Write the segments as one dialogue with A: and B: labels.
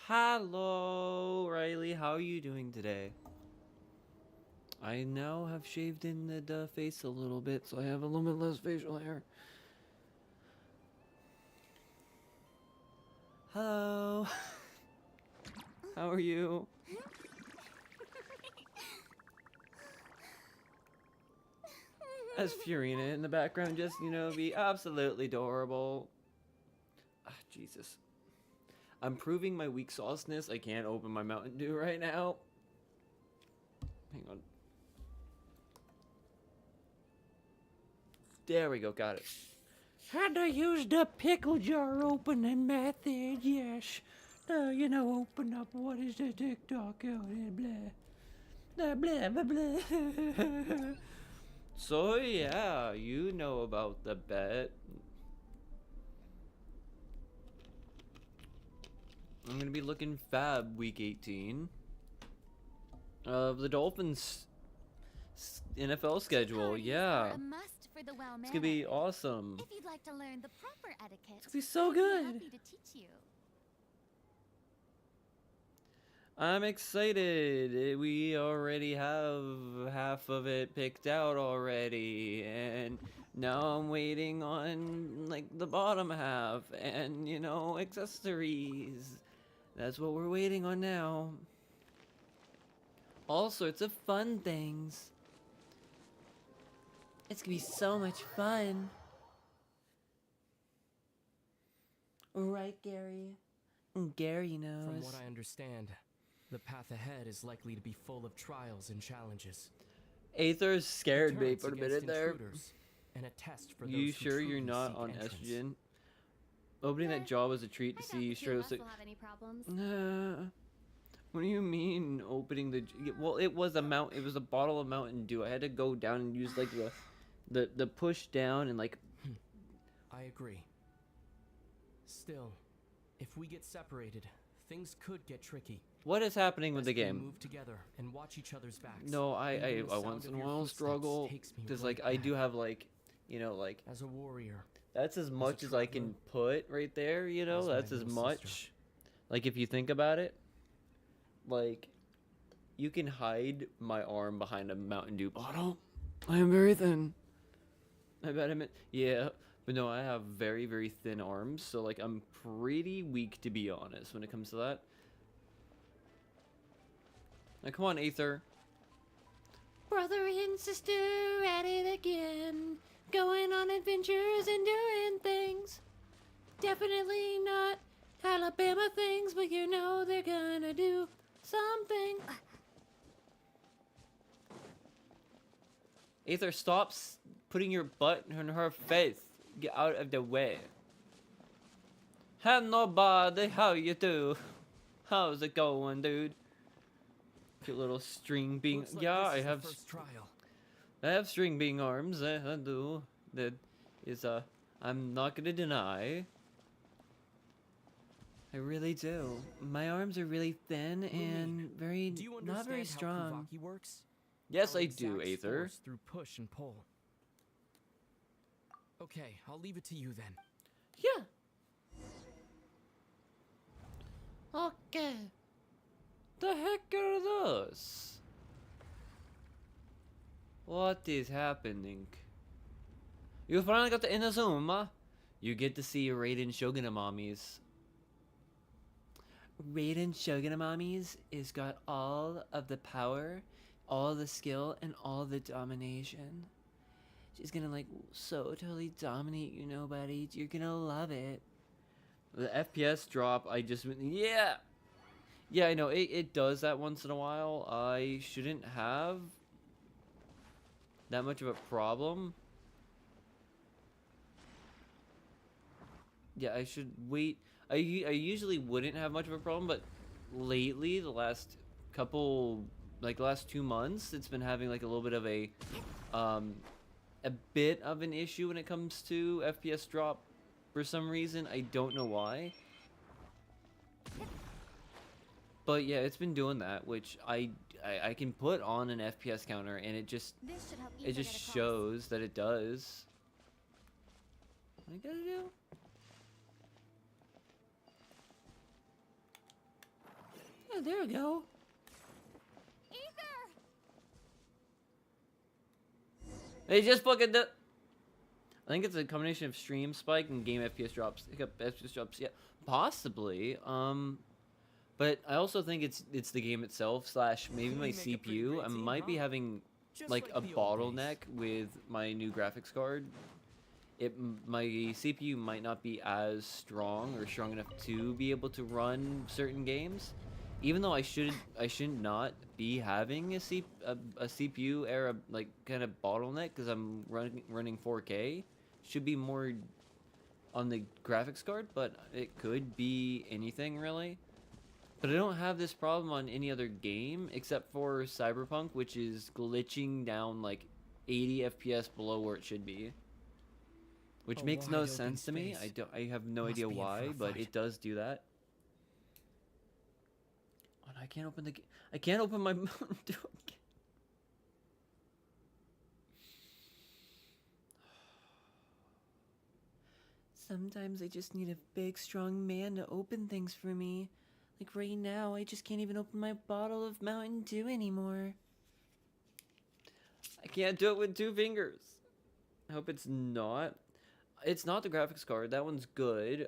A: Hello, Riley. How are you doing today? I now have shaved in the face a little bit, so I have a little bit less facial hair. Hello. How are you? As Furina in the background, just, be absolutely adorable. Ah, Jesus. I'm proving my weak sauceness. I can't open my Mountain Dew right now. Hang on. There we go, got it. Had to use the pickle jar opening method, yes. Open up, what is the TikTok? Oh, blah. Blah, blah, blah. So, yeah, you know about the bet. I'm going to be looking fab week 18 of the Dolphins NFL schedule, yeah.
B: It's
A: gonna be awesome.
B: If you'd like to learn the proper etiquette,
A: It's gonna be so
B: I'd
A: good.
B: be happy to teach you.
A: I'm excited. We already have half of it picked out already, and now I'm waiting on like the bottom half and accessories. That's what we're waiting on now. All sorts of fun things. It's gonna be so much fun. Right, Gary? Gary knows.
C: From what I understand, the path ahead is likely to be full of trials and challenges.
A: Aether's scared me
C: Deterrence
A: for a minute
C: against
A: there.
C: intruders, and a test for
A: You
C: those who
A: sure you're
C: truly
A: not
C: seek
A: on
C: entrance.
A: estrogen? Opening that jaw was a treat to see you show us.
B: Will have any problems.
A: What do you mean opening the? Well, it was a bottle of Mountain Dew. I had to go down and use like the push down and like.
C: I agree. Still, if we get separated, things could get tricky.
A: What is happening with the
C: Best we
A: game?
C: move together and watch each other's backs.
A: No, I
C: Even the sound
A: once
C: of
A: in a
C: your
A: while
C: footsteps
A: struggle
C: takes me
A: because
C: right
A: like I do
C: back.
A: have like like
C: As a warrior,
A: that's as much as I can put right there.
C: as my
A: That's as
C: little
A: much.
C: sister.
A: Like if you think about it, like you can hide my arm behind a Mountain Dew bottle. I am very thin. I bet yeah, but no, I have very, very thin arms, so like I'm pretty weak to be honest when it comes to that. Now come on, Aether. Brother and sister at it again, going on adventures and doing things. Definitely not Alabama things, but they're gonna do something. Aether, stop putting your butt in her face. Get out of the way. Hello, nobody. How you do? How's it going, dude? Cute little string being.
C: Looks like
A: Yeah,
C: this
A: I
C: is the
A: have.
C: first trial.
A: I have string being arms. I do. That is I'm not gonna deny. I really do. My arms are really thin and very
C: Do you
A: not very
C: understand how
A: strong.
C: Kuvaki works?
A: Yes,
C: How
A: I
C: it
A: do,
C: exacts
A: Aether.
C: force through push and pull. Okay, I'll leave it to you then.
A: Yeah. Okay. The heck are those? What is happening? You finally got to Inazuma. You get to see Raiden Shogunamamis. Raiden Shogunamamis is got all of the power, all the skill, and all the domination. She's gonna like so totally dominate you, buddy. You're gonna love it. The FPS drop, yeah. Yeah, I know, it does that once in a while. I shouldn't have that much of a problem. Yeah, I should wait. I usually wouldn't have much of a problem, but lately, the last 2 months, it's been having like a little bit of a bit of an issue when it comes to FPS drop for some reason. I don't know why. But yeah, it's been doing that, which I can put on an FPS counter and it just shows that it does. What I gotta do? Yeah, there we go.
B: Ether!
A: They just fucking I think it's a combination of stream spike and game FPS drops. FPS drops, yeah, possibly. But I also think it's the game itself slash maybe my
C: We make a pretty
A: CPU.
C: great
A: I
C: team,
A: might be
C: huh?
A: having
C: Just
A: like a
C: the old days.
A: bottleneck with my new graphics card. My CPU might not be as strong or strong enough to be able to run certain games. Even though I should not be having a CPU era like kind of bottleneck because I'm running 4K. Should be more on the graphics card, but it could be anything really. But I don't have this problem on any other game except for Cyberpunk, which is glitching down like 80 FPS below where it should be. Which
C: A
A: makes no
C: wide open
A: sense to me.
C: space.
A: I have no
C: Must
A: idea
C: be in for
A: why,
C: a
A: but
C: fight.
A: it does do that. Oh, no, I can't open I can't open my Mountain Dew again. Sometimes I just need a big, strong man to open things for me. Like right now, I just can't even open my bottle of Mountain Dew anymore. I can't do it with 2 fingers. I hope it's not. It's not the graphics card. That one's good.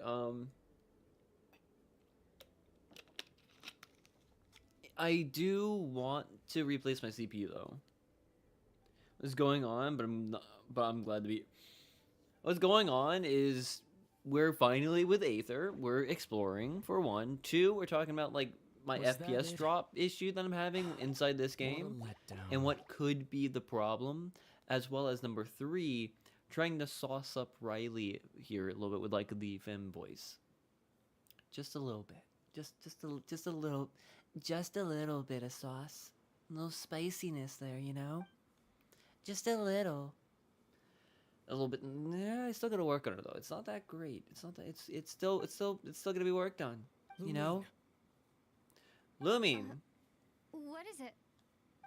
A: I do want to replace my CPU though. What's going on? But I'm glad to be. What's going on is we're finally with Aether. We're exploring for 1. 2, we're talking about like my
C: Was that
A: FPS
C: it?
A: drop issue that I'm having inside this game,
C: What a letdown.
A: and what could be the problem, as well as number 3, trying to sauce up Riley here a little bit with like the femboys. Just a little bit. Just a little bit of sauce. A little spiciness there, you know? Just a little. A little bit. Yeah, I still gotta work on it though. It's not that great. It's not that. It's still gonna be worked on. You know. Lumine.
B: What is it?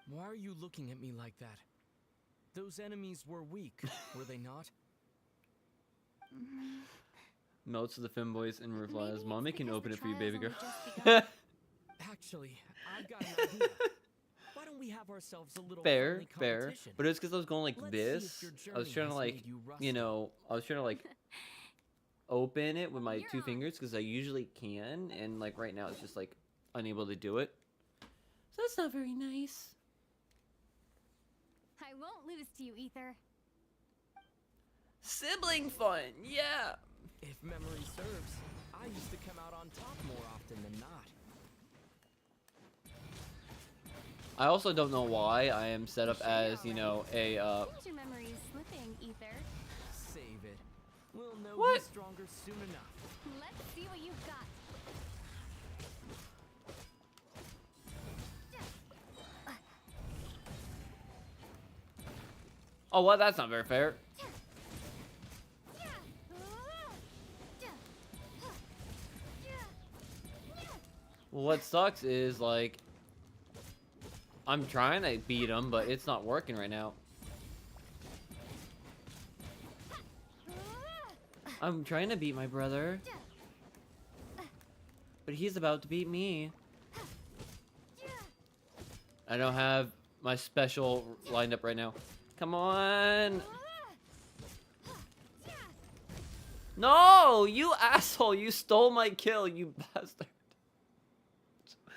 C: Why are you looking at me like that? Those enemies were weak, were they not?
A: Melts of the femboys and
B: Maybe
A: replies,
B: it's
A: "Mommy can
B: because
A: open
B: the
A: it for you,
B: trial's
A: baby girl."
B: only just begun.
C: Actually, I've got an idea. Why don't we have ourselves a little
A: Fair,
C: friendly
A: fair.
C: competition?
A: But it's because I was going like
C: Let's see if
A: this.
C: your
A: I was
C: journey
A: trying to
C: has
A: like,
C: made you
A: you
C: rusty.
A: know, I was trying to like open it with my
B: You're
A: 2
B: on.
A: fingers because I usually can, and like right now it's just like unable to do it. So that's not very nice.
B: I won't lose to you, Ether.
A: Sibling fun, yeah.
C: If memory serves, I used to come out on top more often than not.
A: I also don't know why I am set up as, you know, a
B: Seems your memory is slipping, Ether.
C: Save it. We'll know
A: What?
C: who's stronger soon enough.
B: Let's see what you've got.
A: oh, well, that's not very fair. Well, what sucks is like I'm trying to beat him, but it's not working right now. I'm trying to beat my brother, but he's about to beat me. I don't have my special lined up right now. Come on. No, you asshole. You stole my kill, you bastard.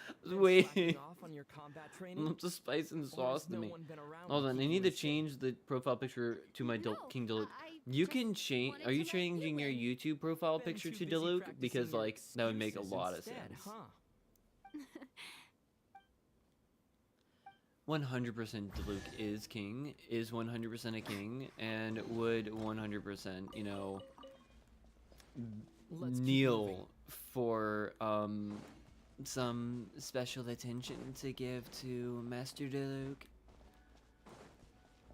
A: I was
C: Been
A: waiting.
C: slacking off on your combat training?
A: Lots of spice and
C: Or
A: sauce
C: has
A: to
C: no
A: me.
C: one been around
A: Hold on, I
C: keep
A: need
C: you
A: to
C: in shape?
A: change the profile picture to my
B: No,
A: King Diluc.
B: I
A: You
B: just
A: can change.
B: wanted
A: Are you
B: to let you
A: changing your
B: win.
A: YouTube profile
C: Been
A: picture
C: too
A: to
C: busy
A: Diluc?
C: practicing
A: Because
C: your
A: like that would make a
C: excuses
A: lot of
C: instead,
A: sense.
C: Huh?
A: 100% Diluc is king, is 100% a king, and would 100%, you know,
C: Let's keep moving.
A: kneel for some special attention to give to Master Diluc.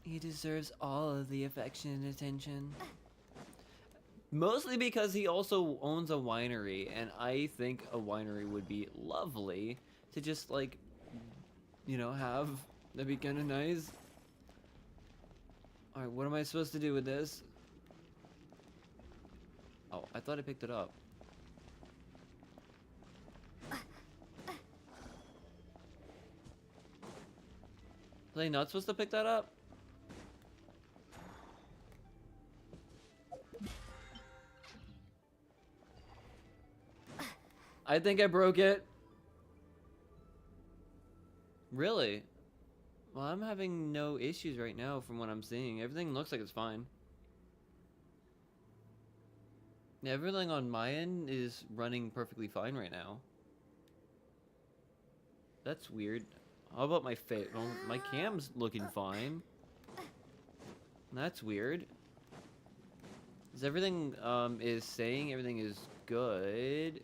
A: He deserves all of the affection and attention. Mostly because he also owns a winery, and I think a winery would be lovely to just like, you know, have. That'd be kind of nice. Alright, what am I supposed to do with this? Oh, I thought I picked it up. Was I not supposed to pick that up? I think I broke it. Really? Well, I'm having no issues right now from what I'm seeing. Everything looks like it's fine. Everything on my end is running perfectly fine right now. That's weird. How about my face? Well, my cam's looking fine. That's weird. Is everything is saying everything is good?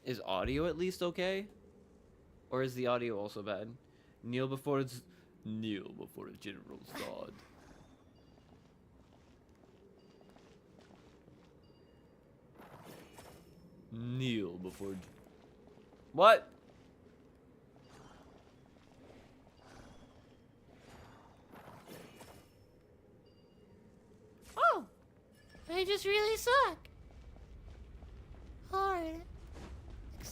A: Is audio at least okay? Or is the audio also bad? Kneel before the General Zod. Kneel before... What?
D: Oh, I just really suck. Hard.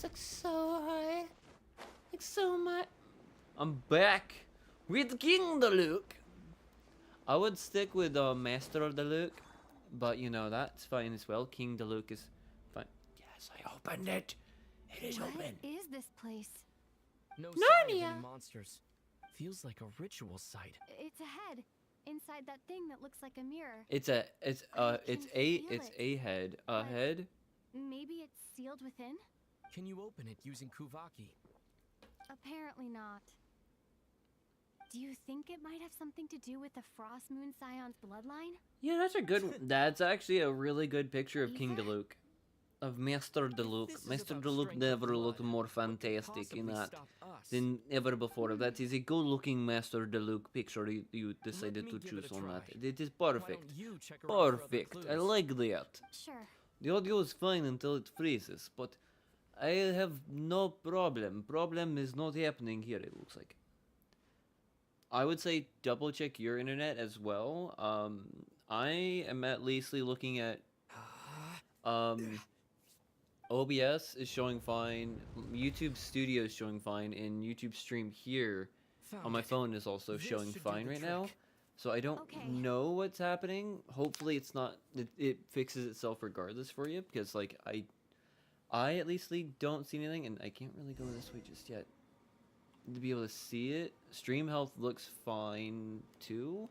D: Like so hard. Like so much.
A: I'm back with King Diluc. I would stick with Master of Diluc, but you know, that's fine as well. King Diluc is fine. Yes, I opened it. It is open.
B: What is this place?
C: No sign of
D: Narnia.
C: any monsters. Feels like a ritual site.
B: It's a head inside that thing that looks like a mirror.
A: It's
B: I can feel
A: a head. A
B: but-
A: head?
B: Maybe it's sealed within?
C: Can you open it using Kuvaki?
B: Apparently not. Do you think it might have something to do with the Frost Moon Scion's bloodline?
A: Yeah, that's a good one. That's actually a really good picture of King
B: Ether?
A: Diluc. Of Master Diluc.
C: This is
A: Master
C: about
A: Diluc
C: strength
A: never
C: of
A: looked
C: blood.
A: more
C: What could
A: fantastic in
C: possibly
A: that
C: stop us?
A: than ever before. That is a good-looking Master Diluc picture you decided
C: me
A: to
C: give it
A: choose
C: a
A: on
C: try.
A: that. It is
C: Why
A: perfect.
C: don't you check around for other
A: Perfect. I
C: clues?
A: like that.
B: Sure.
A: The audio is fine until it freezes, but I have no problem. Problem is not happening here, it looks like. I would say double check your internet as well. I am at least looking at OBS is showing fine, YouTube Studio is showing fine, and YouTube Stream here
C: Found
A: on my
C: it.
A: phone is also
C: This
A: showing
C: should do
A: fine
C: the
A: right now.
C: trick.
A: So I don't
B: Okay.
A: know what's happening. Hopefully it's not, it fixes itself regardless for you, because like I at least don't see anything, and I can't really go this way just yet to be able to see it. Stream health looks fine too.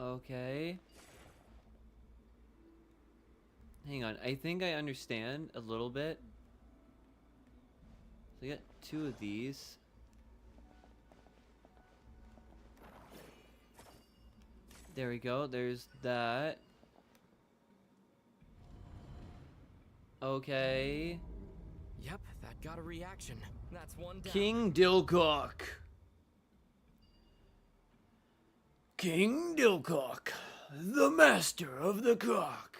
A: Okay. Hang on, I think I understand a little bit. So I got 2 of these. There we go, there's that. Okay.
C: Yep, that got a reaction. That's one down.
A: King Dilcock. King Dilcock, the master of the cock.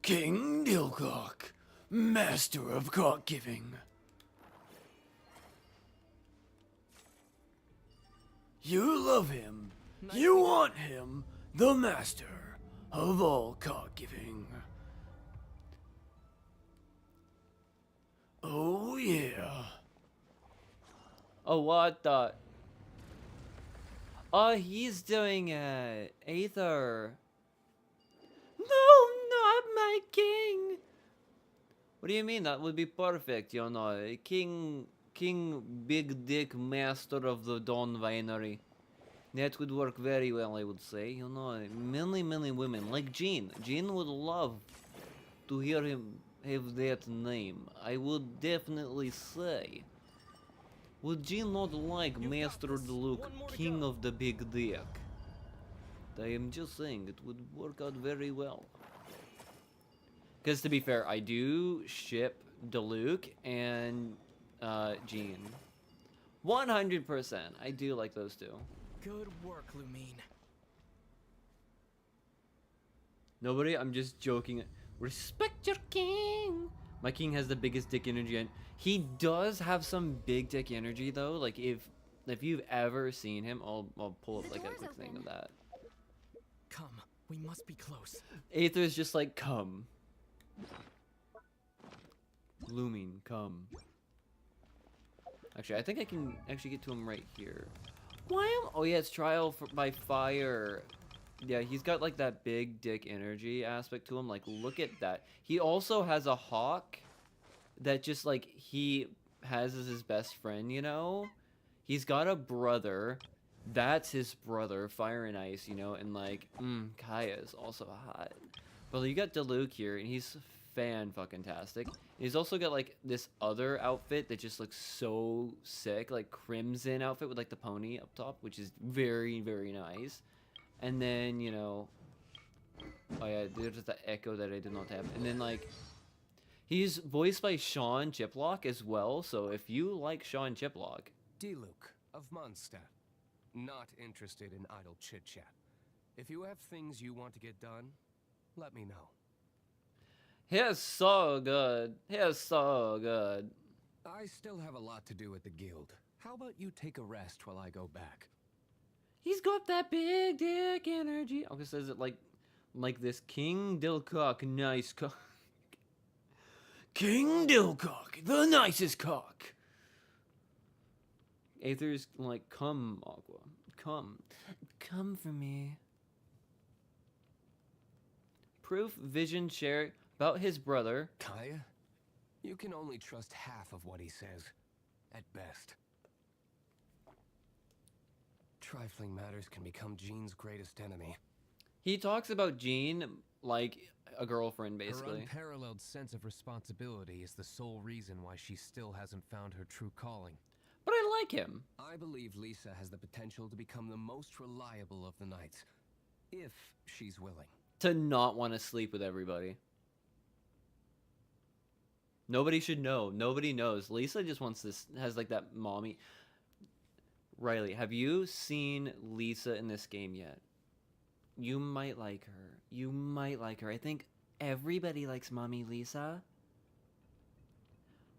A: King Dilcock, master of cock giving. You love him. You want him, the master of all cock giving. Oh yeah. Oh, what the? Oh, he's doing it. Aether. No, not my king. What do you mean? That would be perfect, you know. King Big Dick Master of the Dawn Winery. That would work very well, I would say. You know, many women, like Jean. Jean would love to hear him have that name. I would definitely say. Would Jean not like
C: You got
A: Master
C: this.
A: Diluc,
C: One more to
A: King
C: go.
A: of the Big Dick? I am just saying, it would work out very well. Because to be fair, I do ship Diluc and Jean. 100%. I do like those two.
C: Good work, Lumine.
A: Nobody? I'm just joking. Respect your king. My king has the biggest dick energy, and he does have some big dick energy though. Like if you've ever seen him, I'll pull up
B: The
A: like a
B: door's
A: quick thing
B: open.
A: of that.
C: Come, we must be close.
A: Aether's just like, come. Looming, come. Actually, I think I can actually get to him right here. Why am? Oh yeah, it's trial by fire. Yeah, he's got like that big dick energy aspect to him. Like, look at that. He also has a hawk that just like he has as his best friend, you know? He's got a brother. That's his brother, Fire and Ice, you know? And like, Kaya is also hot. But you got Diluc here, and he's fan-fucking-tastic. He's also got like this other outfit that just looks so sick, like crimson outfit with like the pony up top, which is very, very nice. And then, you know, oh yeah, there's the echo that I did not have. And then like, he's voiced by Sean Chiplock as well, so if you like Sean Chiplock.
E: Diluc of Mondstadt. Not interested in idle chit-chat. If you have things you want to get done, let me know.
A: He's so good. He's so good.
E: I still have a lot to do at the guild. How about you take a rest while I go back?
A: He's got that big dick energy. Okay, says it like this. King Dilcock, nice cock. King Dilcock, the nicest cock. Aether's like, come, Aqua. Come for me. Proof, vision, share about his brother.
E: Kaya? You can only trust half of what he says, at best. Trifling matters can become Jean's greatest enemy.
A: He talks about Jean like a girlfriend, basically.
C: Her unparalleled sense of responsibility is the sole reason why she still hasn't found her true calling.
A: But I like him.
E: I believe Lisa has the potential to become the most reliable of the knights, if she's willing.
A: To not want to sleep with everybody. Nobody should know. Nobody knows. Lisa just wants this, has like that mommy. Riley, have you seen Lisa in this game yet? You might like her. You might like her. I think everybody likes mommy Lisa.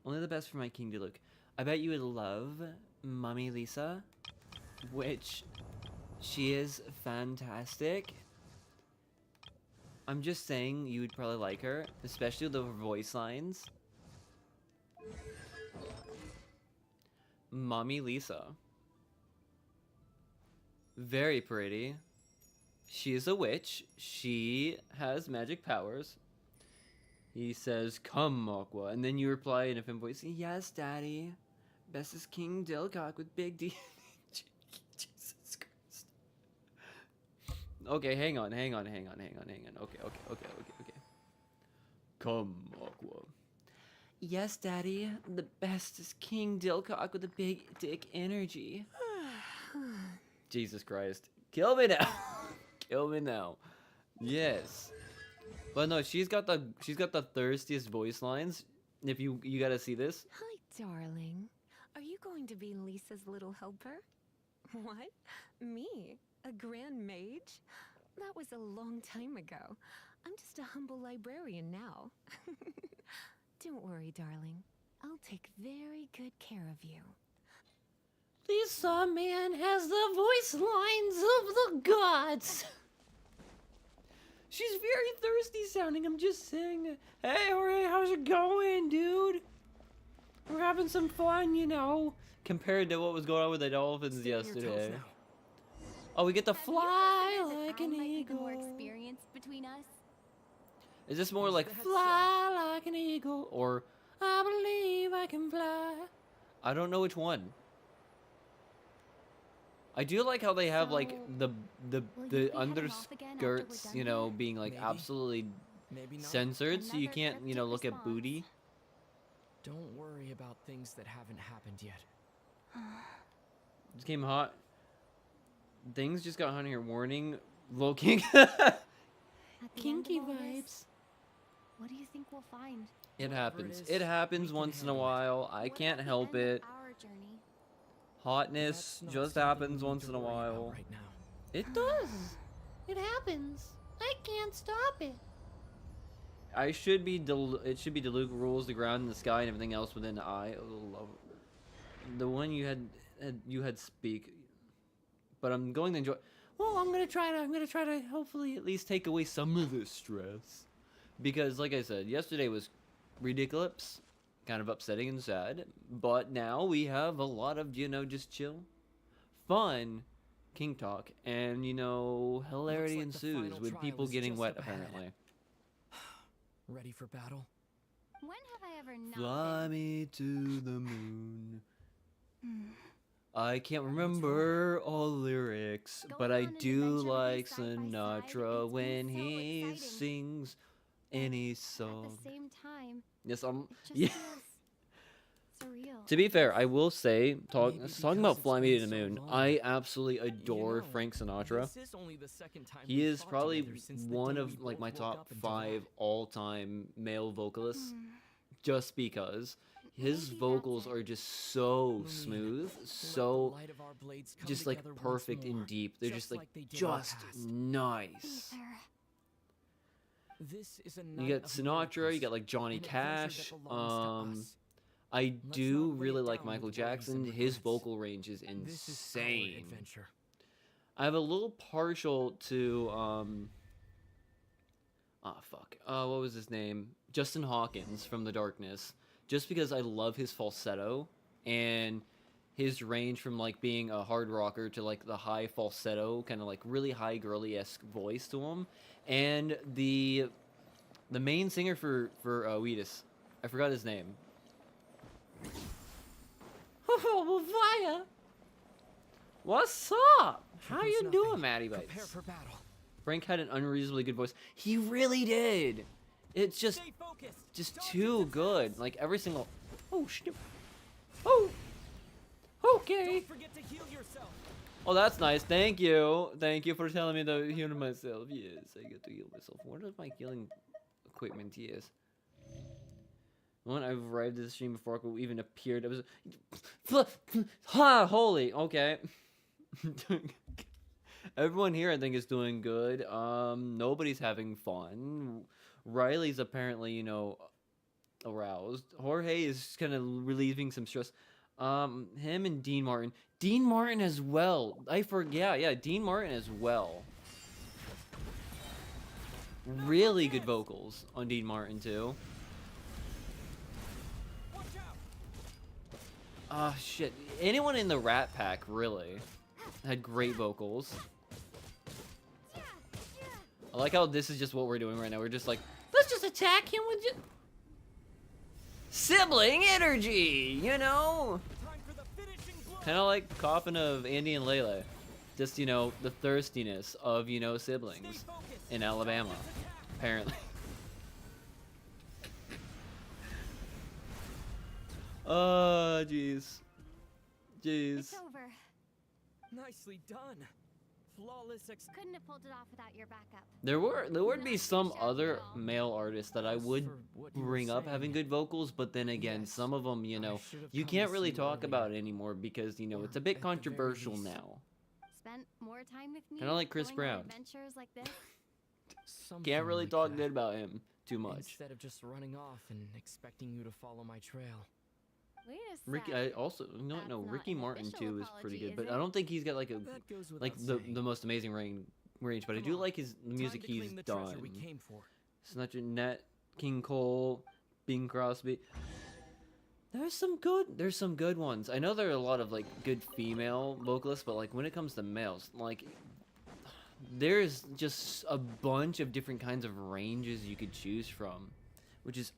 A: Only the best for my King Diluc. I bet you would love mommy Lisa, which she is fantastic. I'm just saying you would probably like her, especially with the voice lines. Mommy Lisa. Very pretty. She is a witch. She has magic powers. He says, come, Aqua. And then you reply in a femme voice, yes, daddy. Best is King Dilcock with big D. Jesus Christ. Okay, hang on. Okay. Come, Aqua. Yes, daddy. The best is King Dilcock with a big dick energy. Jesus Christ. Kill me now. Kill me now. Yes. But no, she's got the thirstiest voice lines. If you gotta see this.
F: Hi, darling. Are you going to be Lisa's little helper? What? Me? A grand mage? That was a long time ago. I'm just a humble librarian now. Don't worry, darling. I'll take very good care of you.
D: Lisa man has the voice lines of the gods.
A: She's very thirsty sounding, I'm just saying. Hey, Jorge, how's it going, dude? We're having some fun, you know. Compared to what was going on with the dolphins
C: Stay on your toes
A: yesterday.
C: now.
A: Oh, we get to
B: Have you
A: fly
B: ever considered
A: like
B: that
A: an
B: I might be the more
A: eagle.
B: experienced between us?
A: Is this more like
C: That's
A: fly like an eagle or I believe I can fly? I don't know which one. I do like how they have like
B: So,
A: the
B: will you be heading off again after we're
A: underskirts,
B: done
A: you know,
B: here?
A: being like
C: Maybe.
A: absolutely
C: Maybe not.
A: censored, so you
B: Another
A: can't, you know,
B: cryptic
A: look at
B: response.
A: booty.
C: Don't worry about things that haven't happened yet.
A: Just came hot. Things just got hot here. Warning, looking.
B: At the end of
D: Kinky
B: all this,
D: vibes.
B: what do you think we'll find?
A: It
C: Whatever
A: happens.
C: it
A: It
C: is,
A: happens
C: we can
A: once in a
C: handle it.
A: while. I
B: What
A: can't
B: about the
A: help
B: end of
A: it.
B: our journey?
A: Hotness
C: That's not
A: just
C: something
A: happens
C: we need
A: once
C: to
A: in a
C: worry about
A: while.
C: right now.
A: It does.
D: It happens. I can't stop it.
A: I should be it should be Diluc rules the ground and the sky and everything else within the eye. Oh, the one you had speak, but I'm going to enjoy. Well, I'm gonna try to hopefully at least take away some of the stress, because like I said, yesterday was ridiculous, kind of upsetting and sad. But now we have a lot of just chill, fun, king talk, and hilarity
C: Looks like the
A: ensues
C: final
A: with
C: trial
A: people
C: is
A: getting
C: just
A: wet
C: up ahead.
A: apparently.
C: Ready for battle?
B: When have I ever not
A: Fly
B: been?
A: me to the moon. I can't remember all lyrics, but
B: Going
A: I
B: on an
A: do
B: adventure with you
A: like
B: side by side,
A: Sinatra
B: it's
A: when
B: been so
A: he
B: exciting.
A: sings any
B: At
A: song.
B: the same time,
A: Yes,
B: it just
A: yeah.
B: feels surreal.
A: To be fair, I will say,
C: Maybe
A: talking
C: because
A: about
C: it's
A: Fly Me
C: been
A: to the
C: so
A: Moon,
C: long.
A: I absolutely adore
C: You know,
A: Frank Sinatra.
C: This is only the second time
A: He
C: we've
A: is
C: fought
A: probably
C: together since the
A: one
C: day
A: of
C: we
A: like
C: both
A: my
C: woke
A: top
C: up in
A: 5
C: July.
A: all-time male vocalists,
B: Hmm.
A: just because his
B: Maybe
A: vocals
B: that's it.
A: are just so
C: Lumine,
A: smooth,
C: let the
A: so
C: light of our blades come
A: just like
C: together once
A: perfect
C: more,
A: and deep. They're just like
C: they did in the
A: just
C: past.
A: nice.
B: Ether.
C: This is a
A: You
C: night
A: got
C: of
A: Sinatra, you
C: miracles,
A: got like Johnny
C: an adventure that
A: Cash.
C: belongs to us.
A: I
C: Let's
A: do
C: not weigh
A: really
C: it
A: like
C: down
A: Michael
C: with worries
A: Jackson.
C: and
A: His
C: regrets.
A: vocal range is
C: This is our
A: insane.
C: adventure.
A: I have a little partial to what was his name? Justin Hawkins from The Darkness. Just because I love his falsetto and his range from like being a hard rocker to like the high falsetto, kind of like really high girly-esque voice to him. And the main singer for Wheatus, I forgot his name.
D: Oh, Fire.
A: What's up? How
C: There's
A: you
C: nothing.
A: doing, Matty Bites?
C: Prepare for battle.
A: Frank had an unreasonably good voice. He really did. It's just
C: Stay focused. Don't
A: too
C: get
A: good. Like every single. Oh shit. Oh. Okay.
C: Don't forget to heal yourself.
A: Oh, that's nice. Thank you. Thank you for telling me to heal myself. Yes, I get to heal myself. Where does my healing equipment is? When I've arrived at the stream before I even appeared, it was. Ha! Holy. Okay. Everyone here, I think, is doing good. Nobody's having fun. Riley's apparently, aroused. Jorge is kind of relieving some stress. Him and Dean Martin. Dean Martin as well. I forget. Yeah, Dean Martin as well. Really good vocals on Dean Martin too.
C: Watch out.
A: Ah, shit. Anyone in the Rat Pack really had great vocals. I like how this is just what we're doing right now. We're just like,
D: Let's just attack him with just.
A: sibling energy,
C: Time for the finishing blow.
A: Kind of like coughing of Andy and Layla. Just, the thirstiness of,
C: Stay
A: siblings
C: focused.
A: in Alabama,
C: Don't misattack.
A: apparently. Oh, jeez. Jeez.
B: It's over.
C: Nicely done. Flawless
B: Couldn't have pulled it off without your backup.
A: There would be
B: Not
A: some
B: too shabby
A: other
B: at all.
A: male artists that I
C: As
A: would
C: for what you were
A: bring up
C: saying,
A: having good vocals, but then again,
C: yes,
A: some of them,
C: I should have
A: you
C: come
A: can't
C: to
A: really
C: see you
A: talk about
C: earlier.
A: it anymore because,
C: Or
A: it's a
C: at
A: bit
C: the very
A: controversial
C: least.
A: now.
B: Spent more time with me.
A: Kinda like Chris
B: going on
A: Brown.
B: Adventures like this.
C: Something
A: Can't really
C: like
A: talk
C: that.
A: good about him too much.
C: Instead of just running off and expecting you to follow my trail.
B: Wait a sec.
A: Ricky, I also no,
B: That's
A: no,
B: not
A: Ricky
B: an
A: Martin
B: official
A: too is pretty
B: apology,
A: good,
B: is
A: but
B: it?
A: I don't think he's got like a
C: That goes without
A: like
C: saying.
A: the most amazing range. But I
C: Come
A: do
C: on,
A: like the music
C: Time to
A: he's
C: claim the treasure
A: done.
C: we came for.
A: Snatcher Net, King Cole, Bing Crosby. There's some good ones. I know there are a lot of like good female vocalists, but like when it comes to males, like there's just a bunch of different kinds of ranges you could choose from, which is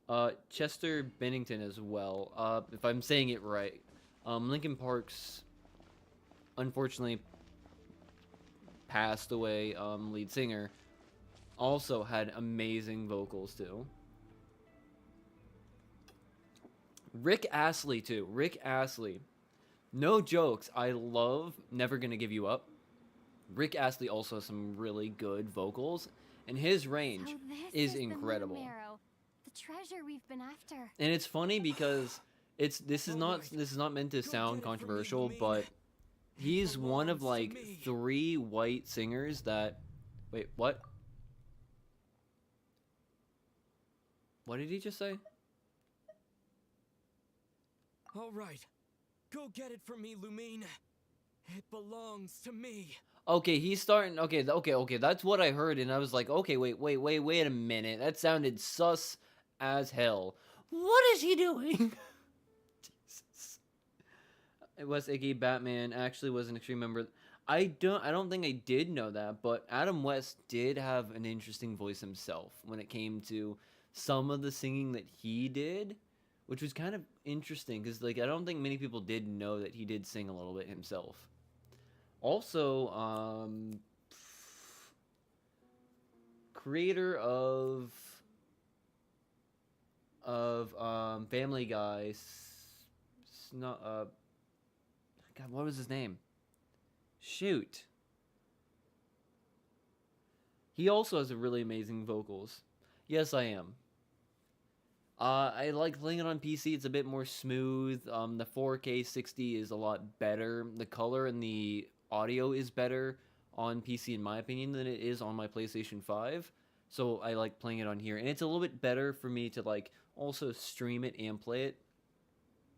A: awesome. Chester Bennington as well. If I'm saying it right. Linkin Park's unfortunately passed away lead singer also had amazing vocals too. Rick Astley too. Rick Astley. No jokes. I love Never Gonna Give You Up. Rick Astley also has some really good vocals, and his range
B: So this
A: is
B: the
A: incredible.
B: moon marrow, the treasure we've been after.
A: And it's funny because this is
C: All
A: not
C: right.
A: meant to
C: Go
A: sound
C: get it for me,
A: controversial,
C: Lumine.
A: but He's one of
C: belongs to
A: like
C: me.
A: 3 white singers that. Wait, what? What did he just say?
C: All right. Go get it for me, Lumine. It belongs to me.
A: Okay, he's starting. Okay, okay. That's what I heard, and I was like, okay, wait a minute. That sounded sus as hell.
D: What is he doing?
A: Jesus. Wes Iggy Batman actually was an extreme member. I don't think I did know that, but Adam West did have an interesting voice himself when it came to some of the singing that he did, which was kind of interesting because like I don't think many people did know that he did sing a little bit himself. Also, creator of Family Guy, not God, what was his name? Shoot. He also has a really amazing vocals. Yes, I am. I like playing it on PC. It's a bit more smooth. The 4K 60 is a lot better. The color and the audio is better on PC, in my opinion, than it is on my PlayStation 5. So I like playing it on here. And it's a little bit better for me to like also stream it and play it,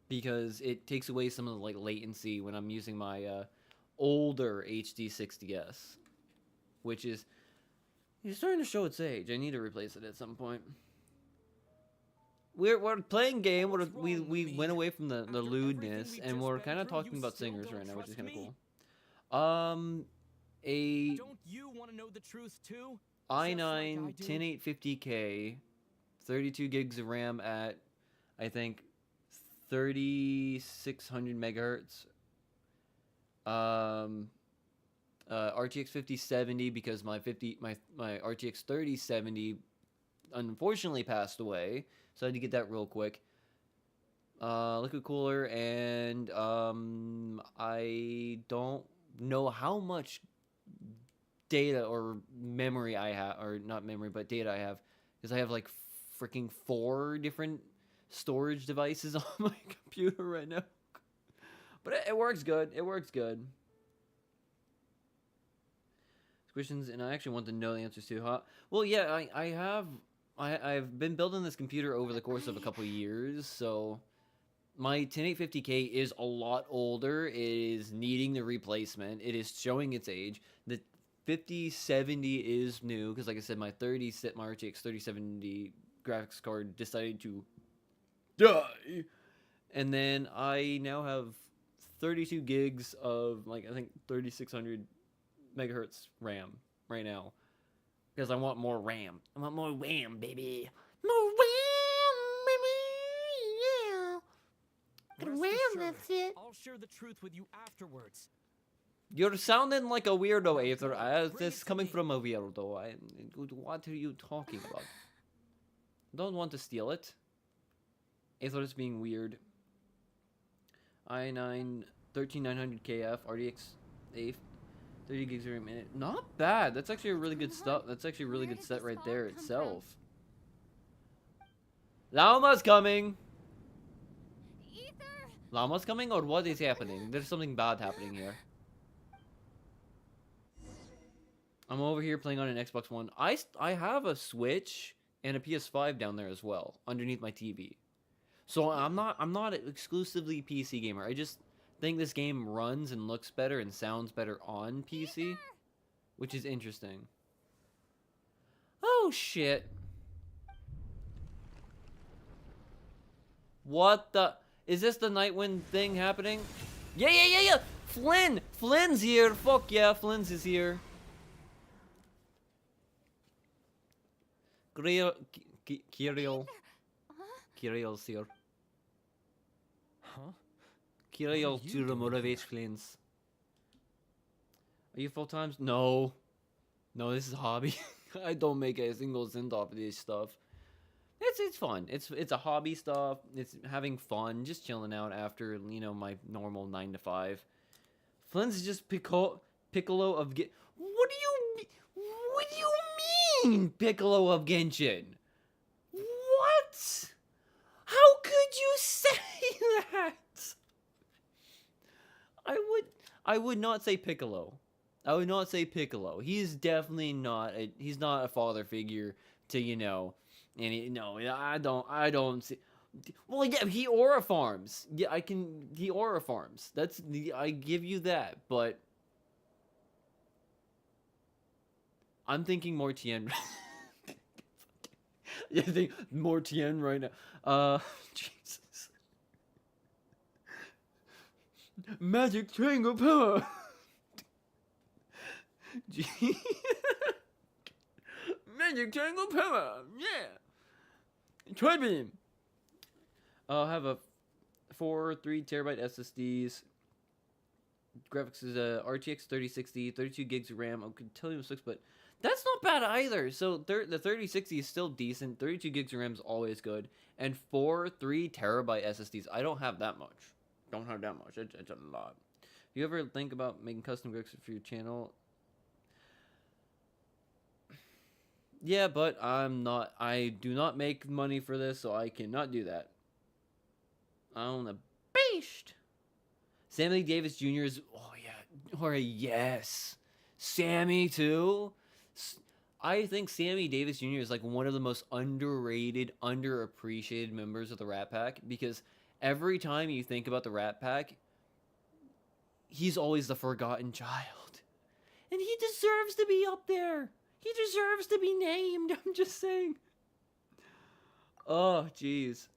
A: because it takes away some of the like latency when I'm using my older HD 60s, which is it's starting to show its age. I need to replace it at some point. We're playing game. We went away from the lewdness, and we're kind of talking about singers right now, which is kind of cool. A
C: Don't you want to know the truth too?
A: i9
C: Just like I do?
A: 10850K, 32 gigs of RAM at I think 3600 megahertz. RTX 5070, because my RTX 3070 unfortunately passed away, so I had to get that real quick. Liquid cooler, and I don't know how much data or memory I have, or not memory, but data I have, because I have like freaking 4 different storage devices on my computer right now. But it works good. It works good. Questions, and I actually want to know the answers to. Huh? Well, yeah, I've been building this computer over the course of a couple years, so my 10850K is a lot older. It is needing the replacement. It is showing its age. The 5070 is new because, like I said, my RTX 3070 graphics card decided to die, and then I now have 32 gigs of like I think 3600 megahertz RAM right now because I want more RAM. I want more RAM, baby.
D: More wham, baby, yeah. Good
C: Rest
D: wham,
C: assured,
D: that's it.
C: I'll share the truth with you afterwards.
A: You're sounding like a weirdo, Aether.
C: Bring
A: This
C: it to
A: coming
C: me.
A: from a weirdo. What are you talking about? Don't want to steal it. Aether is being weird. i9 13900KF RTX 8 30 gigs per minute. Not bad. That's actually a really good stuff. That's actually a really
B: Where
A: good
B: did
A: set
B: this
A: right
B: fog
A: there
B: come from?
A: itself. Llama's coming.
B: Ether!
A: Llama's coming, or what is happening? There's something bad happening here. I'm over here playing on an Xbox One. I have a Switch and a PS5 down there as well, underneath my TV. So I'm not an exclusively PC gamer. I just think this game runs and looks better and sounds better on PC, which is interesting. Oh shit. What the? Is this the Nightwind thing happening? Yeah. Flynn's here. Fuck yeah, Flynn's is here. Kirill. Kirill's here.
C: Huh?
A: Kirill
C: What are you
A: to
C: doing
A: motivate
C: here?
A: Flynn's. Are you full times? No. No, this is a hobby. I don't make a single cent off of this stuff. It's fun. It's a hobby stuff. It's having fun, just chilling out after, you know, my normal 9 to 5. Flynn's is just Piccolo of What do you mean, Piccolo of Genshin? What? How could you say that? I would not say Piccolo. I would not say Piccolo. He's definitely not. He's not a father figure to no. I don't see. Well, yeah, he aura farms. Yeah, he aura farms. I give you that, but I'm thinking more Tien. Yeah, I think more Tien right now. Jesus. Magic triangle power. Magic triangle power. Yeah. Twin beam. I'll have a 3 terabyte SSDs. Graphics is a RTX 3060, 32 gigs of RAM. I could tell you 6, but that's not bad either. So the 3060 is still decent. 32 gigs of RAM is always good. And 3 terabyte SSDs. I don't have that much. Don't have that much. It's a lot. You ever think about making custom graphics for your channel? Yeah, but I do not make money for this, so I cannot do that. I own a beast. Sammy Davis Jr. is, oh yeah, or yes, Sammy too. I think Sammy Davis Jr. is like one of the most underrated, underappreciated members of the Rat Pack, because every time you think about the Rat Pack, he's always the forgotten child, and he deserves to be up there. He deserves to be named. I'm just saying. Oh, jeez.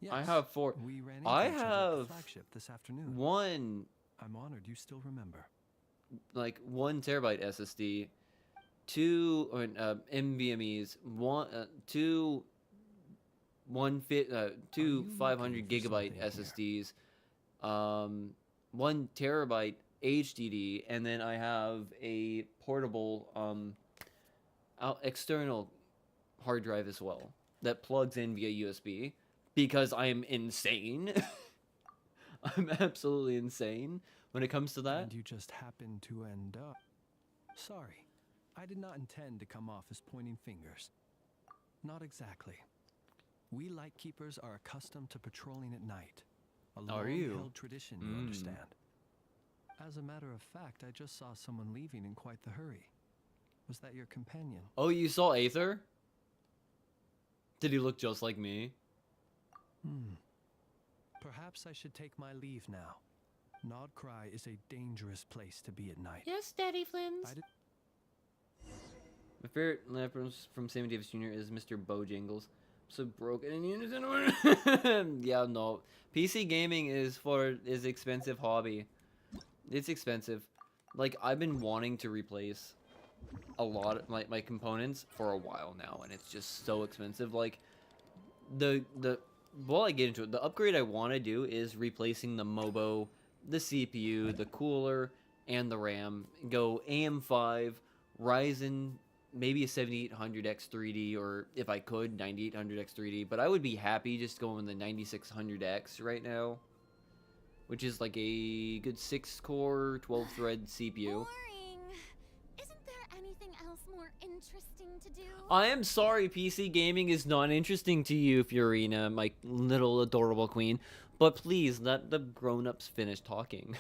G: Yes,
A: I have 4.
G: We ran into
A: I
G: each other at
A: have
G: the flagship this afternoon.
A: 1,
G: I'm honored you still remember.
A: like 1 terabyte SSD, 2 NVMe's, 2 500 gigabyte SSDs, 1 terabyte HDD, and then I have a portable external hard drive as well that plugs in via USB. Because I am insane. I'm absolutely insane when it comes to that.
G: And you just happened to end up. Sorry, I did not intend to come off as pointing fingers. Not exactly. We Lightkeepers are accustomed to patrolling at night. A
A: Are you?
G: long-held tradition, you understand. As a matter of fact, I just saw someone leaving in quite the hurry. Was that your companion?
A: Oh, you saw Aether? Did he look just like me?
G: Perhaps I should take my leave now. Nodcry is a dangerous place to be at night.
D: Yes, Daddy Flins.
A: My favorite reference from Sammy Davis Jr. is Mr. Bojangles. I'm so broken in unison. Yeah, no. PC gaming is expensive hobby. It's expensive. Like, I've been wanting to replace a lot of my components for a while now, and it's just so expensive. Like, while I get into it, the upgrade I want to do is replacing the MOBO, the CPU, the cooler, and the RAM. Go AM5, Ryzen, maybe a 7800X 3D, or if I could, 9800X 3D. But I would be happy just going with the 9600X right now, which is like a good 6-core, 12-thread CPU.
B: Boring. Isn't there anything else more interesting to do?
A: I am sorry PC gaming is not interesting to you, Fiorina, my little adorable queen. But please, let the grown-ups finish talking.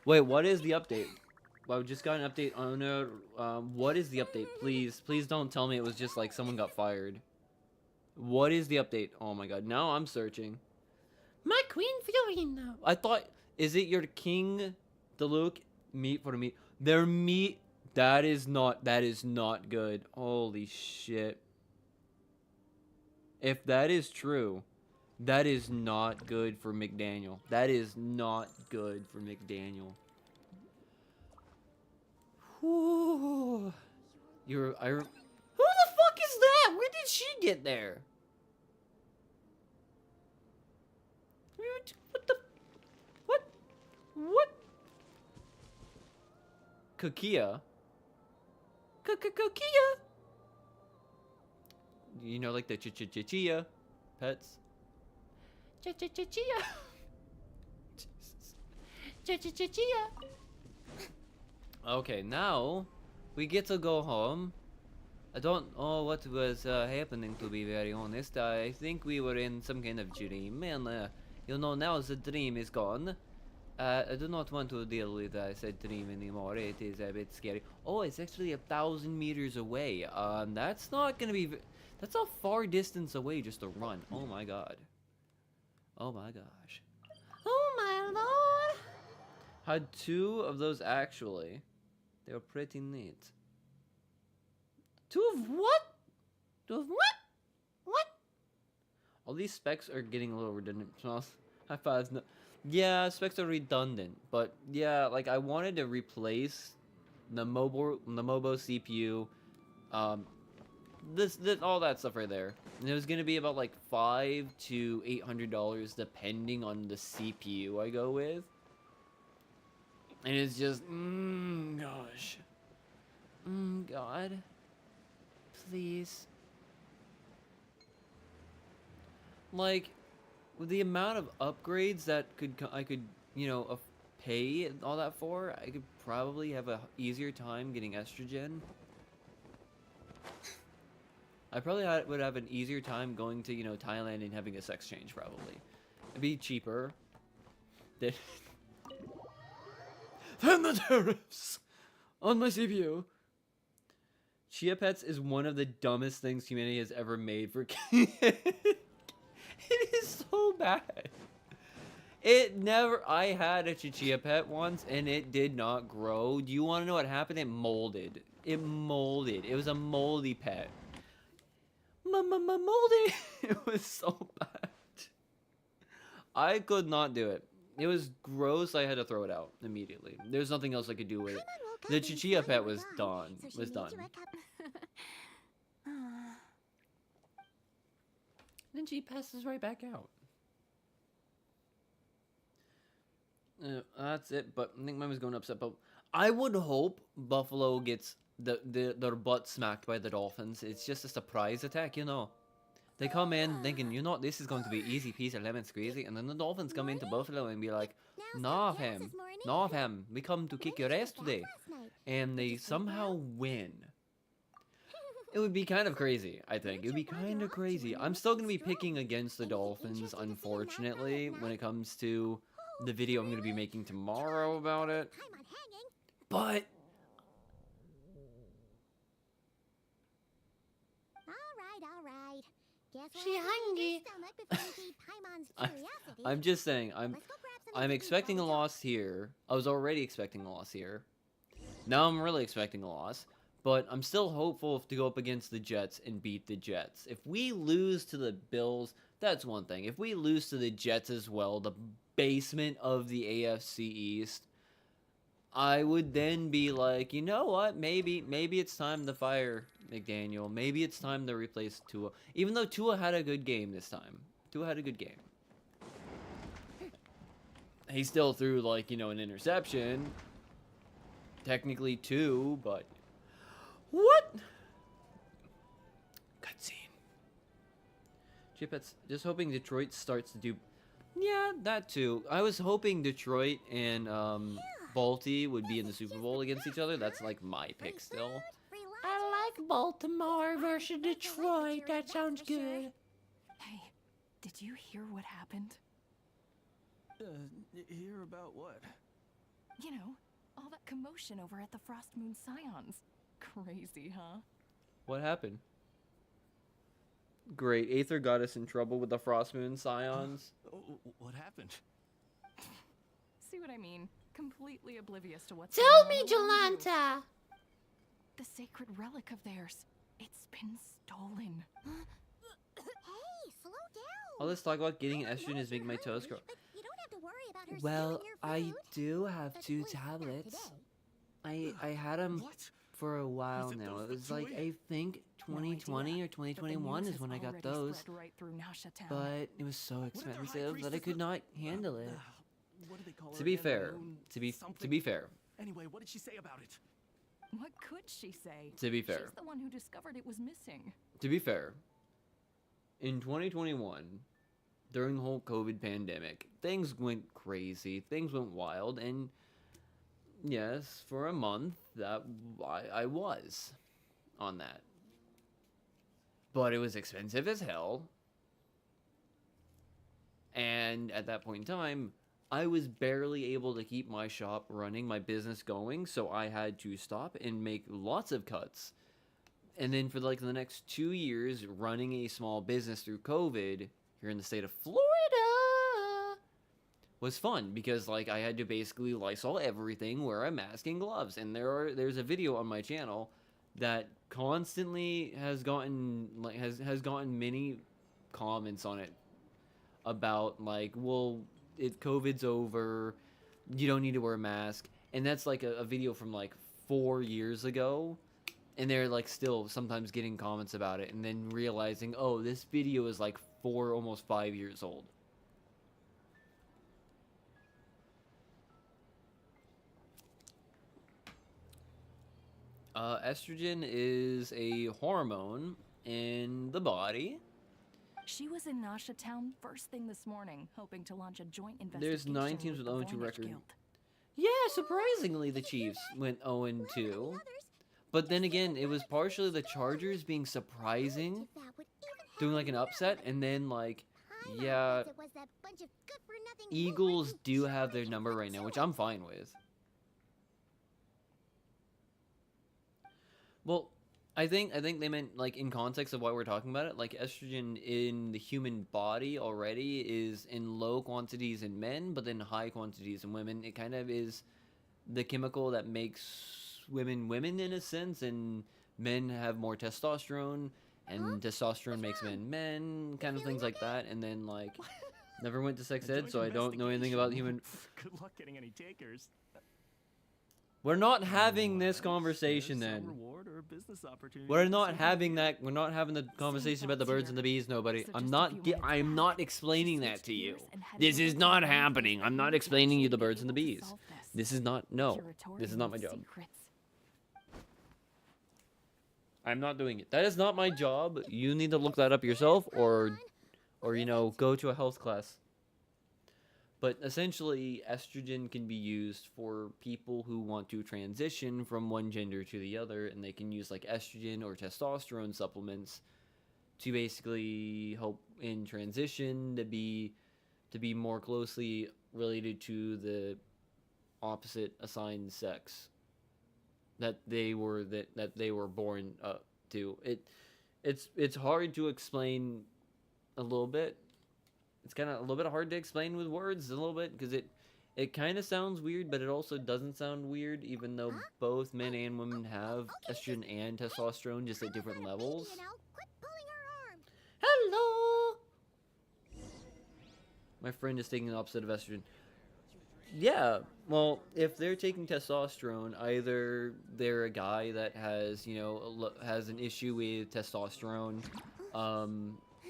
A: Wait, what is the update? Well, I just got an update on it. What is the update? Please don't tell me it was just like someone got fired. What is the update? Oh my god, now I'm searching.
D: My Queen Fiorina.
A: I thought, is it your King Diluc meat for the meat? Their meat, that is not good. Holy shit. If that is true, that is not good for McDaniel. That is not good for McDaniel. Whew. Who the fuck is that? Where did she get there? What the? What? Kokia? Kokia? You know, like the chia pets?
D: Chia. Chia.
A: Okay, now we get to go home. I don't know what was happening, to be very honest. I think we were in some kind of dream, and You know, now the dream is gone. I do not want to deal with said dream anymore. It is a bit scary. Oh, it's actually 1,000 meters away. That's not gonna be. That's a far distance away just to run. Oh my god. Oh my gosh.
D: Oh my lord!
A: Had 2 of those actually. They were pretty neat.
D: 2 of what? 2 of what? What?
A: All these specs are getting a little redundant. High fives. No. Yeah, specs are redundant, but yeah, like I wanted to replace the MOBO CPU, this all that stuff right there, and it was gonna be about like $500 to $800 depending on the CPU I go with, and it's just gosh, God, please, like. With the amount of upgrades that I could, you know, pay all that for, I could probably have a easier time getting estrogen. I probably would have an easier time going to, you know, Thailand and having a sex change, probably. It'd be cheaper than, than the tariffs on my CPU. Chia Pets is one of the dumbest things humanity has ever made for kids. It is so bad. It never. I had a Chia Pet once, and it did not grow. Do you want to know what happened? It molded. It molded. It was a moldy pet. Moldy. It was so bad. I could not do it. It was gross. I had to throw it out immediately. There's nothing else I could do with it. The Chia Pet was done. Was done. Then she passes right back out. That's it. But I think mine was going upset. But I would hope Buffalo gets their butt smacked by the Dolphins. It's just a surprise attack, you know. They come in thinking, you know, this is going to be easy piece of lemon squeezy, and then the Dolphins come into Buffalo and be like, "Nah, fam, we come to kick your ass today," and they somehow win. It would be kind of crazy, I think. It would be kind of crazy. I'm still going to be picking against the Dolphins, unfortunately, when it comes to the video I'm going to be making tomorrow about it. But...
H: Alright. Guess
D: She hungry.
A: I'm just saying, I'm expecting a loss here. I was already expecting a loss here. Now I'm really expecting a loss. But I'm still hopeful to go up against the Jets and beat the Jets. If we lose to the Bills, that's one thing. If we lose to the Jets as well, the basement of the AFC East, I would then be like, you know what? Maybe it's time to fire McDaniel. Maybe it's time to replace Tua. Even though Tua had a good game this time. Tua had a good game. He still threw, like, you know, an interception. Technically 2, but... What? Cutscene. Chipets, just hoping Detroit starts to do... Yeah, that too. I was hoping Detroit and Balti would be in the Super Bowl against each other. That's like my pick still.
D: I like Baltimore versus Detroit. That sounds good.
I: Hey, did you hear what happened?
G: Hear about what?
I: You know, all that commotion over at the Frost Moon Scions. Crazy, huh?
A: What happened? Great. Aether got us in trouble with the Frost Moon Scions.
G: What happened?
I: See what I mean? Completely oblivious to what's
D: Tell
I: going
D: me,
I: on around you.
D: Jolanta.
I: The sacred relic of theirs. It's been stolen.
H: Hey, slow down.
A: All this talk about getting estrogen is making my toes grow.
H: But you don't have to worry about her
A: Well,
H: stealing your
A: I
H: food.
A: do have
H: At
A: 2
H: least after
A: tablets.
H: today.
A: I had them
G: What?
A: for a while
G: Is it
A: now.
G: those
A: It was
G: for
A: like,
G: Joy?
A: I think
I: No
A: 2020
I: idea,
A: or
I: but the
A: 2021
I: news
A: is
I: has
A: when I got
I: already
A: those.
I: spread right through Nasha Town.
A: But it was so
G: What if their high
A: expensive that I
G: priestess
A: could
G: is-
A: not handle it.
G: What do they call
A: To
G: her
A: be
G: again?
A: fair,
G: Moon
A: to be
G: something?
A: fair,
G: Anyway, what did she say about it?
I: What could she say?
A: to be fair,
I: She's the one who discovered it was missing.
A: to be fair, in 2021, during the whole COVID pandemic, things went crazy, things went wild, and yes, for a month, that I was on that. But it was expensive as hell. And at that point in time, I was barely able to keep my shop running, my business going, so I had to stop and make lots of cuts. And then for like the next 2 years, running a small business through COVID here in the state of Florida was fun because like I had to basically Lysol everything, wear a mask and gloves. And there's a video on my channel that constantly has gotten like has gotten many comments on it about like, well, if COVID's over, you don't need to wear a mask. And that's like a video from like 4 years ago. And they're like still sometimes getting comments about it and then realizing, oh, this video is like almost 5 years old. Estrogen is a hormone in the body.
I: She was in Nasha Town first thing this morning, hoping to launch a joint investigation.
A: There's 9 teams with
I: the
A: 0-2
I: Voynich
A: record.
I: Guild.
A: Yeah, surprisingly, the Chiefs went 0-2. But then again, it was partially the Chargers being surprising, doing like an upset, and then like, yeah, Eagles do have their number right now, which I'm fine with. Well, I think they meant like in context of why we're talking about it, like estrogen in the human body already is in low quantities in men, but then high quantities in women. It kind of is the chemical that makes women women in a sense, and men have more testosterone, and testosterone makes men men, kind of things like that. And then like, never went to sex ed, so I don't know anything about human.
J: Good luck getting any takers.
A: We're not having this conversation then. We're not having that. We're not having the conversation about the birds and the bees. Nobody. I'm not explaining that to you. This is not happening. I'm not explaining you the birds and the bees. This is not. No. This is not my job. I'm not doing it. That is not my job. You need to look that up yourself, or you know, go to a health class. But essentially, estrogen can be used for people who want to transition from one gender to the other, and they can use like estrogen or testosterone supplements to basically help in transition to be more closely related to the opposite assigned sex that they were born to. It's hard to explain a little bit. It's kind of a little bit hard to explain with words a little bit, because it kind of sounds weird, but it also doesn't sound weird, even though both men and women have estrogen and testosterone, just at different levels.
D: Hello!
A: My friend is taking the opposite of estrogen. Yeah, well, if they're taking testosterone, either they're a guy that has, you know, has an issue with testosterone,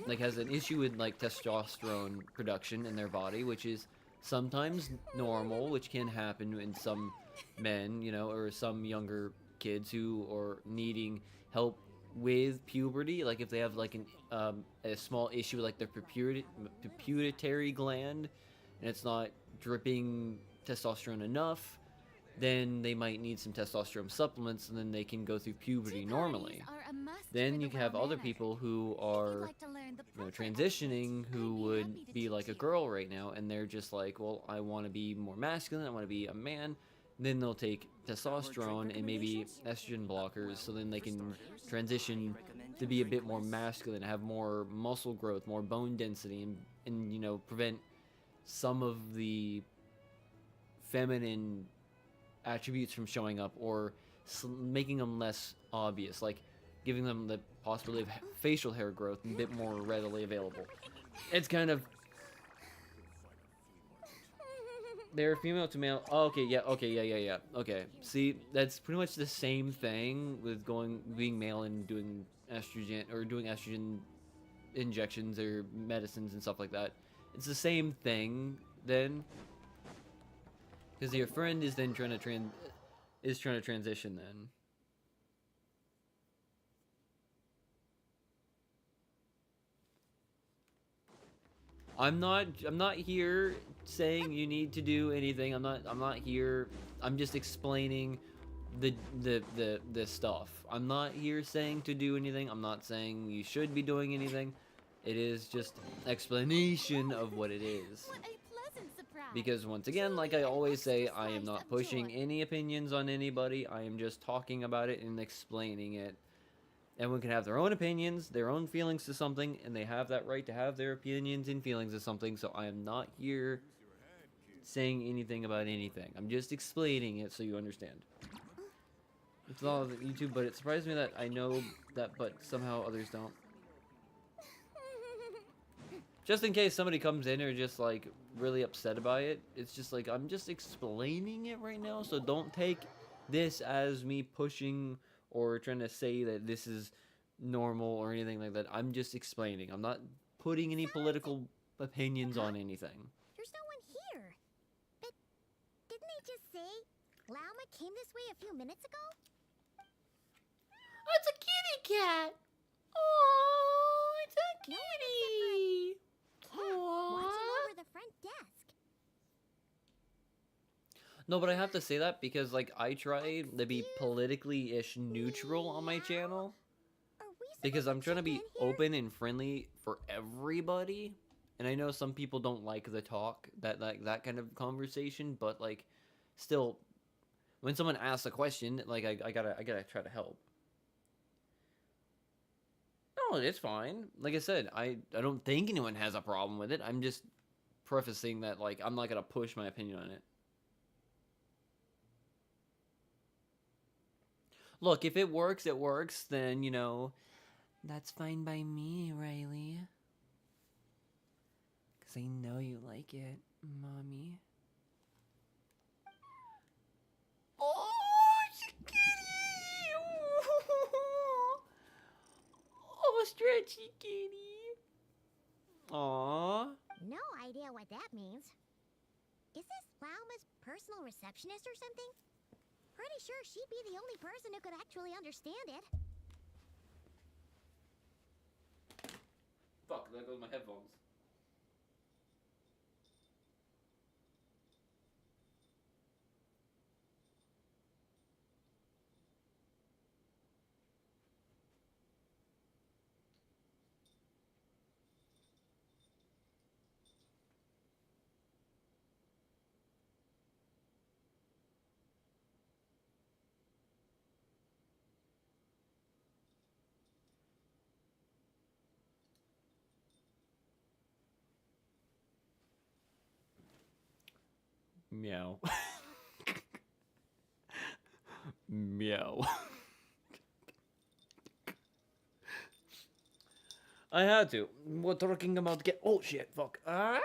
A: like has an issue with like testosterone production in their body, which is sometimes normal, which can happen in some men, you know, or some younger kids who are needing help with puberty. Like if they have like a small issue with like their pituitary gland, and it's not dripping testosterone enough, then they might need some testosterone supplements, and then they can go through puberty normally. Then you can have other people who are, you know, transitioning, who would be like a girl right now, and they're just like, well, I want to be more masculine, I want to be a man. Then they'll take testosterone and maybe estrogen blockers, so then they can transition to be a bit more masculine, have more muscle growth, more bone density, and you know, prevent some of the feminine attributes from showing up, or making them less obvious, like giving them the possibility of facial hair growth a bit more readily available. It's kind of, they're female to male. Oh, okay, yeah, okay. See, that's pretty much the same thing with being male and doing estrogen, or doing estrogen injections or medicines and stuff like that. It's the same thing then, because your friend is then trying to transition then. I'm not here saying you need to do anything. I'm not here. I'm just explaining the stuff. I'm not here saying to do anything. I'm not saying you should be doing anything. It is just explanation of what it is.
B: What a pleasant surprise.
A: Because once again, like I always say, I am not pushing any opinions on anybody. I am just talking about it and explaining it. Everyone can have their own opinions, their own feelings to something, and they have that right to have their opinions and feelings of something. So I am not here saying anything about anything. I'm just explaining it so you understand. It's all on YouTube, but it surprised me that I know that, but somehow others don't. Just in case somebody comes in or just like really upset about it, it's just like I'm just explaining it right now, so don't take this as me pushing or trying to say that this is normal or anything like that. I'm just explaining. I'm not putting any political opinions on anything.
H: There's no one here. But didn't they just say Lauma came this way a few minutes ago?
D: Oh, it's a kitty cat. Oh, it's a kitty.
H: Watching over the front desk.
A: No, but I have to say that because like I try to be politically-ish neutral on my channel.
H: Are we
A: Because I'm trying to
H: check
A: be
H: in here?
A: open and friendly for everybody, and I know some people don't like the talk, that kind of conversation, but like, still, when someone asks a question, like I gotta try to help. No, it's fine. Like I said, I don't think anyone has a problem with it. I'm just prefacing that like I'm not gonna push my opinion on it. Look, if it works, it works. Then you know. That's fine by me, Riley. Because I know you like it, Mommy. Oh, it's a kitty! Oh, stretchy kitty. Aww.
H: No idea what that means. Is this Lauma's personal receptionist or something? Pretty sure she'd be the only person who could actually understand it.
A: Fuck, there goes my headphones. Meow. Meow. I had to. We're talking about oh shit, fuck. Ah!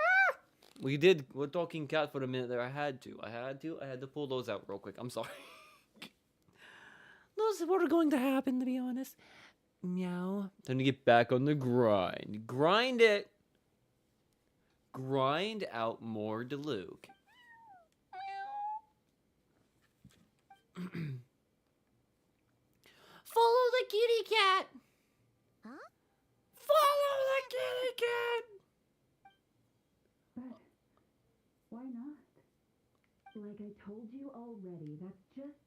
A: We're talking cat for a minute there. I had to pull those out real quick. I'm sorry.
D: Those were going to happen, to be honest.
A: Meow. Time to get back on the grind. Grind it. Grind out more Deluge.
D: Follow the kitty cat.
H: Huh?
D: Follow the kitty cat.
K: But why not? Like I told you already, that's just...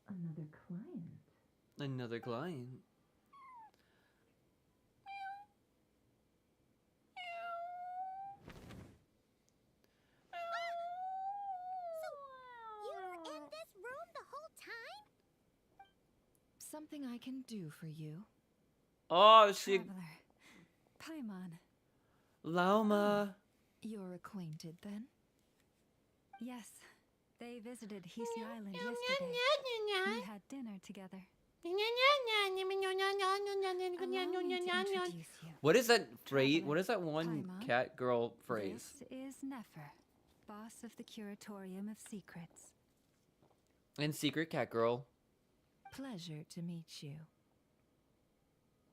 K: Another client.
A: Another client.
H: You were in this room the whole time?
I: Something I can do for you.
A: Oh, she.
I: Traveler. Paimon.
A: Lauma.
I: You're acquainted then? Yes. They visited Hisi Island yesterday. We had dinner together. Allow me to introduce you.
A: What is that phrase?
I: Traveler,
A: What is that one
I: Paimon.
A: cat girl phrase?
I: This is Nefer, boss of the Curatorium of Secrets.
A: And secret cat girl.
I: Pleasure to meet you.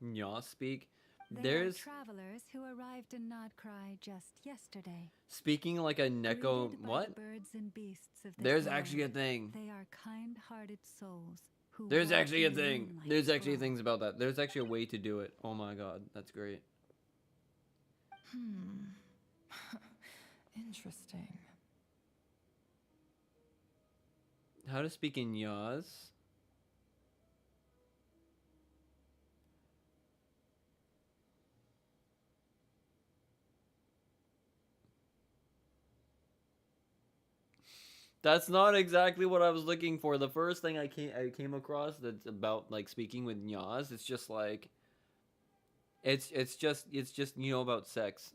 A: Nya speak.
I: They
A: There's
I: are travelers who arrived in Nodcry just yesterday.
A: speaking like a Neko.
I: Greeted by
A: What?
I: the birds and beasts of this
A: There's
I: world.
A: actually a thing.
I: They are kind-hearted souls who
A: There's
I: walk
A: actually a
I: in
A: thing.
I: moonlight
A: There's actually
I: glow.
A: things about that. There's actually a way to do it. Oh my god, that's great.
I: Interesting.
A: How to speak in Yaz? That's not exactly what I was looking for. The first thing I came across that's about like speaking with Nyaz, it's just like it's just about sex.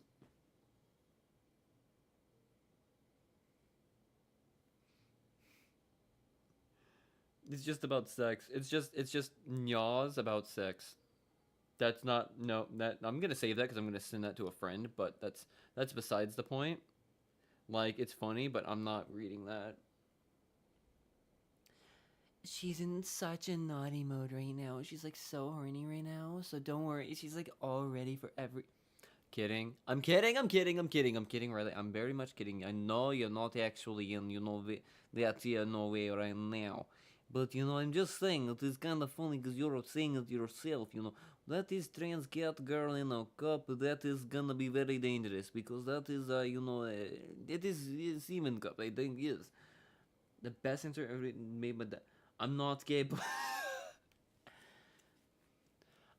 A: It's just about sex. It's just Nyaz about sex. That's not no that I'm gonna save that because I'm gonna send that to a friend, but that's besides the point. Like it's funny, but I'm not reading that. She's in such a naughty mode right now. She's like so horny right now. So don't worry. She's like all ready for every. Kidding. I'm kidding. I'm kidding. I'm kidding. I'm kidding. Really. I'm very much kidding. I know you're not actually in. That no way right now. But I'm just saying it is kind of funny because you're saying it yourself. That is trans cat girl in a cup. That is gonna be very dangerous because that is it is semen cup. I think yes. The best answer ever made, but I'm not gay, but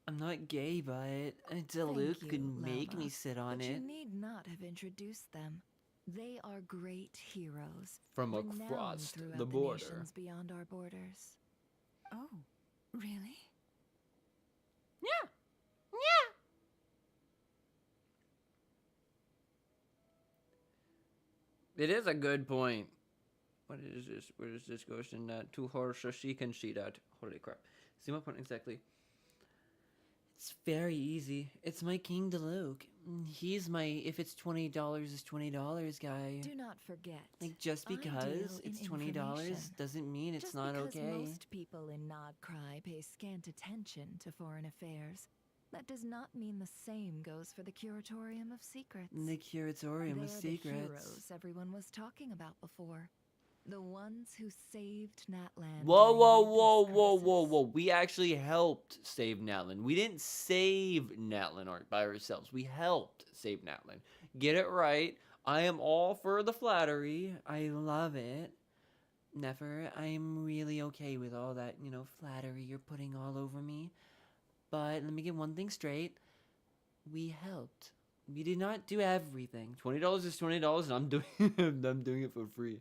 A: I'm not gay, but Luke could make me sit on
I: but
A: it.
I: You need not have introduced them. They are great heroes
A: From
I: renowned
A: across
I: throughout
A: the border.
I: nations beyond our borders. Oh, really?
D: Yeah.
A: It is a good point. What is this? Where is this question? Too hard so she can see that. Holy crap. See my point exactly. It's very easy. It's my King Luke. He's my if it's $20, it's $20 guy.
I: Do not forget.
A: Like just
I: I deal
A: because
I: in
A: it's $20
I: information.
A: doesn't mean it's
I: Just
A: not
I: because
A: okay.
I: most people in Nod Cry pay scant attention to foreign affairs, that does not mean the same goes for the Curatorium of Secrets.
A: The Curatorium
I: They're
A: of
I: the
A: Secrets.
I: heroes everyone was talking about before. The ones who saved Natland.
A: Whoa,
I: during
A: whoa,
I: the
A: whoa,
I: Abyss
A: whoa,
I: crisis.
A: whoa, whoa. We actually helped save Natlan. We didn't save Natlan by ourselves. We helped save Natlan. Get it right. I am all for the flattery. I love it. Never. I'm really okay with all that, flattery you're putting all over me. But let me get one thing straight. We helped. We did not do everything. $20 is $20 and I'm doing it for free.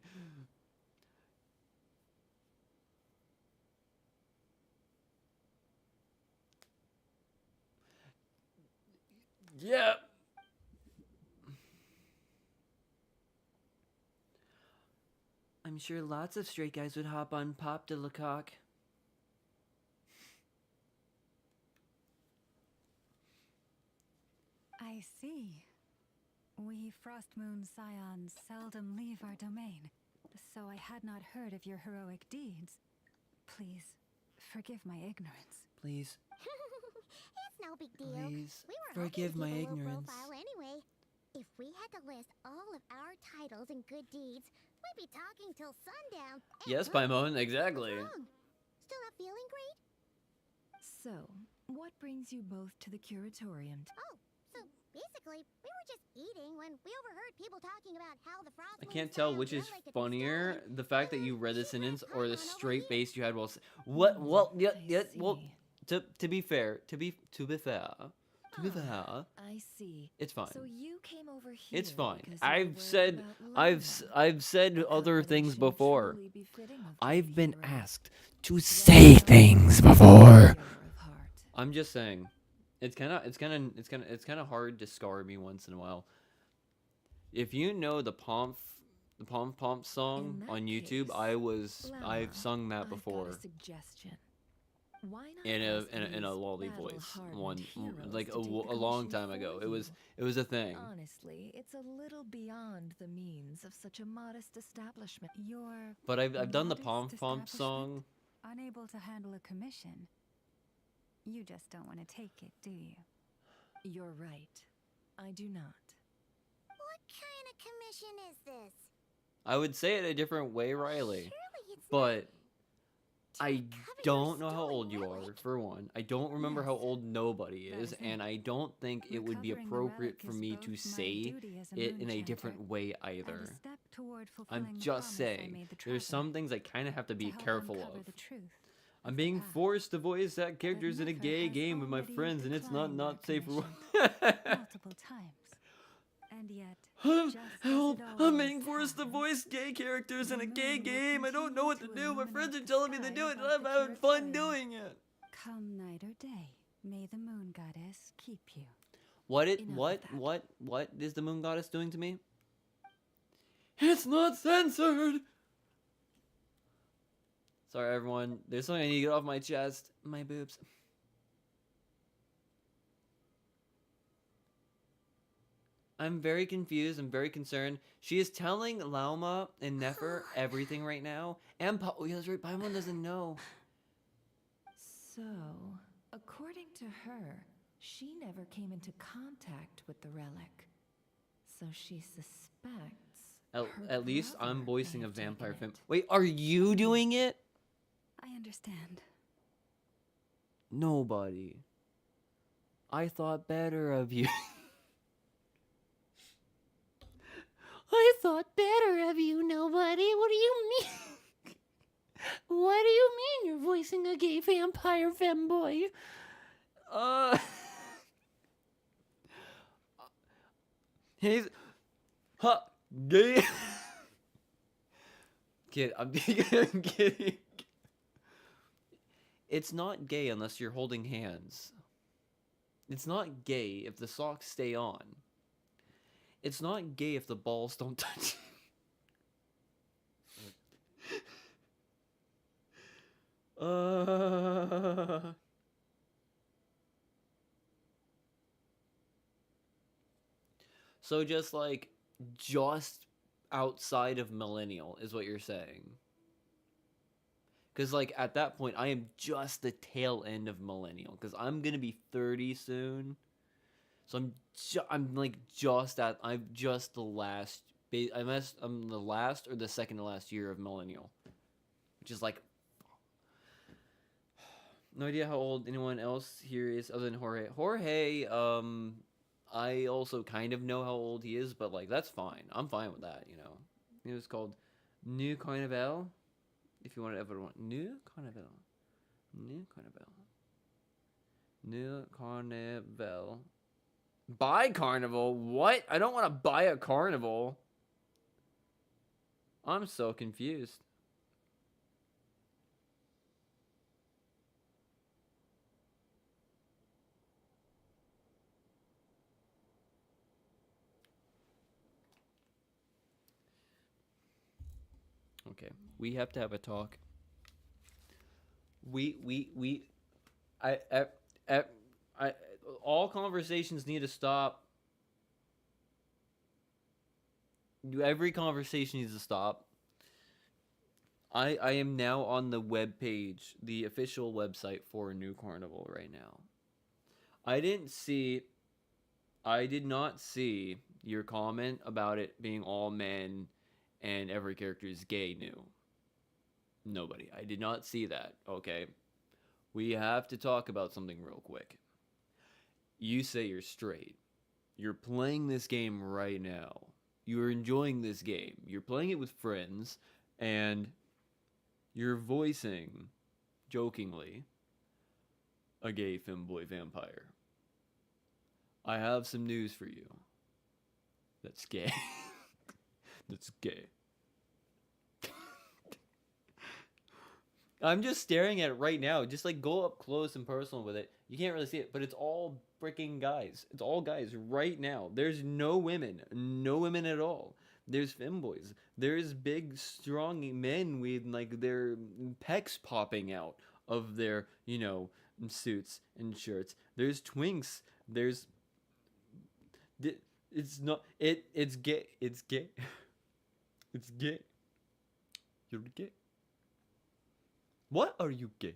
A: Yeah. I'm sure lots of straight guys would hop on Pop de Lecoq.
I: I see. We Frost Moon Scions seldom leave our domain, so I had not heard of your heroic deeds. Please, forgive my ignorance.
A: Please.
H: It's no big deal.
A: Please
H: We were
A: forgive my
H: hoping to keep a low
A: ignorance.
H: profile anyway. If we had to list all of our titles and good deeds, we'd be talking till sundown.
A: Yes, Paimon, exactly.
H: What's wrong? Still not feeling great?
I: So, what brings you both to the Curatorium?
H: Oh, so basically, we were just eating when we overheard people talking about how the Frost
A: I
H: Moon
A: can't tell
H: Scions
A: which is
H: relic had been
A: funnier,
H: stolen.
A: the fact that
H: And
A: you read the
H: she had
A: sentence
H: a
A: or the
H: pile on over
A: straight
H: here.
A: face you had while what well yeah
I: I
A: well
I: see.
A: to be fair, to be fair. To be fair,
I: I see.
A: it's fine.
I: So you came over here.
A: It's fine.
I: because you were
A: I've
I: worried
A: said
I: about
A: I've said
I: Loveland, a
A: other things
I: combination
A: before.
I: truly befitting of
A: I've
I: great
A: been
I: heroes.
A: asked to
I: Well
A: say
I: done,
A: things
I: hero
A: before.
I: of heart.
A: I'm just saying. It's kind of hard to scar me once in a while. If you know the Pomp song
I: In that
A: on YouTube,
I: case,
A: I've
I: Llama,
A: sung that
I: I've got
A: before
I: a suggestion. Why not
A: in
I: ask
A: a
I: these
A: lolly voice
I: battle-hardened heroes
A: like
I: to
A: a
I: take the
A: long
I: commission
A: time ago.
I: for
A: It was a thing.
I: Honestly, it's a little beyond the means of such a modest establishment. You're
A: But I've done the
I: modest
A: Pomp
I: establishment?
A: song.
I: Unable to handle a commission. You just don't want to take it, do you? You're right. I do not.
H: What kind of commission is this?
A: I would say it a different way, Riley.
H: Surely it's
A: But I
H: recover your
A: don't know how
H: stolen
A: old you are,
H: relic.
A: for one. I don't remember how
I: Yes,
A: old nobody
I: that
A: is,
I: is
A: and
I: it.
A: I don't think it would be
I: Recovering the
A: appropriate
I: relic
A: for
I: is
A: me
I: both
A: to
I: my
A: say
I: duty as a
A: it in a
I: moon
A: different
I: chanter
A: way
I: and
A: either.
I: a step toward
A: I'm
I: fulfilling the
A: just
I: promise I
A: saying,
I: made the
A: there's some
I: traveler
A: things I kind of have to
I: to
A: be
I: help
A: careful
I: uncover
A: of.
I: the truth
A: I'm
I: of the
A: being
I: past.
A: forced to voice that characters in a
I: Nefer
A: gay
I: has
A: game with my
I: already
A: friends, and it's
I: declined
A: not
I: our
A: safe for
I: commission multiple times. And yet,
A: Help!
I: just as
A: Help!
I: it
A: I'm
I: always
A: being forced to
I: happens,
A: voice gay characters in
I: the
A: a gay
I: moon will
A: game. I don't know what to
I: continue
A: do. My
I: illuminate
A: friends are
I: the
A: telling me to
I: sky
A: do it, and
I: above
A: I'm
I: the
A: having fun
I: curatorium.
A: doing it.
I: Come night or day, may the moon goddess keep you.
A: What
I: Enough of that.
A: what is the moon goddess doing to me? It's not censored. Sorry, everyone. There's something I need to get off my chest. My boobs. I'm very confused. I'm very concerned. She is telling Lauma and Nefer everything right now. And oh, yeah, that's right. Paimon doesn't know.
L: So, according to her, she never came into contact with the relic. So she suspects.
A: At least I'm
L: brother
A: voicing
L: may
A: a
L: have taken
A: vampire film.
L: it.
A: Wait, are you doing it?
I: I understand.
A: Nobody. I thought better of you.
D: I thought better of you, nobody. What do you mean? What do you mean you're voicing a gay vampire femboy?
A: He's gay. Kid, I'm kidding. It's not gay unless you're holding hands. It's not gay if the socks stay on. It's not gay if the balls don't touch. So just outside of millennial is what you're saying. Because like at that point I am just the tail end of millennial, because I'm gonna be 30 soon. So I'm just the last. I'm the last or the second to last year of millennial, which is like no idea how old anyone else here is other than Jorge. Jorge, I also kind of know how old he is, but like that's fine. I'm fine with that, you know. It was called New Carnival. If you want to ever want New Carnival, New Carnival, New Carnival. Buy Carnival? What? I don't want to buy a Carnival. I'm so confused. Okay, we have to have a talk. I all conversations need to stop. Every conversation needs to stop. I am now on the web page, the official website for New Carnival right now. I did not see your comment about it being all men and every character is gay new. Nobody. I did not see that, okay? We have to talk about something real quick. You say you're straight. You're playing this game right now. You're enjoying this game. You're playing it with friends, and you're voicing, jokingly, a gay femboy vampire. I have some news for you. That's gay. That's gay. I'm just staring at it right now. Just like go up close and personal with it. You can't really see it, but it's all freaking guys. It's all guys right now. There's no women. No women at all. There's femboys. There's big, strong men with like their pecs popping out of their, you know, suits and shirts. There's twinks. There's... It's not... It's gay. It's gay. It's gay. You're gay. What are you gay?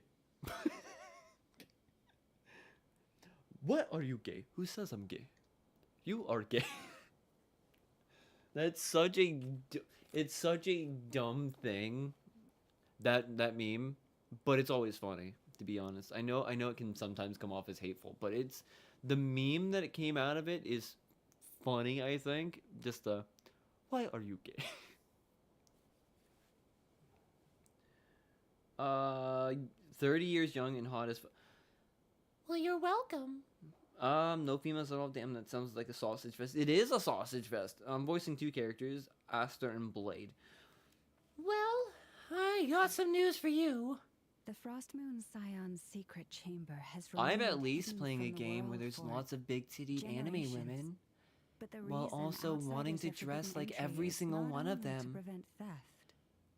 A: What are you gay? Who says I'm gay? You are gay. That's such a... It's such a dumb thing. That meme. But it's always funny, to be honest. I know it can sometimes come off as hateful, but it's... The meme that it came out of it is funny, I think. Just the... Why are you gay? 30 years young and hot as...
D: Well, you're welcome.
A: No females at all. Damn, that sounds like a sausage fest. It is a sausage fest. I'm voicing 2 characters, Aster and Blade.
D: Well, I got some news for you.
I: The Frostmoon Scion's secret chamber has
A: I'm
I: remained
A: at least
I: hidden
A: playing
I: from
A: a
I: the
A: game where
I: world
A: there's
I: for
A: lots of big titted anime
I: generations.
A: women,
I: But the
A: while
I: reason
A: also wanting
I: outsiders
A: to
I: are forbidden
A: dress like
I: entry
A: every
I: is
A: single
I: not
A: one of
I: only to
A: them.
I: prevent theft.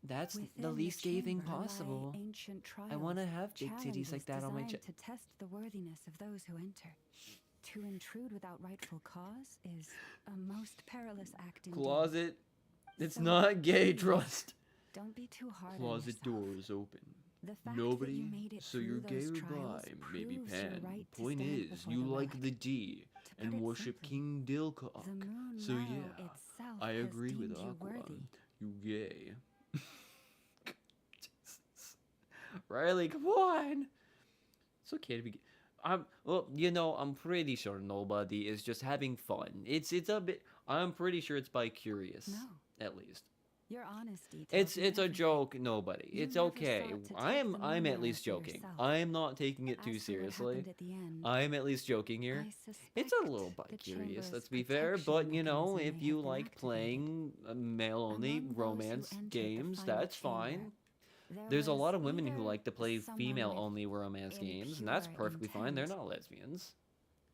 A: That's the
I: Within
A: least gay thing
I: chamber lie
A: possible.
I: ancient
A: I want to
I: trials,
A: have big titties
I: challenges
A: like that on my
I: designed to test the worthiness of those who enter. To intrude without rightful cause is a most perilous act indeed.
A: Closet. It's
I: So,
A: not gay,
I: please,
A: trust.
I: Don't be too hard on
A: Closet
I: yourself.
A: doors open.
I: The fact that
A: Nobody,
I: you made it
A: so
I: through
A: you're
I: those
A: gay
I: trials
A: by maybe
I: proves your
A: Pan.
I: right to
A: Point
I: stand
A: is,
I: before
A: you
I: the
A: like
I: relic.
A: the D
I: To put
A: and
I: it
A: worship
I: simply,
A: King Dilcock.
I: the moon
A: So
I: lao
A: yeah,
I: itself
A: I
I: has
A: agree with
I: deemed you
A: Aqua.
I: worthy.
A: You gay. Jesus. Riley, come on. It's okay to be. Well, you know, I'm pretty sure nobody is just having fun. It's a bit. I'm pretty sure it's by curious,
I: No.
A: at least.
I: Your honesty tells me
A: It's a
I: everything.
A: joke. Nobody.
I: You
A: It's
I: never
A: okay.
I: sought to take
A: I'm
I: the
A: at
I: moon
A: least
I: for
A: joking.
I: yourself.
A: I'm not taking it
I: As
A: too
I: for what
A: seriously.
I: happened at the end,
A: I'm at least joking here.
I: I
A: It's a little
I: suspect
A: by
I: the
A: curious,
I: chamber's
A: let's be fair,
I: protection
A: but you know,
I: mechanism
A: if
I: may
A: you
I: have been
A: like
I: activated.
A: playing male-only
I: Among those who
A: romance
I: entered the
A: games,
I: final
A: that's fine.
I: chamber,
A: There's a
I: was
A: lot of women who
I: either
A: like to play
I: someone
A: female-only romance
I: with
A: games, and that's
I: impure
A: perfectly fine. They're
I: intent,
A: not lesbians,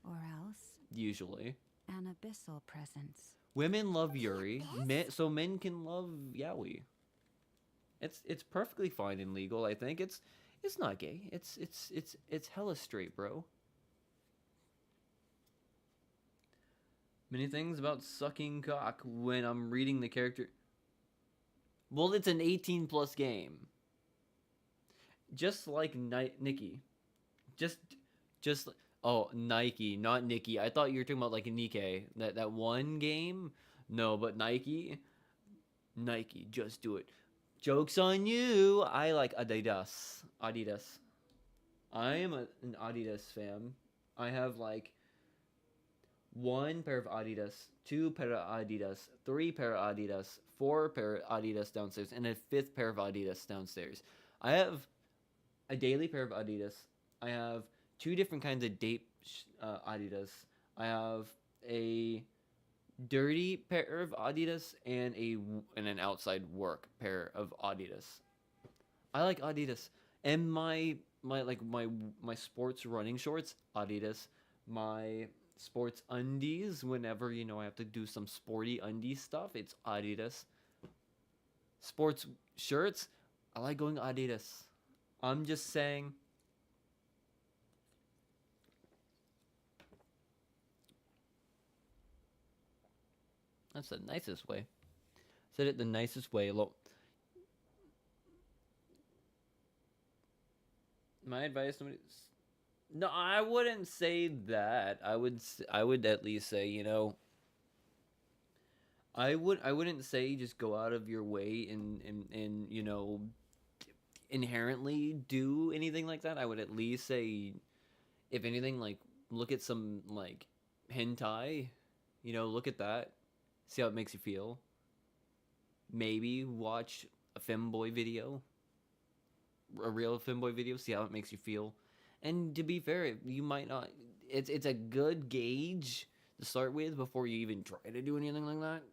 I: or else
A: usually.
I: an abyssal presence.
A: Women love Yuri, so men can love yaoi. It's perfectly fine and legal. I think it's not gay. It's hella straight, bro. Many things about sucking cock when I'm reading the character. Well, it's an 18+ game. Just like Nikki. Just oh, Nike, not Nikki. I thought you were talking about like a Nikkei. That one game? No, but Nike. Nike, just do it. Joke's on you. I like Adidas. I am an Adidas fan. I have like 1 pair of Adidas, 2 pair of Adidas, 3 pair of Adidas, 4 pair of Adidas downstairs, and a 5th pair of Adidas downstairs. I have a daily pair of Adidas. I have 2 different kinds of date Adidas. I have a dirty pair of Adidas and an outside work pair of Adidas. I like Adidas, and my sports running shorts, Adidas. My sports undies, whenever you know I have to do some sporty undie stuff, it's Adidas. Sports shirts, I like going Adidas. I'm just saying. That's the nicest way. Said it the nicest way. My advice to no, I wouldn't say that. I would at least say, you know, I wouldn't say just go out of your way and you know, inherently do anything like that. I would at least say, if anything, like look at some like hentai, you know, look at that. See how it makes you feel. Maybe watch a femboy video. A real femboy video. See how it makes you feel. And to be fair, you might not... It's a good gauge to start with before you even try to do anything like that.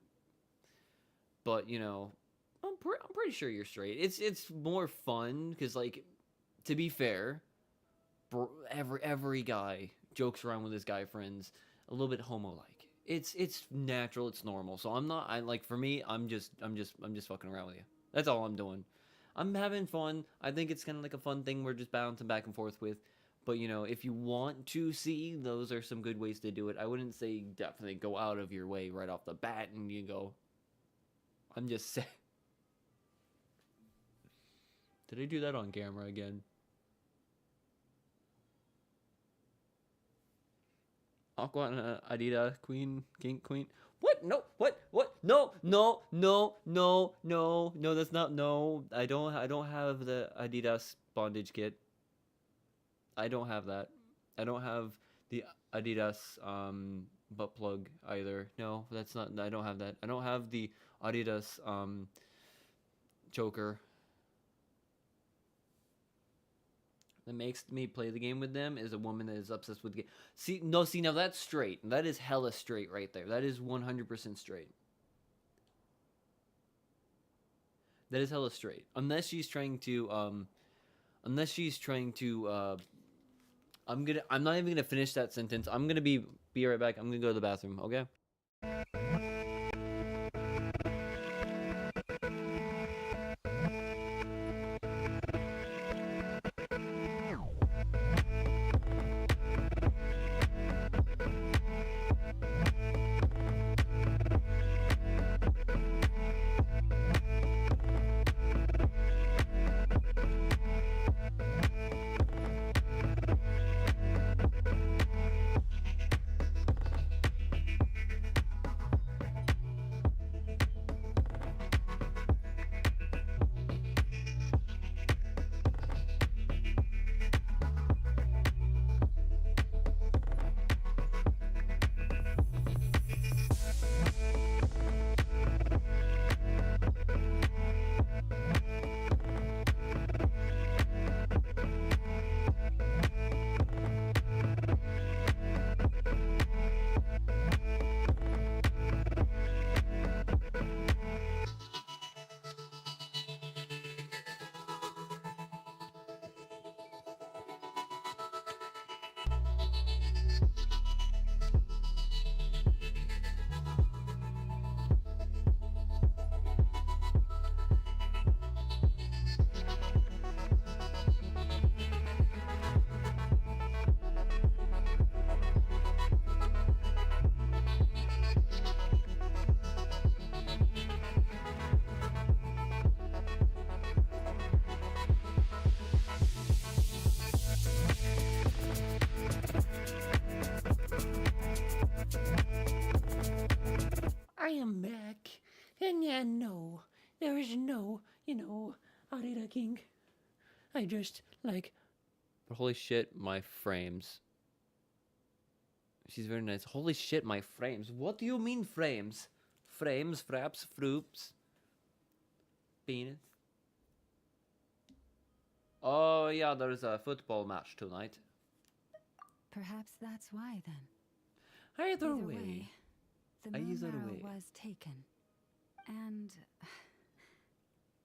A: But, you know, I'm pretty sure you're straight. It's more fun because, like, to be fair, every guy jokes around with his guy friends a little bit homo-like. It's natural, it's normal. So for me, I'm just fucking around with you. That's all I'm doing. I'm having fun. I think it's kind of like a fun thing we're just bouncing back and forth with. But, you know, if you want to see, those are some good ways to do it. I wouldn't say definitely go out of your way right off the bat and you go. I'm just saying. Did I do that on camera again? Aqua and Adidas, Queen, King, Queen. What? No. What? No. That's not. No. I don't have the Adidas bondage kit. I don't have that. I don't have the Adidas butt plug either. No, that's not. I don't have that. I don't have the Adidas choker. that makes me play the game with them is a woman that is obsessed with the game. See, now that's straight. That is hella straight right there. That is 100% straight. That is hella straight. Unless she's trying to, I'm not even gonna finish that sentence. I'm gonna be right back. I'm gonna go to the bathroom, okay?
D: I am back. And yeah, no, there is no, Arira King. I just, like,
A: But holy shit, my frames. She's very nice. Holy shit, my frames. What do you mean frames? Frames, fraps, froops. Penis. Oh yeah, there's a football match tonight.
I: Perhaps that's why then.
D: either
I: Either
D: way.
I: The moon marrow was taken. And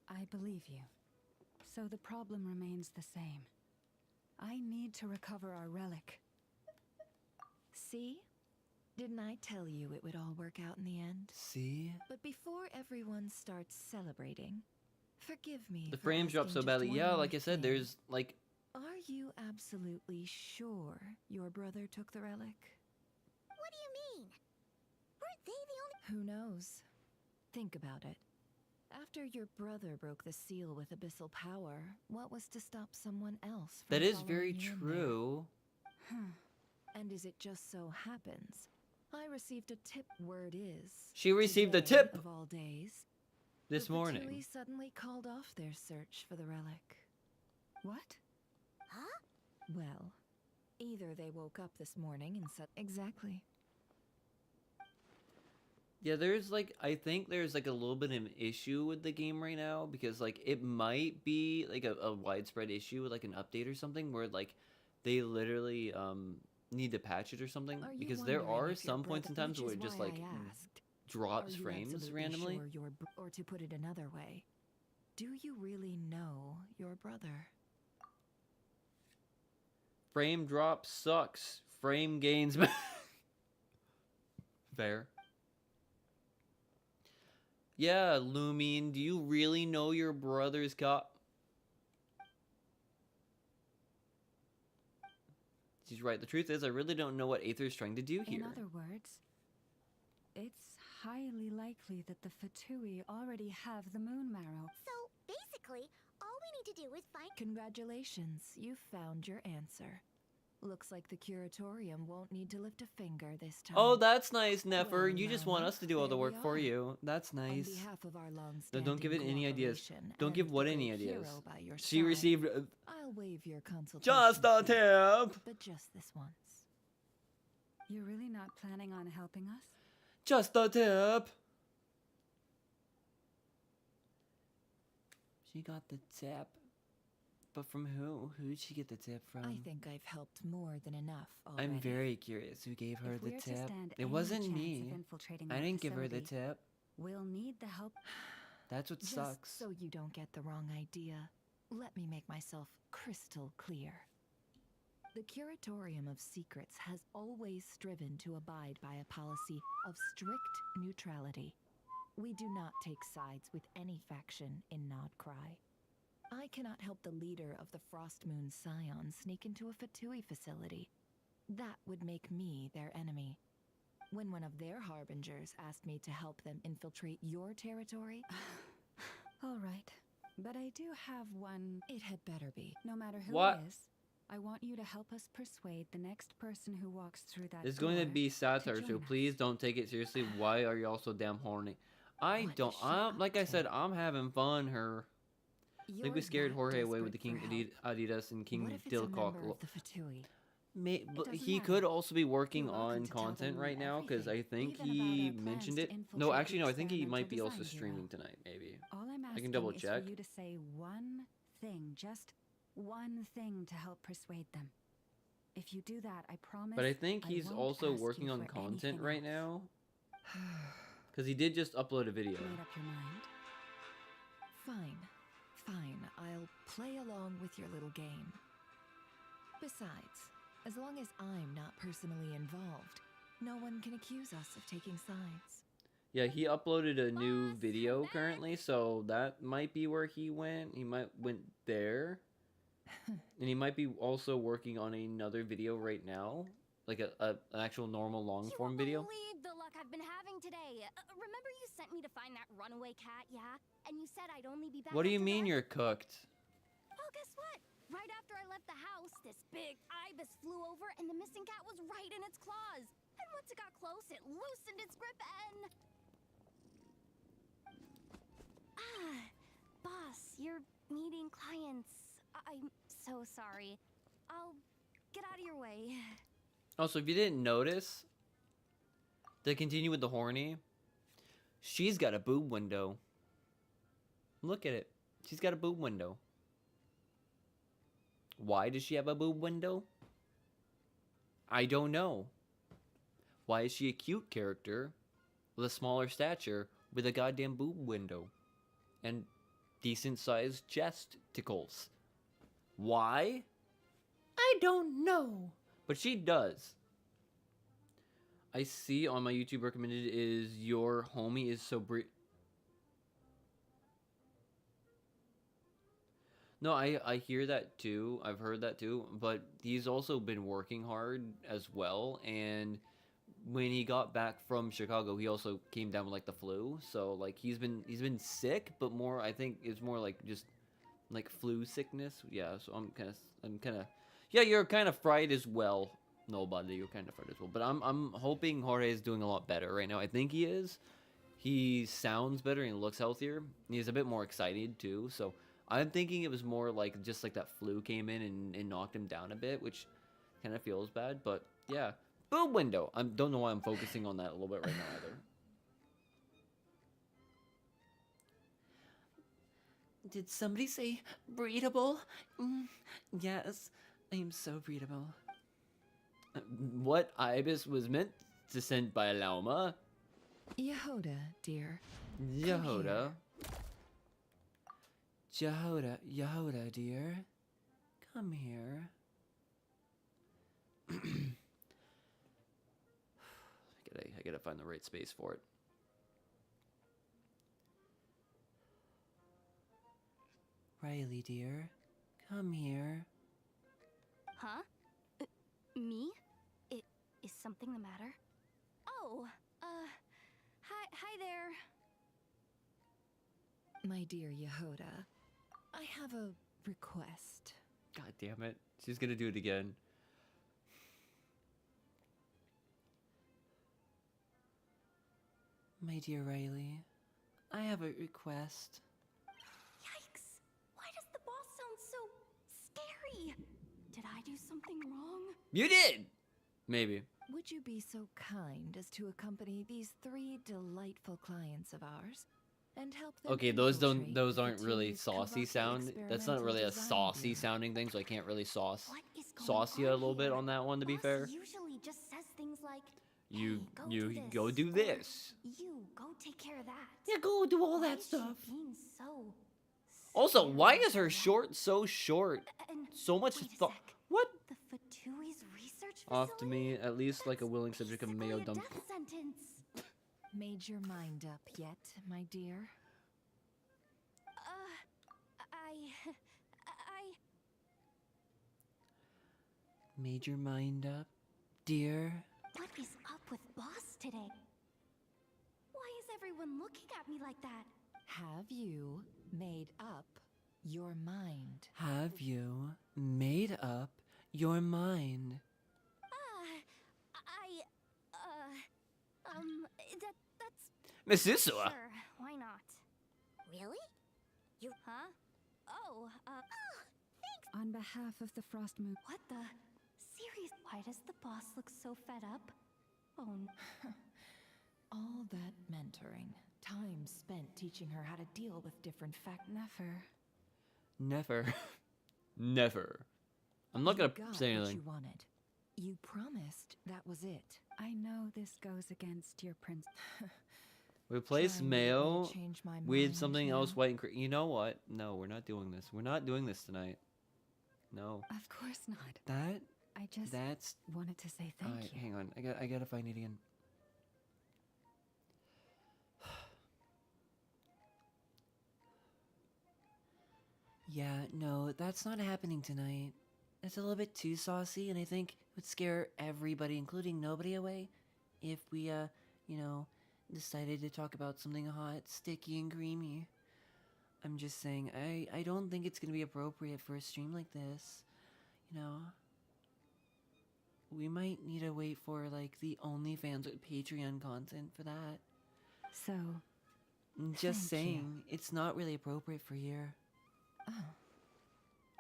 I: I believe you. So the problem remains the same. I need to recover our relic.
L: See? Didn't I tell you it would all work out in the end?
A: See?
L: But before everyone starts celebrating, forgive me.
A: The
L: for
A: frames drop
L: asking
A: so
L: just
A: badly.
L: one
A: Yeah,
L: more
A: like I said,
L: thing.
A: there's like...
L: Are you absolutely sure your brother took the relic?
H: What do you mean? Weren't they the only...
L: Who knows? Think about it. After your brother broke the seal with abyssal power, what was to stop someone else from
A: That is
L: following
A: very
L: you in
A: true.
L: there? And as it just so happens, I received a tip. Word is,
A: She received a
L: today,
A: tip
L: of all days,
A: this
L: the
A: morning.
L: Fatui suddenly called off their search for the relic.
I: What?
H: Huh?
L: Well, either they woke up this morning and said exactly.
A: Yeah, there's like, I think there's like a little bit of an issue with the game right now because like it might be like a widespread issue with like an update or something where like they literally need to patch it or something
L: Are you
A: because there
L: wondering
A: are
L: if your
A: some points in
L: brother-
A: times
L: which
A: where
L: is
A: it just
L: why
A: like
L: I asked,
A: drops
L: are you
A: frames
L: absolutely
A: randomly.
L: Sure or to put it another way, do you really know your brother?
A: Frame drop sucks. Frame gains. Fair. Yeah, Lumine, do you really know your brother's got... She's right. The truth is, I really don't know what Aether's trying to do here.
I: In other words, it's highly likely that the Fatui already have the moon marrow.
H: So, basically, all we need to do is find...
L: Congratulations, you found your answer. Looks like the curatorium won't need to lift a finger this time.
A: Oh, that's nice, Nefer.
L: Well,
A: You just want
L: now,
A: us to do all the
L: there we
A: work for
L: are.
A: you. That's nice.
L: On behalf of our
A: No,
L: long-standing
A: don't give it any ideas.
L: cooperation
A: Don't give
L: and
A: what
L: the
A: any
L: great
A: ideas.
L: hero by your
A: She
L: side,
A: received
L: I'll waive your consultation
A: just a
L: fee,
A: tip.
L: but just this once.
I: You're really not planning on helping us?
A: Just a tip. She got the tip. But from who? Who did she get the tip from?
L: I think I've helped more than enough already.
A: I'm very curious who gave her
I: If
A: the
I: we're to
A: tip.
I: stand
A: It
I: any
A: wasn't
I: chance
A: me.
I: of infiltrating
A: I
I: that
A: didn't give her the
I: facility,
A: tip.
I: we'll need the help.
A: That's what
L: Just
A: sucks.
L: so you don't get the wrong idea, let me make myself crystal clear. The Curatorium of Secrets has always striven to abide by a policy of strict neutrality. We do not take sides with any faction in Nodcry. I cannot help the leader of the Frostmoon Scions sneak into a Fatui facility. That would make me their enemy. When one of their harbingers asked me to help them infiltrate your territory,
I: All right. But I do have one.
L: it had better be.
I: No matter who
A: What?
I: it is, I want you to help us persuade the next person who walks through that
A: It's going to
I: door
A: be satire,
I: join
A: so
I: us.
A: please don't take it seriously. Why are y'all so damn horny? I
L: What
A: don't.
L: is she up
A: Like I
L: to?
A: said, I'm having fun. Her. I think we
L: You're
A: scared
L: that
A: Jorge away with the
L: desperate
A: King
L: for help.
A: Adidas and King
L: What if it's a
A: Dilcock.
L: member of the Fatui?
A: But
I: doesn't
A: he
I: matter.
A: could also be working
I: You're welcome
A: on
I: to tell
A: content
I: them
A: right now because I
I: everything,
A: think
I: even
A: he
I: about our
A: mentioned
I: plans
A: it.
I: to
A: No,
I: infiltrate
A: actually,
I: the
A: no. I think he
I: experimental
A: might be also
I: design
A: streaming
I: bureau.
A: tonight. Maybe.
I: All I'm asking
A: I can double
I: is
A: check.
I: for you to say one thing, just one thing to help persuade them. If you do that, I promise.
A: But I think he's
I: won't
A: also
I: ask
A: working
I: you
A: on
I: for
A: content
I: anything
A: right
I: else.
A: now because he did just upload a video.
I: Made up your mind?
L: Fine. Fine, I'll play along with your little game. Besides, as long as I'm not personally involved, no one can accuse us of taking sides.
A: Yeah, he uploaded a new
B: Boss,
A: video
B: I'm back.
A: currently, so that might be where he went. He might went there, and he might be also working on another video right now, like an actual normal long
B: You
A: form
B: won't
A: video.
B: believe the luck I've been having today. Remember you sent me to find that runaway cat, yeah? And you said I'd only be back
A: What do you
B: after
A: mean
B: dark?
A: you're cooked?
B: Well, guess what? Right after I left the house, this big ibis flew over and the missing cat was right in its claws. And once it got close, it loosened its grip and... Boss, you're meeting clients. I'm so sorry. I'll get out of your way.
A: Also, if you didn't notice, to continue with the horny, she's got a boob window. Look at it. She's got a boob window. Why does she have a boob window? I don't know. Why is she a cute character with a smaller stature with a goddamn boob window and decent sized chesticles? Why? I don't know. But she does. I see on my YouTube recommended is your homie is so No, I hear that too. I've heard that too. But he's also been working hard as well. And when he got back from Chicago, he also came down with like the flu. So like he's been sick, but more I think it's more like just like flu sickness. Yeah. So I'm kind of yeah. You're kind of fried as well. Nobody, you're kind of fried as well. But I'm hoping Jorge is doing a lot better right now. I think he is. He sounds better and he looks healthier. He's a bit more excited too. So I'm thinking it was more like just like that flu came in and knocked him down a bit, which kind of feels bad. But yeah, boob window. I don't know why I'm focusing on that a little bit right now either.
D: Did somebody say breedable? Yes, I am so breedable.
A: What ibis was meant to send by a llama?
L: Yehoda, dear.
A: Yehoda.
D: Yehoda, dear. Come here.
A: I gotta find the right space for it.
D: Riley, dear. Come here.
B: Huh? Me? Is something the matter? Oh, hi there.
L: My dear Yehoda, I have a request.
A: God damn it. She's gonna do it again.
D: My dear Riley, I have a request.
B: Yikes! Why does the boss sound so scary? Did I do something wrong?
A: You did! Maybe.
L: Would you be so kind as to accompany these 3 delightful clients of ours and help them
A: Okay, those aren't really
L: Fatou's
A: saucy
L: corrupt
A: sound. That's not
L: experimental
A: really a
L: design
A: saucy
L: bureau.
A: sounding thing, so I can't really sauce
B: What is going
A: sauce you a
B: on
A: little bit
B: here?
A: on that one, to be
B: Boss
A: fair.
B: usually just says things like,
A: You
B: "Hey, go
A: you
B: do this,"
A: go do
B: or,
A: this.
B: "You go take care of that."
D: Yeah, go do all
B: Why
D: that
B: is she
D: stuff.
B: being so
A: Also,
B: scary
A: why
B: like
A: is her
B: that?
A: short so short?
B: And
A: So much
B: wait a
A: thought.
B: sec.
A: What?
B: The Fatou's research
A: Off to
B: facility?
A: me, at least like a
B: That's
A: willing subject of
B: basically
A: mayo
B: a
A: dump.
B: death sentence.
L: Made your mind up yet, my dear?
B: I
A: Made your mind up, dear?
B: What is up with Boss today? Why is everyone looking at me like that?
L: Have you made up your mind?
A: Have you made up your mind?
B: That's...
A: Miss Isua?
B: Sure, why not?
H: Really? You...
B: Huh? Oh,
I: On behalf of the Frost Moon.
B: what the... Serious? Why does the boss look so fed up? Oh,
L: All that mentoring, time spent teaching her how to deal with different
I: Never.
A: Never. Never. I'm not
L: You
A: gonna
L: got
A: say
L: what
A: anything.
L: you wanted. You promised that was it.
I: I know this goes against your prince.
A: Replace
L: Trying to get me to
A: mayo
L: change my
A: with
L: mind
A: something
L: now?
A: else white and you know what? No, we're not doing this. We're not doing this tonight. No.
I: Of course not. I just
A: That's...
I: wanted to say thank
A: Alright,
I: you.
A: hang on. I gotta find it again. Yeah, no, that's not happening tonight. It's a little bit too saucy, and I think it would scare everybody, including nobody, away if we, you know, decided to talk about something hot, sticky, and creamy. I'm just saying, I don't think it's gonna be appropriate for a stream like this. You know? We might need to wait for, like, the OnlyFans or Patreon content for that.
I: So,
A: I'm just
I: Thank you.
A: saying, it's not really appropriate for here.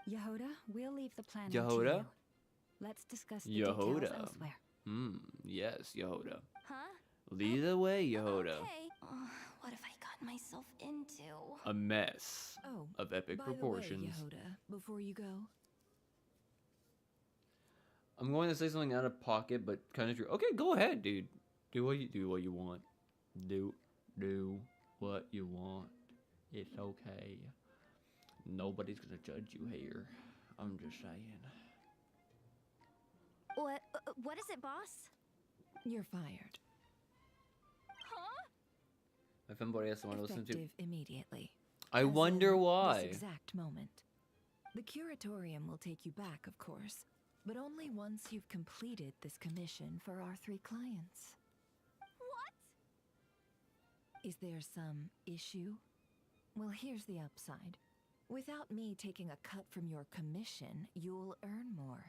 I: Yehoda, we'll leave the plan up to
A: Yehoda?
I: you. Let's discuss the details
A: Yehoda.
I: elsewhere.
A: Yes, Yehoda.
B: huh?
A: Lead the way, Yehoda.
B: Okay. What have I gotten myself into?
A: A mess
L: Oh,
A: of epic
L: by
A: proportions.
L: the way, Yehoda, before you go,
A: I'm going to say something out of pocket, but kind of true. Okay, go ahead, dude. Do what you want. Do what you want. It's okay. Nobody's gonna judge you here. I'm just saying.
B: What is it, boss?
L: you're fired.
B: Huh?
A: My femboy has someone to listen to.
L: Effective immediately.
A: I
L: As
A: wonder
L: in
A: why.
L: This exact moment. The curatorium will take you back, of course, but only once you've completed this commission for our 3 clients.
B: What?
L: Is there some issue? Well, here's the upside. Without me taking a cut from your commission, you'll earn more.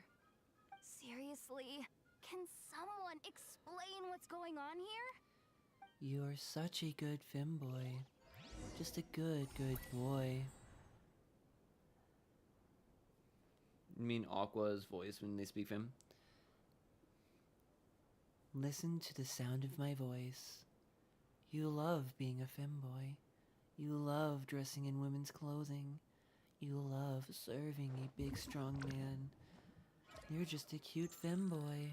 B: Seriously? Can someone explain what's going on here?
A: You're such a good femboy. Just a good boy. You mean Aqua's voice when they speak fem? Listen to the sound of my voice. You love being a femboy. You love dressing in women's clothing. You love serving a big, strong man. You're just a cute femboy.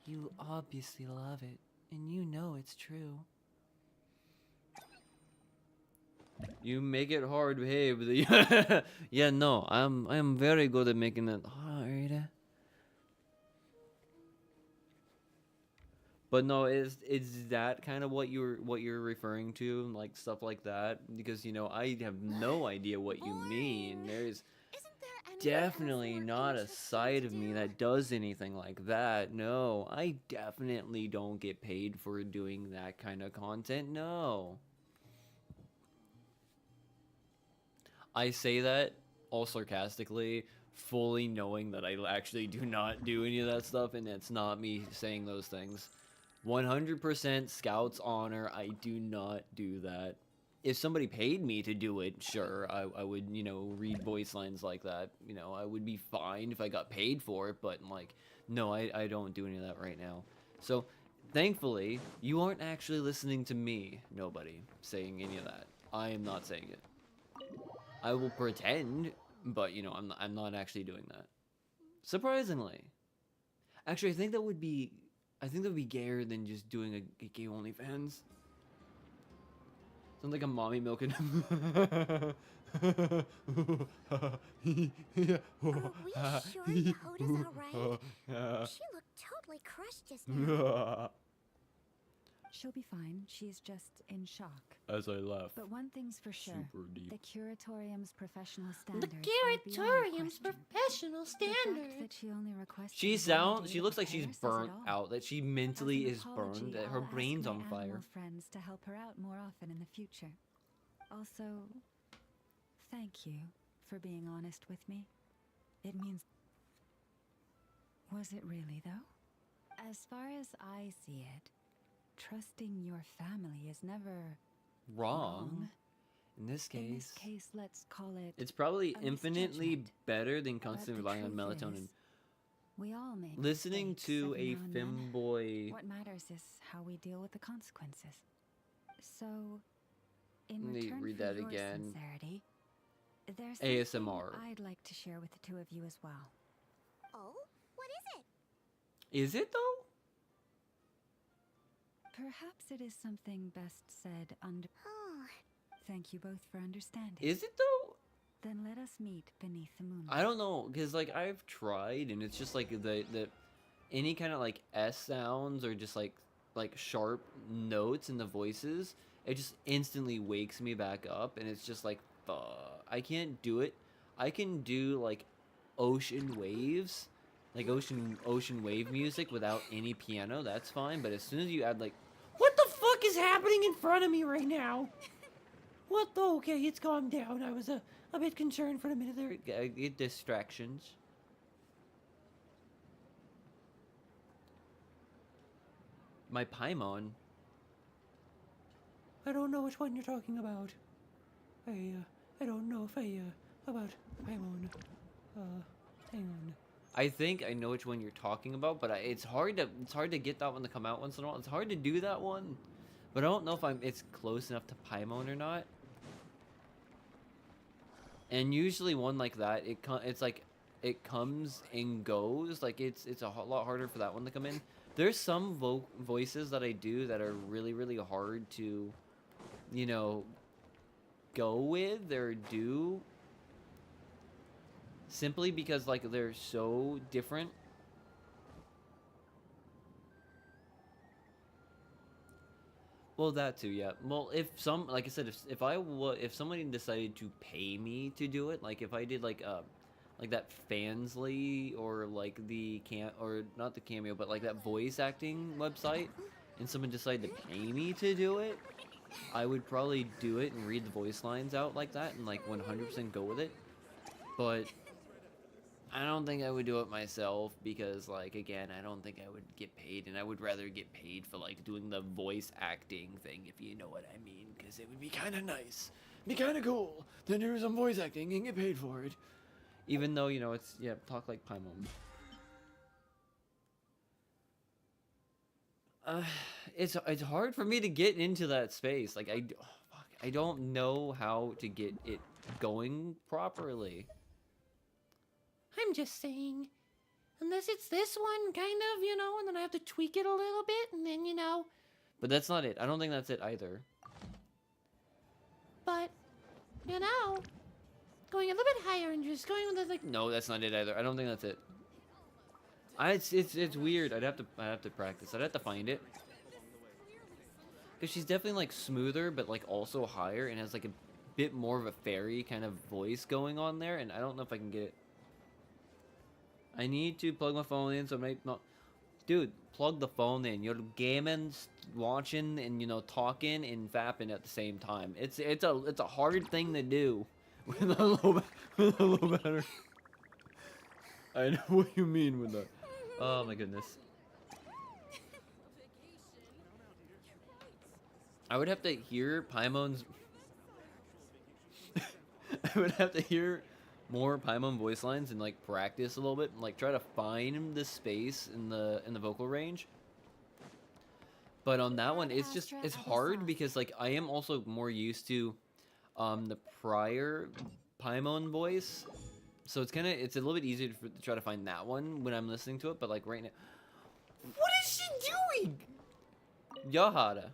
A: You obviously love it, and you know it's true. You make it hard, hey. Yeah, no, I'm very good at making it hard. But no, is that kind of what you're referring to, like stuff like that? Because you know, I have no idea what you mean. There's
B: Isn't there anyone else
A: definitely
B: more
A: not a
B: interesting
A: side
B: to
A: of me
B: do?
A: that does anything like that. No, I definitely don't get paid for doing that kind of content. No. I say that all sarcastically, fully knowing that I actually do not do any of that stuff, and it's not me saying those things. 100% Scout's honor, I do not do that. If somebody paid me to do it, sure, I would, you know, read voice lines like that. You know, I would be fine if I got paid for it, but, like, no, I don't do any of that right now. So, Thankfully, you aren't actually listening to me, nobody, saying any of that. I am not saying it. I will pretend, but you know, I'm not actually doing that. Surprisingly. Actually, I think that would be gayer than just doing a gay OnlyFans. Sounds like a mommy milking.
H: Are we sure Yehoda's alright? She looked totally crushed just now.
I: She'll be fine. She's just in shock.
A: As I laugh.
I: But one thing's for sure.
A: Super deep.
I: The curatorium's professional
D: The
I: standards are beyond
D: curatorium's
I: question.
D: professional
I: The fact
D: standard.
I: that she only requested
A: She
I: a
A: sounds. She
I: volunteer
A: looks
I: to
A: like she's
I: prepare says it
A: burnt
I: all.
A: out. That she mentally
I: As
A: is
I: an
A: burned.
I: apology,
A: That her
I: I'll ask
A: brain's
I: my
A: on fire.
I: animal friends to help her out more often in the future. Also, thank you for being honest with me. It means. Was it really, though? As far as I see it, trusting your family is never
A: Wrong. In this
I: In this
A: case,
I: case, let's call it.
A: it's probably
I: a
A: infinitely
I: misjudgment.
A: better than
I: But
A: constantly
I: the
A: relying on
I: truth
A: melatonin.
I: is, we all make
A: Listening
I: mistakes
A: to
I: every
A: a
I: now and then.
A: femboy.
I: What matters is how we deal with the consequences. So, in
A: Let me
I: return
A: read
I: for
A: that
I: your
A: again.
I: sincerity, there's
A: ASMR.
I: something I'd like to share with the two of you as well.
H: Oh? What is it?
A: Is it though?
I: Perhaps it is something best said under.
H: Oh,
I: Thank you both for understanding.
A: Is it though?
I: Then let us meet beneath the moon.
A: I don't know, cause like I've tried, and it's just like the any kind of like S sounds or just like sharp notes in the voices, it just instantly wakes me back up, and it's just like I can't do it. I can do like ocean waves, like ocean wave music without any piano. That's fine, but as soon as you add like
D: What the fuck is happening in front of me right now? What the? Okay, it's calmed down. I was a bit concerned for a minute there.
A: I get distractions. My Paimon.
D: I don't know which one you're talking about. I don't know if about Paimon. Hang on.
A: I think I know which one you're talking about, but it's hard to get that one to come out once in a while. It's hard to do that one, but I don't know if it's close enough to Paimon or not. And usually one like that, it's like it comes and goes. Like it's a lot harder for that one to come in. There's some voices that I do that are really hard to, you know, go with or do. Simply because like they're so different. Well, that too, yeah. Well, if like I said, if somebody decided to pay me to do it, like if I did like that Fansly or like or not the Cameo, but like that voice acting website, and someone decided to pay me to do it, I would probably do it and read the voice lines out like that and like 100% go with it. But I don't think I would do it myself because, like, again, I don't think I would get paid, and I would rather get paid for, like, doing the voice acting thing, if you know what I mean, because it would be kind of nice, be kind of cool, then do some voice acting and get paid for it. Even though, you know, it's, yeah, talk like Paimon. It's hard for me to get into that space. Like, I don't know how to get it going properly.
D: I'm just saying, unless it's this one, kind of, you know, and then I have to tweak it a little bit, and then, you know.
A: But that's not it. I don't think that's it either.
D: But, you know, going a little bit higher and just going with the, like.
A: No, that's not it either. I don't think that's it. It's weird. I'd have to practice. I'd have to find it. Cause she's definitely like smoother, but like also higher, and has like a bit more of a fairy kind of voice going on there, and I don't know if I can get it. I need to plug my phone in, so I might not. Dude, plug the phone in. You're gaming, watching, and you know talking and fapping at the same time. It's a hard thing to do with a low battery. I know what you mean with that. Oh my goodness. I would have to hear Paimon's. I would have to hear more Paimon voice lines and like practice a little bit and like try to find the space in the vocal range. But on that one,
F: have
A: it's just
F: Astra
A: it's
F: at his
A: hard
F: sauce.
A: because like I am also more used to the prior Paimon voice, so it's a little bit easier to try to find that one when I'm listening to it. But like right now, what is she doing? Yahara.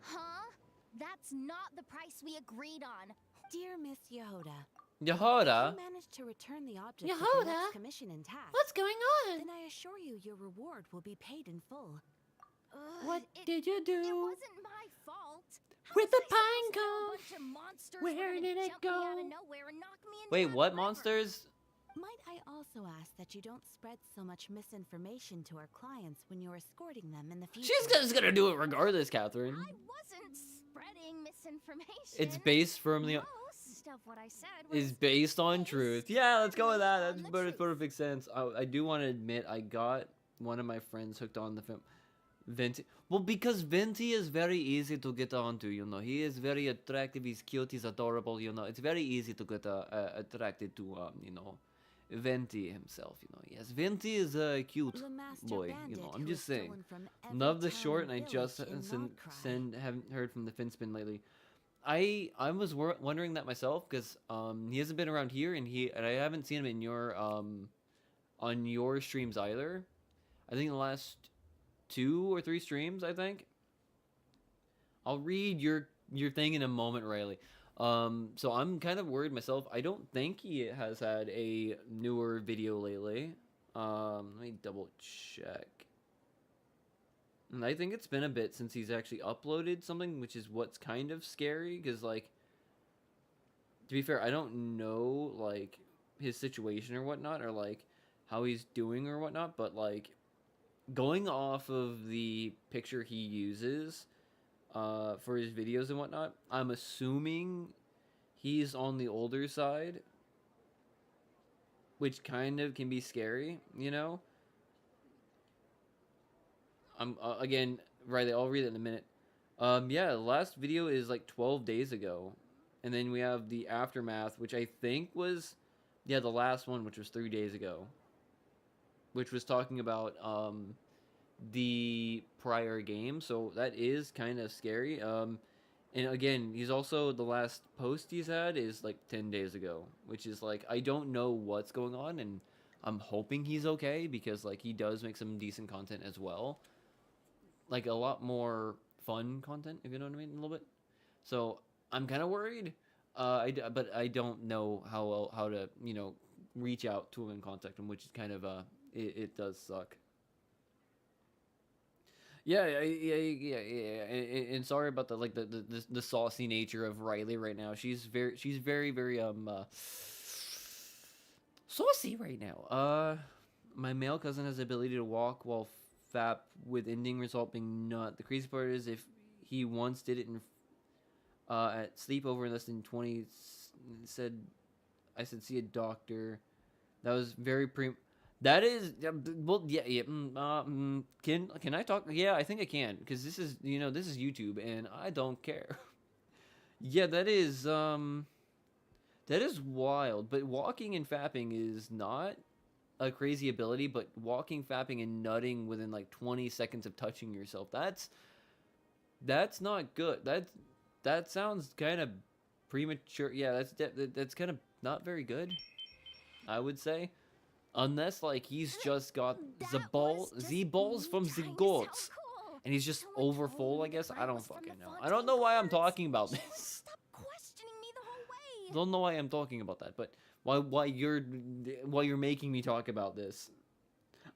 B: Huh? That's not the price we agreed on.
F: Dear Miss Yehoda,
A: Yahara.
F: if you manage to return the object with your next commission intact,
D: What's going on?
F: then I assure you your reward will be paid in full.
D: What did you do?
B: It wasn't my fault. How
D: With
B: was
D: the
B: I
D: pine
B: supposed to know a
D: cone?
B: bunch of monsters
D: Where
B: were gonna
D: did it
B: jump me out
D: go?
B: of nowhere and knock me into
A: Wait,
B: that
A: what
B: river?
A: monsters?
F: Might I also ask that you don't spread so much misinformation to our clients when you're escorting them in the future?
A: She's just gonna do it regardless, Catherine.
B: I wasn't spreading misinformation.
A: It's based firmly on.
B: Most of what I said was
A: Is based on truth. Yeah, let's go with that.
B: on
A: That's
B: the
A: perfect,
B: truth.
A: perfect sense. I do want to admit I got one of my friends hooked on the film. Venti. Well, because Venti is very easy to get onto, you know. He is very attractive. He's cute. He's adorable, you know. It's very easy to get attracted to, you know, Venti himself, you know. Yes, Venti is a cute
F: The master
A: boy, you
F: bandit
A: know. I'm
F: who
A: just
F: has
A: saying.
F: stolen from every
A: Love the
F: town
A: short, and I
F: and
A: just
F: village in Nordkrai.
A: haven't heard from the Finspin lately. I was wondering that myself because he hasn't been around here, and I haven't seen him in your on your streams either. I think the last 2 or 3 streams, I think. I'll read your thing in a moment, Riley. So I'm kind of worried myself. I don't think he has had a newer video lately. Let me double check. And I think it's been a bit since he's actually uploaded something, which is what's kind of scary, because, like, to be fair, I don't know, like, his situation or whatnot, or, like, how he's doing or whatnot, but, like, going off of the picture he uses for his videos and whatnot, I'm assuming he's on the older side, which kind of can be scary, you know? Again, Riley, I'll read it in a minute. Yeah, the last video is like 12 days ago. And then we have the aftermath, which I think was, yeah, the last one, which was 3 days ago. Which was talking about the prior game. So that is kind of scary. And again, he's also, the last post he's had is like 10 days ago. Which is like, I don't know what's going on. And I'm hoping he's okay, because like he does make some decent content as well. Like a lot more fun content, if you know what I mean, a little bit. So I'm kind of worried, but I don't know how to, you know, reach out to him and contact him, which is kind of it does suck. Yeah, and sorry about the saucy nature of Riley right now. She's very saucy right now. My male cousin has the ability to walk while FAP, with ending result being nut. The crazy part is if he once did it in at sleepover in less than 20, I said see a doctor. That was very that is, well, yeah. Can I talk? Yeah, I think I can, because this is, you know, this is YouTube and I don't care. Yeah, that is wild. But walking and fapping is not a crazy ability, but walking, fapping, and nutting within like 20 seconds of touching yourself, that's not good. That sounds kind of premature. Yeah, that's kind of not very good, I would say. Unless like he's just got the balls from the goats, and he's just over full, I guess. I don't fucking know. I don't know why I'm talking about this.
B: Stop questioning me the whole way.
A: Don't know why I'm talking about that, but why you're making me talk about this.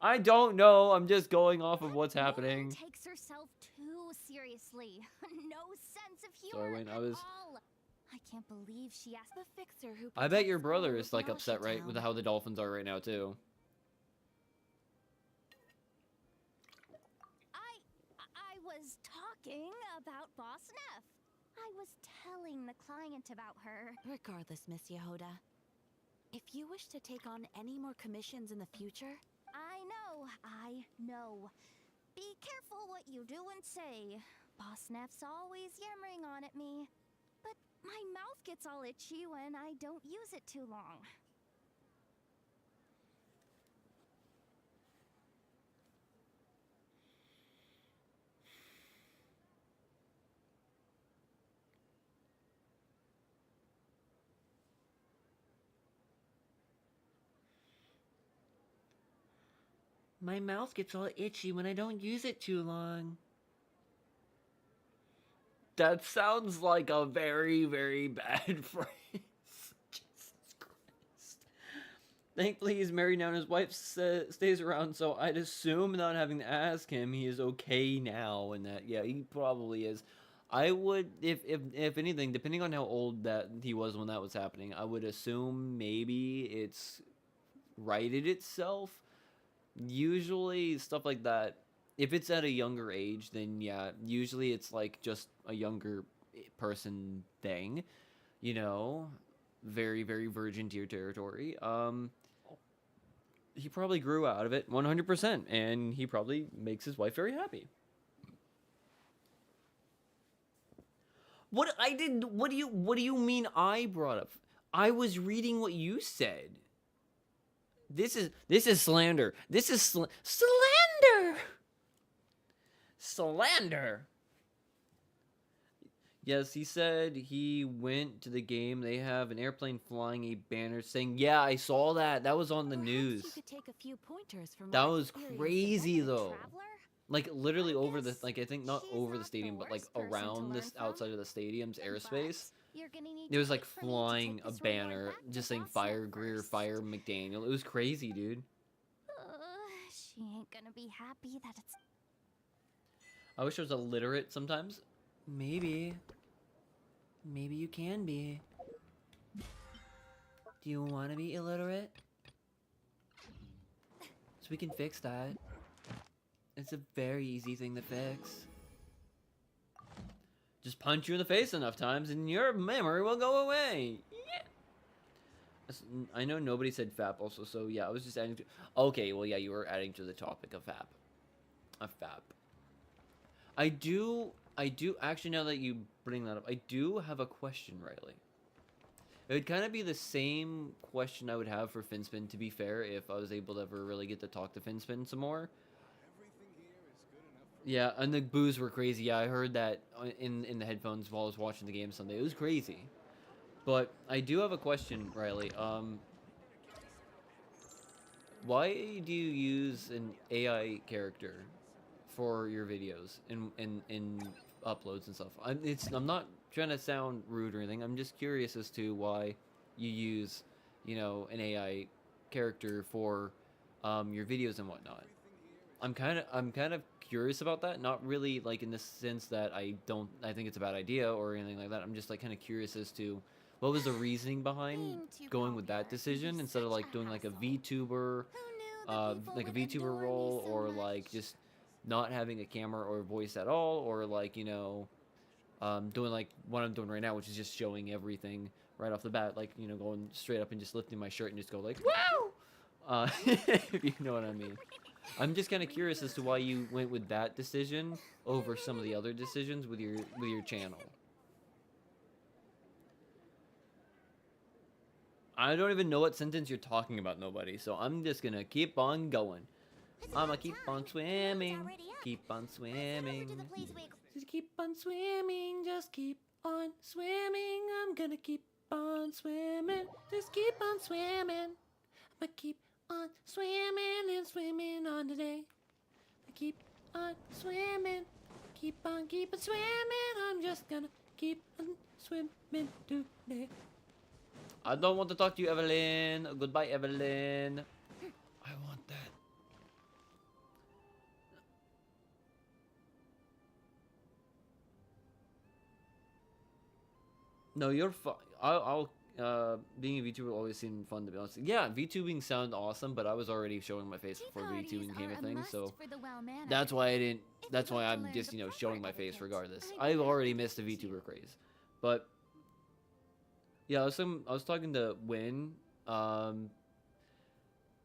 A: I don't know. I'm just going off of what's happening.
B: Takes herself too seriously. No sense of humor
A: Sorry, Wayne,
B: at all. I can't believe she asked
F: the fixer who.
A: I bet your brother is like upset, right, with how the Dolphins are right now too.
B: I was talking about Boss Neff. I was telling the client about her.
F: Regardless, Miss Yehoda, if you wish to take on any more commissions in the future,
B: I know. Be careful what you do and say. Boss Neff's always yammering on at me. But my mouth gets all itchy when I don't use it too long.
A: My mouth gets all itchy when I don't use it too long. That sounds like a very, very bad phrase. Jesus Christ. Thankfully, he's married now and his wife stays around, so I'd assume, not having to ask him, he is okay now, and that, yeah, he probably is. I would, if anything, depending on how old that he was when that was happening, I would assume maybe it's righted itself. Usually, stuff like that, if it's at a younger age, then yeah, usually it's like just a younger person thing, you know, very, very virgin to your territory. He probably grew out of it 100%, and he probably makes his wife very happy. What do you mean I brought up? I was reading what you said. This is slander. This is slander. Slander. Yes, he said he went to the game. They have an airplane flying a banner saying, "Yeah, I saw that. That was on the news."
L: You could take a few pointers from
A: That
L: my
A: was
L: experience
A: crazy
L: as a
A: though.
L: traveler.
A: Like literally over the, like, I think not over the stadium, but like around this, outside of the stadium's airspace. It was like flying a banner just saying "Fire Greer, Fire McDaniel." It was crazy, dude.
B: She ain't gonna be happy that it's.
A: I wish I was illiterate sometimes. Maybe. Maybe you can be. Do you want to be illiterate? So we can fix that. It's a very easy thing to fix. Just punch you in the face enough times and your memory will go away. Yeah. I know nobody said FAP also, so yeah, I was just adding to... Okay, well yeah, you were adding to the topic of FAP. Of FAP. I do, actually, now that you bring that up, I do have a question, Riley. It would kind of be the same question I would have for Finspin, to be fair, if I was able to ever really get to talk to Finspin some more. Yeah, and the boos were crazy. Yeah, I heard that in the headphones while I was watching the game Sunday. It was crazy. But I do have a question, Riley. Why do you use an AI character for your videos and uploads and stuff? I'm not trying to sound rude or anything. I'm just curious as to why you use, you know, an AI character for your videos and whatnot. I'm kind of curious about that. Not really like in the sense that I think it's a bad idea or anything like that. I'm just like kind of curious as to what was the reasoning behind going with that decision instead of like doing like a VTuber, like a VTuber role, or like just not having a camera or voice at all, or like, you know, doing like what I'm doing right now, which is just showing everything right off the bat, like, you know, going straight up and just lifting my shirt and just go like, wow, if you know what I mean. I'm just kind of curious as to why you went with that decision over some of the other decisions with your channel. I don't even know what sentence you're talking about, nobody, so I'm just gonna keep on going. I'ma keep on swimming, keep on swimming. Just keep on swimming, just keep on swimming. I'm gonna keep on swimming, just keep on swimming. I'ma keep on swimming and swimming on today. I keep on swimming, keep on swimming. I'm just gonna keep on swimming today. I don't want to talk to you, Evelyn. Goodbye, Evelyn. I want that. No, you're fine. I'll being a VTuber always seemed fun, to be honest. Yeah, VTubing sounded awesome, but I was already showing my face before VTubing became a thing, so that's why I didn't. That's why I'm just, you know, showing my face regardless. I've already missed the VTuber craze, but yeah, I was talking to Win. I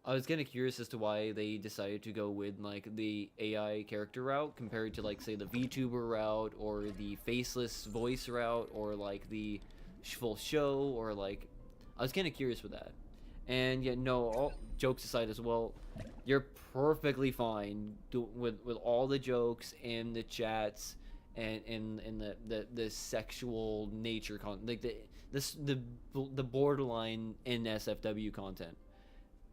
A: was kind of curious as to why they decided to go with like the AI character route compared to like say the VTuber route or the faceless voice route or like the full show, or like I was kind of curious with that. And yeah, no, all jokes aside as well, you're perfectly fine with all the jokes and the chats and the sexual nature like the borderline NSFW content.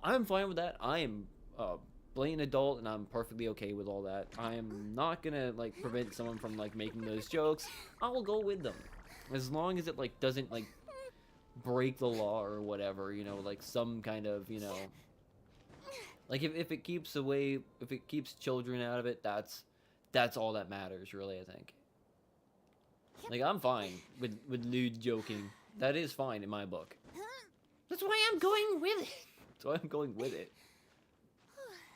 A: I'm fine with that. I am blatant adult, and I'm perfectly okay with all that. I am not gonna like prevent someone from like making those jokes. I will go with them, as long as it like doesn't like break the law or whatever. You know, like some kind of, you know, like if it keeps away, if it keeps children out of it, that's all that matters, really. I think. Like I'm fine with lewd joking. That is fine in my book.
D: That's why I'm going with it.
A: That's why I'm going with it.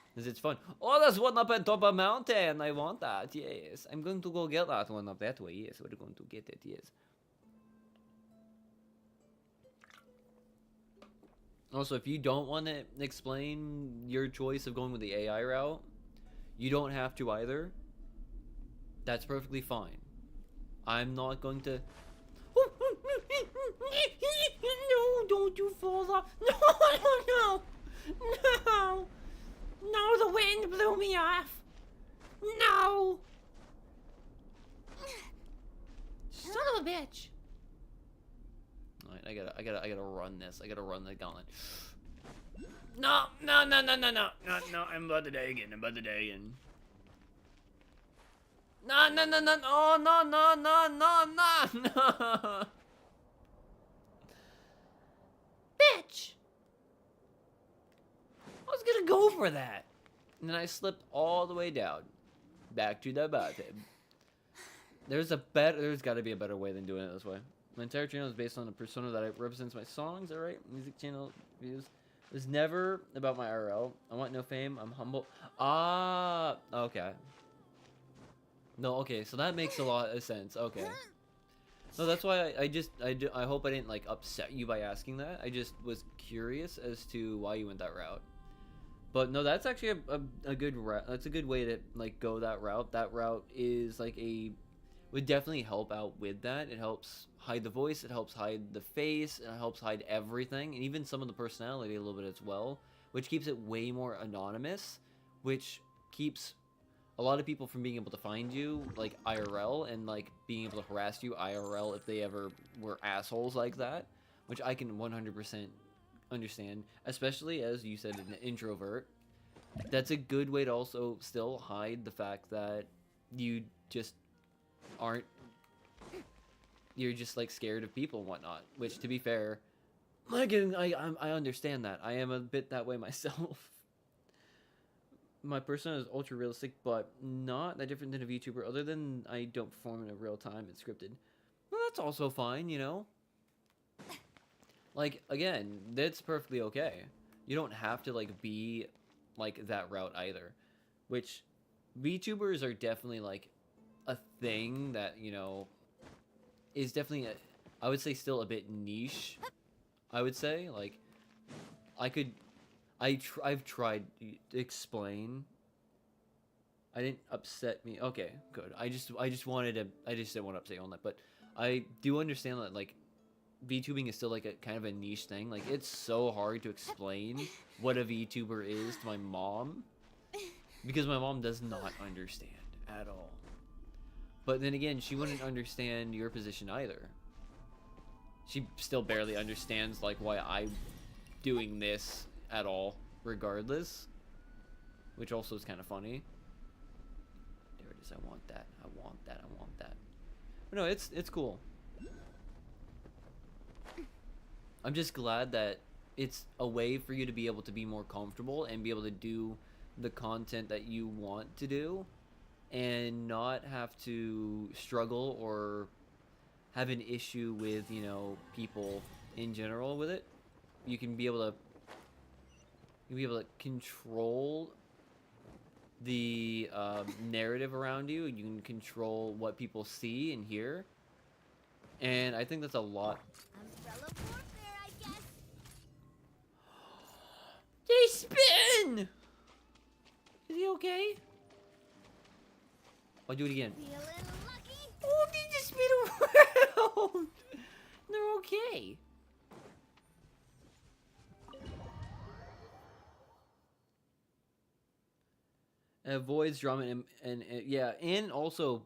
A: Because it's fun. Oh, there's one up on top of a mountain. I want that. Yes. I'm going to go get that one up that way. Yes, we're going to get it. Yes. Also, if you don't want to explain your choice of going with the AI route, you don't have to either. That's perfectly fine. I'm not going to...
D: No, don't you fall off. No, no, no. No, the wind blew me off. No. Son of a bitch.
A: Alright, I gotta run this. I gotta run the gauntlet. No, no, no, no, no, no, no, no, I'm about to die again. I'm about to die again. No, no, no, no, no, no, no, no, no, no.
D: Bitch.
A: I was gonna go for that. And then I slipped all the way down. Back to the bottom. There's gotta be a better way than doing it this way. My entire channel is based on a persona that represents my songs, alright? Music channel views. It was never about my IRL. I want no fame. I'm humble. Ah, okay. No, okay, so that makes a lot of sense. Okay. No, that's why I hope I didn't like upset you by asking that. I just was curious as to why you went that route. But no, that's actually a good route. That's a good way to like go that route. That route is like would definitely help out with that. It helps hide the voice, it helps hide the face, it helps hide everything, and even some of the personality a little bit as well, which keeps it way more anonymous, which keeps a lot of people from being able to find you like IRL and like being able to harass you IRL if they ever were assholes like that, which I can 100% understand, especially as you said, an introvert. That's a good way to also still hide the fact that you just aren't, you're just like scared of people and whatnot, which to be fair, again, I understand that. I am a bit that way myself. My persona is ultra realistic, but not that different than a VTuber, other than I don't perform in a real time, it's scripted. Well, that's also fine, you know? Like, again, that's perfectly okay. You don't have to, like, be, like, that route either. Which, VTubers are definitely, like, a thing that, you know, is definitely, I would say, still a bit niche. I would say, like, I've tried to explain. I didn't upset me. Okay, good. I just didn't want to upset you on that, but I do understand that, like, VTubing is still like a kind of a niche thing. Like, it's so hard to explain what a VTuber is to my mom, because my mom does not understand at all. But then again, she wouldn't understand your position either. She still barely understands like why I'm doing this at all, regardless, which also is kind of funny. There it is. I want that. I want that. I want that. But no, it's cool. I'm just glad that it's a way for you to be able to be more comfortable and be able to do the content that you want to do and not have to struggle or have an issue with, you know, people in general with it. You can be able to control the narrative around you. You can control what people see and hear. And I think that's a lot.
B: Umbrella warfare, I guess.
D: They spin! Is he okay?
A: I'll do it again.
B: Feeling lucky?
D: Oh, they just spin around! They're okay.
A: Avoids drama and yeah, and also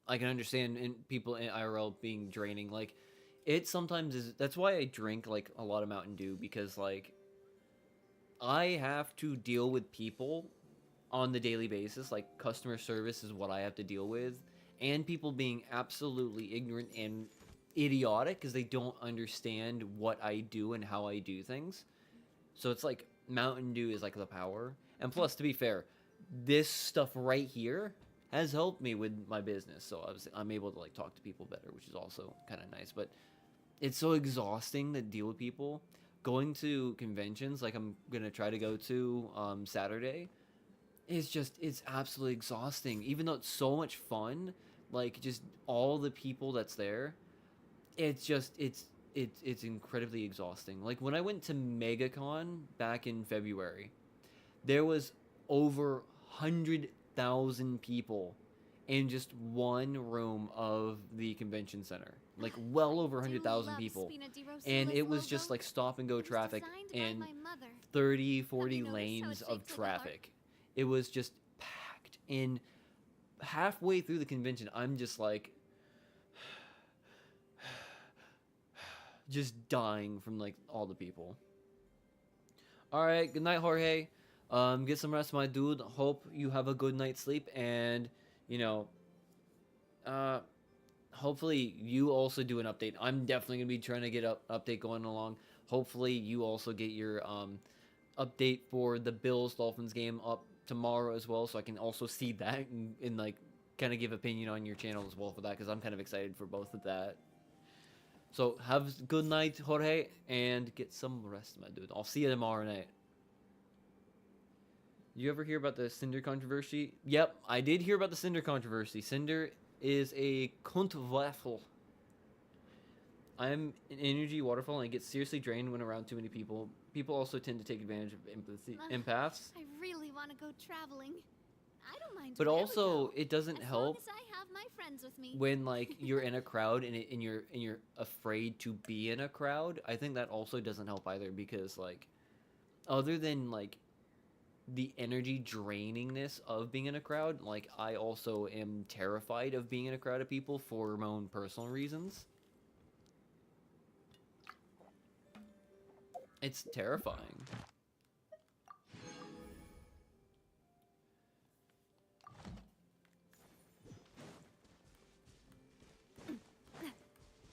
A: I can understand in people in IRL being draining. Like, it sometimes is. That's why I drink like a lot of Mountain Dew, because like I have to deal with people on the daily basis. Like, customer service is what I have to deal with, and people being absolutely ignorant and idiotic because they don't understand what I do and how I do things. So it's like Mountain Dew is like the power. And plus, to be fair, this stuff right here has helped me with my business. So I'm able to like talk to people better, which is also kind of nice. But it's so exhausting to deal with people. Going to conventions, like I'm gonna try to go to Saturday, it's absolutely exhausting. Even though it's so much fun, like just all the people that's there, it's incredibly exhausting. Like when I went to MegaCon back in February, there was over 100,000 people in just one room of the convention center. Like well over 100,000 people. And it was just like stop and go traffic and 30, 40 lanes of traffic. It was just packed. And halfway through the convention, I'm just like just dying from like all the people. All right, good night, Jorge. Get some rest, my dude. Hope you have a good night's sleep, and you know, hopefully you also do an update. I'm definitely gonna be trying to get an update going along. Hopefully you also get your update for the Bills Dolphins game up tomorrow as well, so I can also see that and like kind of give opinion on your channel as well for that, because I'm kind of excited for both of that. So have a good night, Jorge, and get some rest, my dude. I'll see you tomorrow night. You ever hear about the Cinder controversy? Yep, I did hear about the Cinder controversy. Cinder is a Kuntwaffel. I'm an energy waterfall, and I get seriously drained when around too many people. People also tend to take advantage of empaths.
B: I really want to go traveling. I don't mind.
A: But also, it doesn't help
B: as I have my friends with me.
A: when like you're in a crowd and you're afraid to be in a crowd. I think that also doesn't help either, because like other than like the energy drainingness of being in a crowd, like I also am terrified of being in a crowd of people for my own personal reasons. It's terrifying.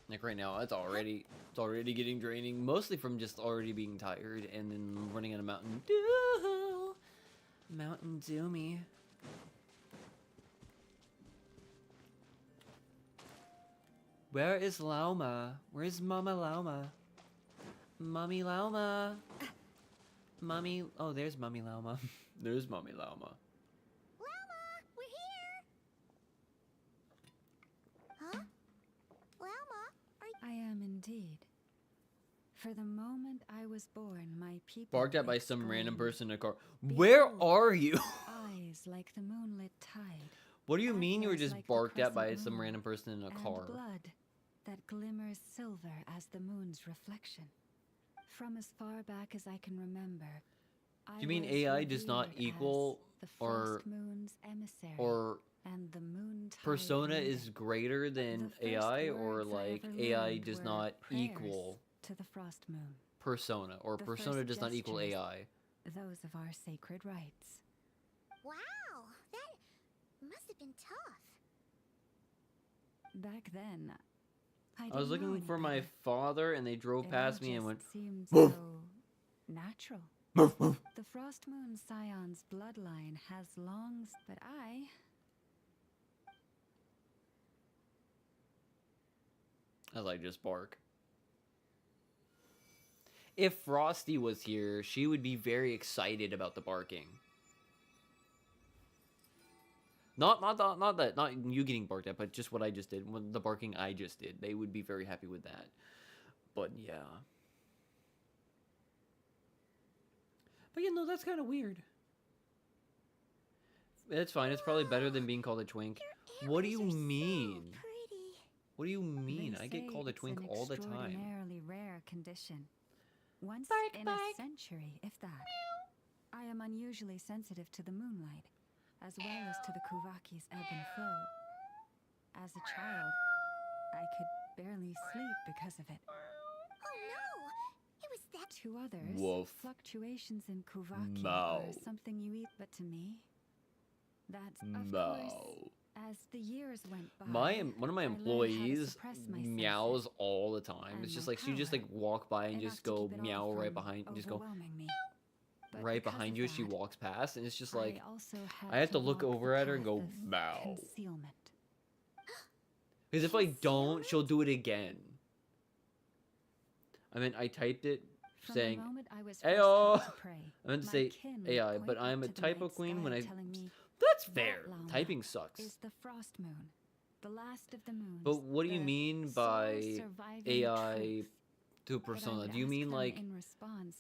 A: Like right now, it's already getting draining, mostly from just already being tired and then running on a Mountain Dew. Mountain Dew me. Where is Lauma? Where's Mama Lauma? Mommy Lauma. Mommy. Oh, there's Mommy Lauma. There's Mommy Lauma.
H: Llama, we're here. Huh? Llama,
I: I am indeed. For the moment I was born, my people
A: Barked at by some random
I: exclaimed,
A: person in a car. Where are you?
I: eyes like the moonlit tide.
A: What do you mean you were
I: Eyes
A: just
I: like the
A: barked at by
I: crescent
A: some
I: moon,
A: random person in a
I: and
A: car?
I: blood that glimmers silver as the moon's reflection. From as far back as I can remember,
A: Do you mean AI does not equal
I: the
A: or
I: frost moon's emissary
A: or
I: and the moon
A: persona is greater than AI, or like AI does not equal
I: to the frost moon.
A: persona, or
I: The
A: persona
I: first
A: does not equal
I: gestures,
A: AI?
I: Those of our sacred rites.
H: wow, that must have been tough.
I: Back then, I
A: I was
I: didn't know
A: looking
I: any
A: for my
I: better.
A: father, and they drove
I: It
A: past
I: all
A: me and
I: just
A: went,
I: seemed
A: "Woof."
I: so natural. The Frost Moon Scion's bloodline has long, but
A: as I just bark. If Frosty was here, she would be very excited about the barking. Not you getting barked at, but just what I just did, the barking I just did. They would be very happy with that. But yeah. But you know, that's kind of weird. It's fine. It's probably better than being called a twink. What do you mean? What do you mean? I get called a twink all the time.
I: Extraordinarily rare condition. Once
D: Bark,
I: in
D: bark.
I: a century, if that. I am unusually sensitive to the moonlight, as well as to the Kuvaki's ebb and flow. As a child, I could barely sleep because of it.
H: Oh no! It was that.
I: To others,
A: Woof.
I: fluctuations in Kuvaki
A: Mow.
I: are something you eat, but to me, that, of
A: Meow.
I: course, as the years went by,
A: One of my
I: I learned how to
A: employees
I: suppress my
A: meows
I: senses
A: all the time.
I: and
A: It's just
I: my
A: like she just
I: power,
A: like walk by and
I: enough
A: just
I: to
A: go
I: keep it all
A: meow right
I: from
A: behind, just go
I: overwhelming me. But
A: right
I: because
A: behind
I: of
A: you as she
I: that,
A: walks past, and it's just like
I: I also had
A: I have to look
I: walk the
A: over at her and
I: path
A: go
I: of
A: meow.
I: concealment.
A: Because if I don't, she'll do it again. I mean, I typed it
I: From
A: saying,
I: the moment I was first
A: "Ayo."
I: taught to pray,
A: I meant to
I: my
A: say
I: kin would
A: AI,
I: point
A: but
I: up
A: I'm a
I: to the
A: typo
I: night
A: queen
I: sky
A: when I.
I: telling me,
A: That's
I: "That,
A: fair.
I: Lauma,
A: Typing sucks.
I: is the frost moon, the last of the moons.
A: But what do you
I: the
A: mean
I: sole
A: by
I: surviving
A: AI
I: truth."
A: to
I: But I
A: persona?
I: would
A: Do you
I: ask
A: mean
I: them
A: like
I: in response,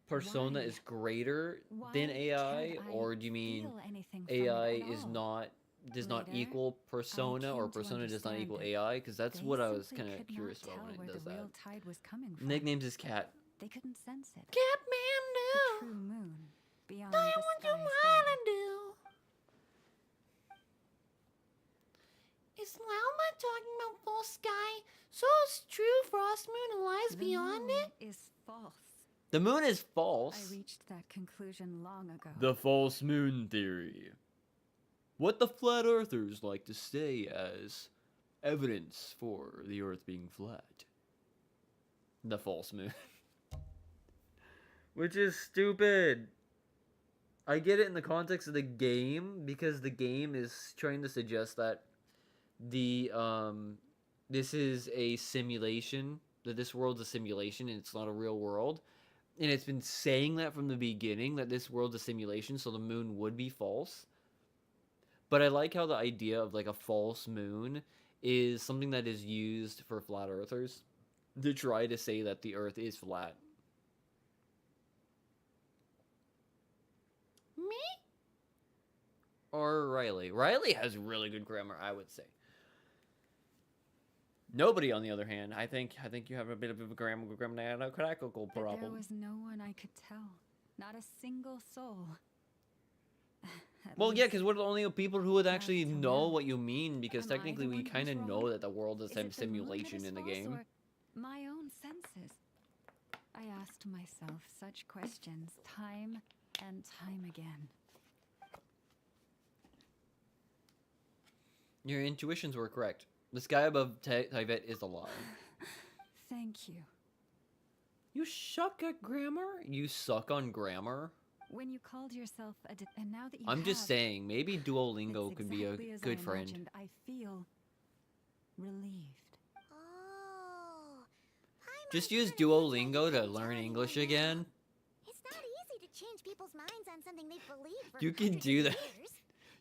A: persona
I: why?
A: is greater
I: Why
A: than AI,
I: can't I
A: or do you mean
I: feel anything from it
A: AI
I: at
A: is
I: all?
A: not does not
I: Later,
A: equal persona, or
I: came to
A: persona does not
I: understand
A: equal
I: that
A: AI? Because that's
I: they
A: what I was
I: simply
A: kind of
I: could not
A: curious about
I: tell
A: when
I: where
A: it does
I: the
A: that.
I: real tide was coming from.
A: Nicknames his cat.
I: They couldn't sense it.
D: Catman,
I: The
D: no.
I: true moon beyond
D: Do
I: the
D: you want
I: skies
D: to
I: there.
D: wanna do? Is Lauma talking about full sky? So is true frost moon and lies
I: The
D: beyond
I: moon
D: it?
I: is false.
A: The moon is false.
I: I reached that conclusion long ago.
A: The false moon theory. What the flat earthers like to say as evidence for the earth being flat. The false moon. Which is stupid. I get it in the context of the game, because the game is trying to suggest that the this is a simulation, that this world's a simulation and it's not a real world. And it's been saying that from the beginning, that this world's a simulation, so the moon would be false. But I like how the idea of like a false moon is something that is used for flat earthers to try to say that the earth is flat.
D: Me?
A: Or Riley. Riley has really good grammar, I would say. Nobody, on the other hand, I think you have a bit of a grammatical
I: But there
A: problem.
I: was no one I could tell. Not a single soul. At
A: Well, yeah,
I: least,
A: because we're the only people who would
I: not
A: actually
I: till
A: know
I: now.
A: what you mean, because
I: Am I
A: technically
I: the
A: we
I: one who's
A: kind of know
I: wrong?
A: that the world is
I: Is
A: a
I: it the moon that
A: simulation
I: is
A: in the
I: false,
A: game.
I: or my own senses? I asked myself such questions time and time again.
A: Your intuitions were correct. The sky above Tyvet is a lie.
I: Thank you.
A: You suck at grammar? You suck on grammar?
I: When you called yourself and now that you
A: I'm
I: have,
A: just saying, maybe Duolingo
I: it's
A: could be a
I: exactly as
A: good
I: I
A: friend.
I: imagined. I feel relieved.
H: Oh. Paimon
A: Just use
H: kinda looks like
A: Duolingo
H: you
A: to
H: can
A: learn
H: tell
A: English
H: anyone now.
A: again.
H: It's not easy to change people's minds on something they've believed for
A: You can
H: hundreds
A: do
H: of
A: that.
H: years.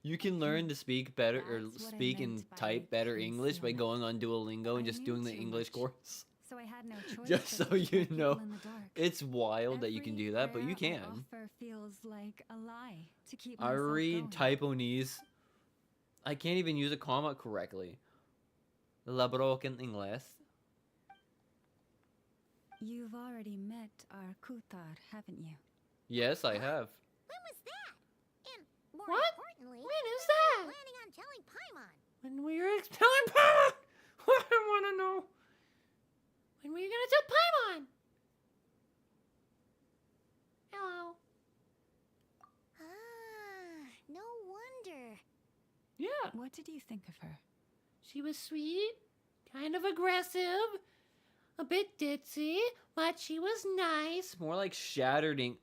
A: You can learn to speak better, or
I: That's what I
A: speak and
I: meant by
A: type better English by
I: concealment.
A: going on Duolingo and
I: I
A: just
I: knew
A: doing the
I: too
A: English
I: much,
A: course.
I: So I had no choice
A: Just
I: but
A: so
I: to keep
A: you
I: my people
A: know.
I: in the dark.
A: It's wild that you can do that, but you
I: Every prayer I
A: can.
I: offer feels like a lie to keep
A: I
I: myself
A: read
I: going.
A: Typonese. I can't even use a comma correctly. La broken English.
I: You've already met our Kutar, haven't you?
A: Yes, I have.
H: When was that? And more
D: What?
H: importantly,
D: When is
H: when are
D: that?
H: you planning on telling Paimon?
D: When we were telling Paimon! I wanna know. When were you gonna tell Paimon? Hello.
H: Ah, no wonder.
D: Yeah.
I: What did you think of her?
D: She was sweet, kind of aggressive, a bit ditzy, but she was nice.
A: More like shattered ink.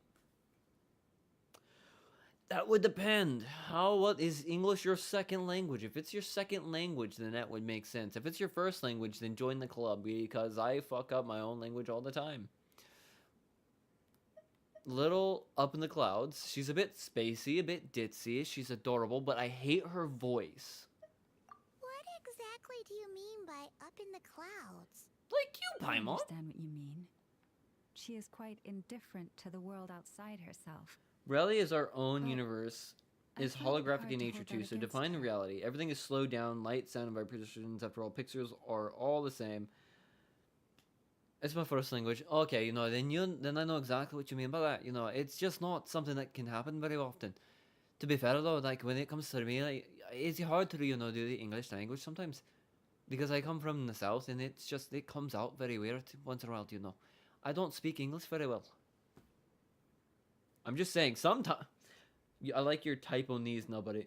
A: That would depend. What is English your second language? If it's your second language, then that would make sense. If it's your first language, then join the club, because I fuck up my own language all the time. Little up in the clouds. She's a bit spacey, a bit ditzy. She's adorable, but I hate her voice.
H: What exactly do you mean by up in the clouds?
A: Like you,
I: I
A: Paimon.
I: understand what you mean. She is quite indifferent to the world outside herself.
A: Rally is our own
I: But
A: universe.
I: I
A: Is
I: find it
A: holographic
I: hard
A: in
I: to
A: nature
I: hold
A: too,
I: that
A: so
I: against
A: define
I: her.
A: reality. Everything is slowed down, light, sound, and vibrations. After all, pixels are all the same. It's my first language. Okay, then I know exactly what you mean by that. It's just not something that can happen very often. To be fair though, like when it comes to me, like it's hard to do the English language sometimes, because I come from the south and it comes out very weird once in a while. I don't speak English very well. I'm just saying sometimes. I like your typo knees, nobody.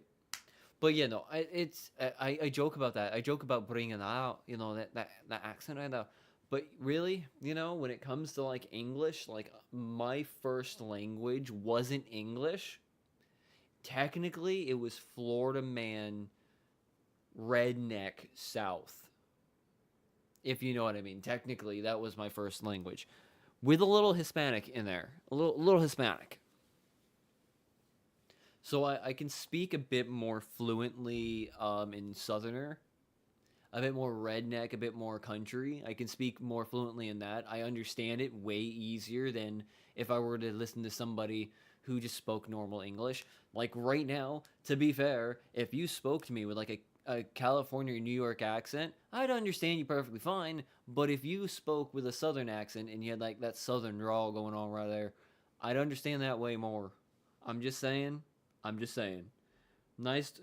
A: But yeah, no, I joke about that. I joke about bringing that out, that accent right now. But really, when it comes to like English, like my first language wasn't English. Technically, it was Florida man, redneck South. If you know what I mean. Technically, that was my first language, with a little Hispanic in there, a little Hispanic. So I can speak a bit more fluently in Southerner, a bit more redneck, a bit more country. I can speak more fluently in that. I understand it way easier than if I were to listen to somebody who just spoke normal English. Like right now, to be fair, if you spoke to me with like a California or New York accent, I'd understand you perfectly fine. But if you spoke with a Southern accent and you had like that Southern drawl going on right there, I'd understand that way more. I'm just saying. I'm just saying. Nice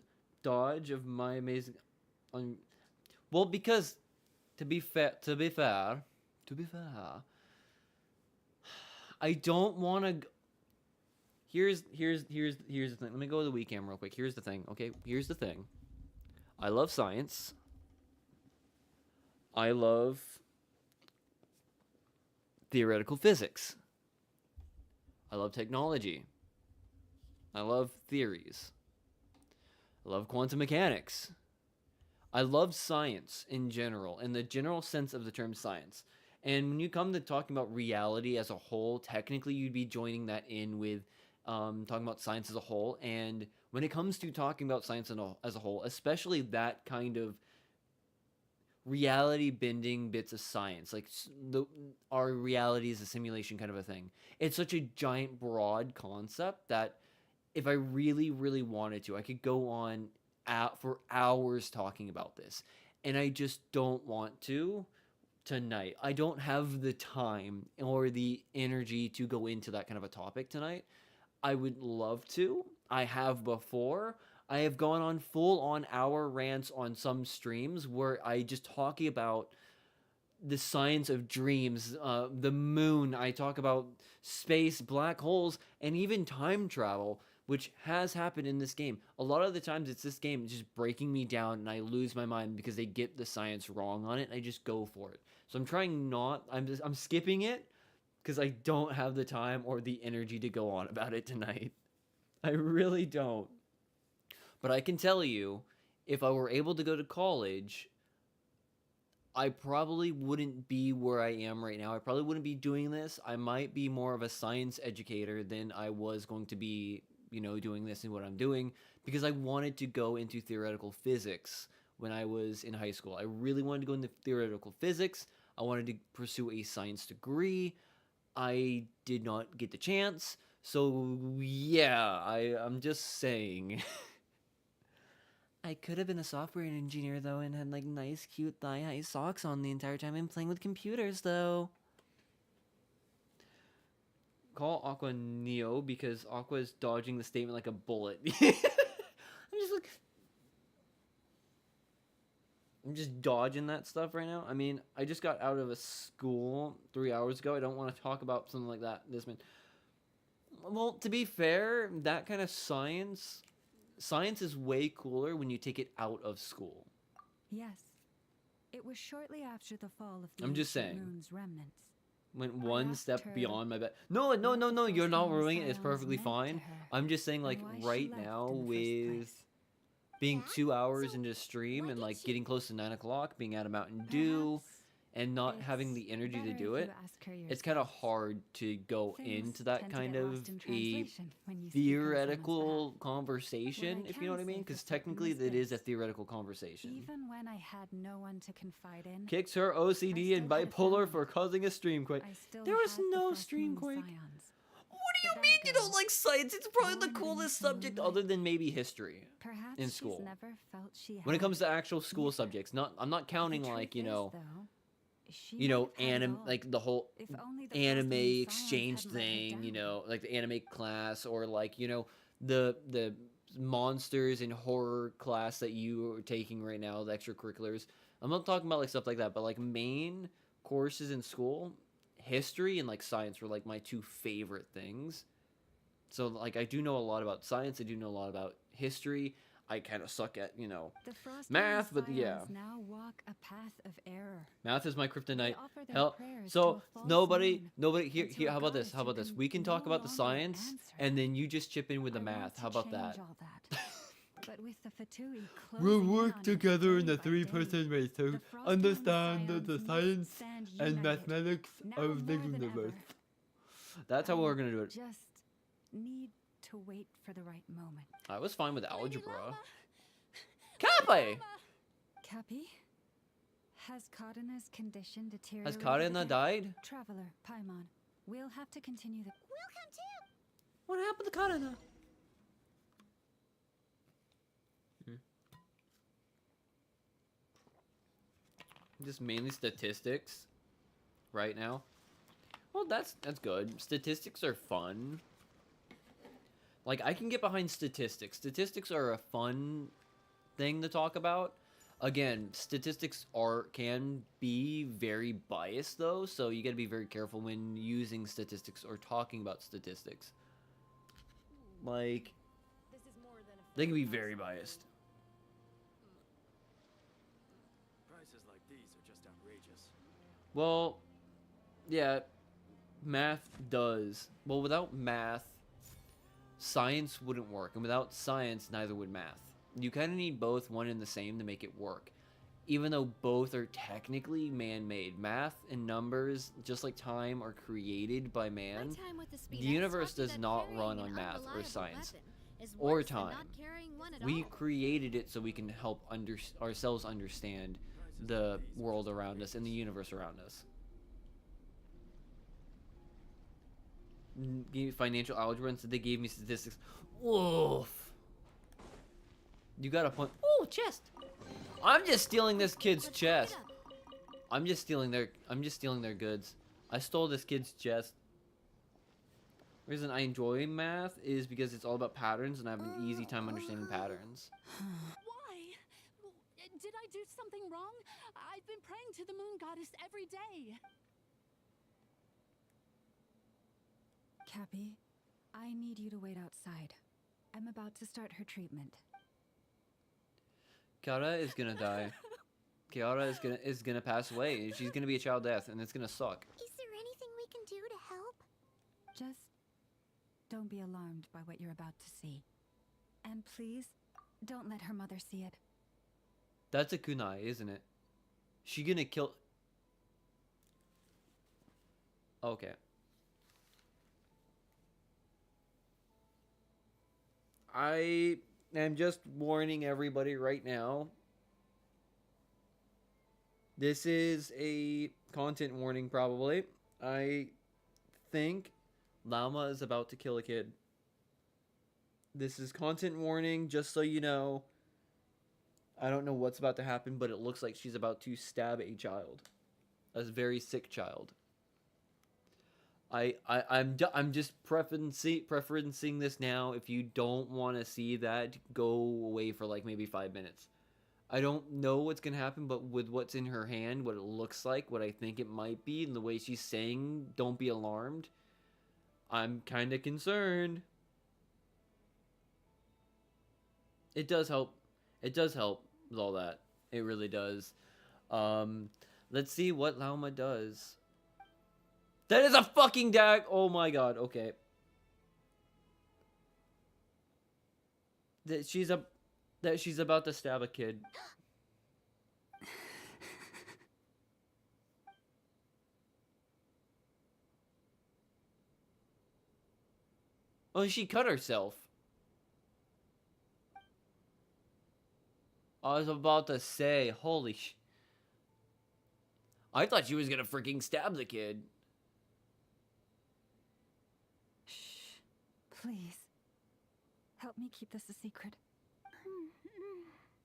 A: dodge of my amazing. Well, because to be fair, I don't want to. Here's the thing. Let me go to the webcam real quick. Here's the thing. Okay, here's the thing. I love science. I love theoretical physics. I love technology. I love theories. I love quantum mechanics. I love science in general, in the general sense of the term science. And when you come to talking about reality as a whole, technically you'd be joining that in with talking about science as a whole. And when it comes to talking about science as a whole, especially that kind of reality bending bits of science, like our reality is a simulation kind of a thing, it's such a giant, broad concept that if I really, really wanted to, I could go on for hours talking about this. And I just don't want to tonight. I don't have the time or the energy to go into that kind of a topic tonight. I would love to. I have before. I have gone on full on hour rants on some streams where I just talking about the science of dreams, the moon. I talk about space, black holes, and even time travel, which has happened in this game. A lot of the times it's this game just breaking me down and I lose my mind because they get the science wrong on it and I just go for it. So I'm trying not, I'm skipping it because I don't have the time or the energy to go on about it tonight. I really don't. But I can tell you, if I were able to go to college, I probably wouldn't be where I am right now. I probably wouldn't be doing this. I might be more of a science educator than I was going to be, doing this and what I'm doing, because I wanted to go into theoretical physics when I was in high school. I really wanted to go into theoretical physics. I wanted to pursue a science degree. I did not get the chance. So, yeah, I'm just saying. I could have been a software engineer, though, and had, like, nice, cute thigh-high socks on the entire time and playing with computers, though. Call Aqua Neo because Aqua is dodging the statement like a bullet. I'm just dodging that stuff right now. I mean, I just got out of a school 3 hours ago. I don't want to talk about something like that this minute. Well, to be fair, that kind of science is way cooler when you take it out of school.
I: Yes. It was shortly after the fall of the
A: I'm just saying.
I: moon's remnants.
A: Went one step beyond my bed. No, you're not ruining it. It's perfectly fine. I'm just saying, like, right now with being 2 hours into stream and, like, getting close to 9 o'clock, being out of Mountain Dew, and not having the energy to do it, it's kind of hard to go into that kind of a theoretical conversation, if you know what I mean, because technically it is a theoretical conversation.
I: Even when I had no one to confide in,
A: Kicks her OCD and bipolar for causing a stream quit. There was no stream quit. What do you mean you don't like science? It's probably the coolest subject other than maybe history in school. When it comes to actual school subjects, I'm not counting like, like the whole anime exchange thing, like the anime class, or like, the monsters and horror class that you are taking right now, the extracurriculars. I'm not talking about like stuff like that, but like main courses in school, history and like science were like my two favorite things. So like I do know a lot about science. I do know a lot about history. I kind of suck at, you know,
I: The Frost
A: math, but
I: Islands
A: yeah.
I: now walk a path of error.
A: Math is my kryptonite.
I: They offer their
A: Hell,
I: prayers to
A: so
I: a false
A: nobody
I: moon
A: here
I: and to
A: here.
I: a
A: How about this?
I: goddess
A: How about
I: who
A: this?
I: can
A: We can
I: no
A: talk about the
I: longer
A: science,
I: answer
A: and
I: them.
A: then you just chip in with the
I: I want
A: math.
I: to
A: How about
I: change
A: that?
I: all that. But with the Fatui
A: We'll
I: closing in
A: work
I: on
A: together
I: us
A: in the
I: day by
A: three-person
I: day,
A: race to
I: the Frost
A: understand
I: Island
A: the
I: Scions
A: science
I: must stand
A: and
I: united,
A: mathematics
I: now
A: of the
I: more than
A: universe.
I: ever.
A: That's how
I: I
A: we're gonna do it.
I: Just need to wait for the right moment.
A: I was fine with algebra.
B: Llama.
A: Cappy!
I: Cappy? Has Kadena's condition deteriorated?
A: Has Kadena
I: again?
A: died?
I: Traveler, Paimon, we'll have to continue the...
H: We'll come too.
A: What happened to Kadena? Just mainly statistics right now. Well, that's good. Statistics are fun. Like, I can get behind statistics. Statistics are a fun thing to talk about. Again, statistics can be very biased, though, so you gotta be very careful when using statistics or talking about statistics. Like, they can be very biased.
J: Prices like these are just outrageous.
A: Well, yeah, math does. Well, without math, science wouldn't work. And without science, neither would math. You kind of need both, one and the same, to make it work. Even though both are technically man-made. Math and numbers, just like time, are created by man. The universe does not run on math or science. Or time. We created it so we can help ourselves understand the world around us and the universe around us. Financial algebra, and so they gave me statistics. Woof. You got a point. Ooh, chest. I'm just stealing this kid's chest. I'm just stealing their goods. I stole this kid's chest. The reason I enjoy math is because it's all about patterns, and I have an easy time understanding patterns.
D: Why? Did I do something wrong? I've been praying to the moon goddess every day.
I: Cappy, I need you to wait outside. I'm about to start her treatment.
A: Kiara is gonna die. Kiara is gonna pass away. She's gonna be a child death, and it's gonna suck.
H: Is there anything we can do to help?
I: Just don't be alarmed by what you're about to see. And please, don't let her mother see it.
A: That's a kunai, isn't it? She gonna kill... Okay. I am just warning everybody right now. This is a content warning, probably. I think Llama is about to kill a kid. This is content warning, just so you know. I don't know what's about to happen, but it looks like she's about to stab a child. A very sick child. I'm just preferencing this now. If you don't want to see that, go away for like maybe 5 minutes. I don't know what's gonna happen, but with what's in her hand, what it looks like, what I think it might be, and the way she's saying, "Don't be alarmed," I'm kind of concerned. It does help. It does help with all that. It really does. Let's see what Lauma does. That is a fucking dag. Oh my god. Okay. That she's about to stab a kid. Oh, she cut herself. I was about to say, holy sh... I thought she was gonna freaking stab the kid.
I: Shh. Please. Help me keep this a secret.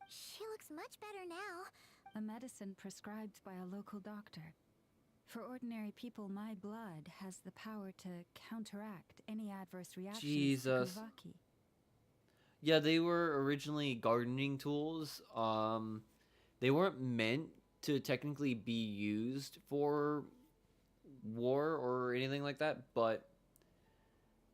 H: She looks much better now.
I: A medicine prescribed by a local doctor. For ordinary people, my blood has the power to counteract any adverse reactions
A: Jesus.
I: to Kuvaki.
A: Yeah, they were originally gardening tools. They weren't meant to technically be used for war or anything like that, but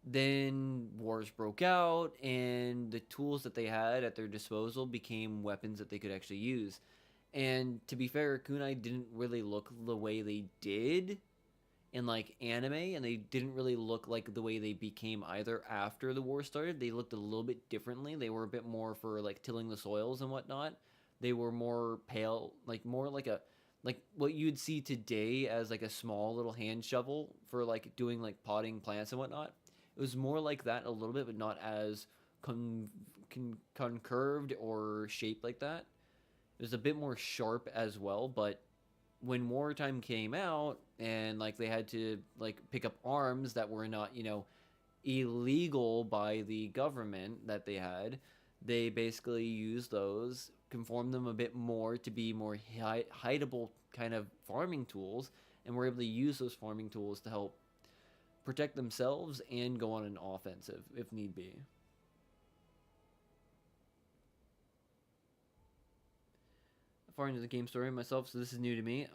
A: then wars broke out, and the tools that they had at their disposal became weapons that they could actually use. And to be fair, kunai didn't really look the way they did in like anime, and they didn't really look like the way they became either after the war started. They looked a little bit differently. They were a bit more for like tilling the soils and whatnot. They were more pale, like more like a like what you'd see today as like a small little hand shovel for like doing like potting plants and whatnot. It was more like that a little bit, but not as concurved or shaped like that. It was a bit more sharp as well, but when wartime came out and like they had to like pick up arms that were not, illegal by the government that they had, they basically used those, conformed them a bit more to be more hideable kind of farming tools, and were able to use those farming tools to help protect themselves and go on an offensive if need be. Far into the game story myself, so this is new to me.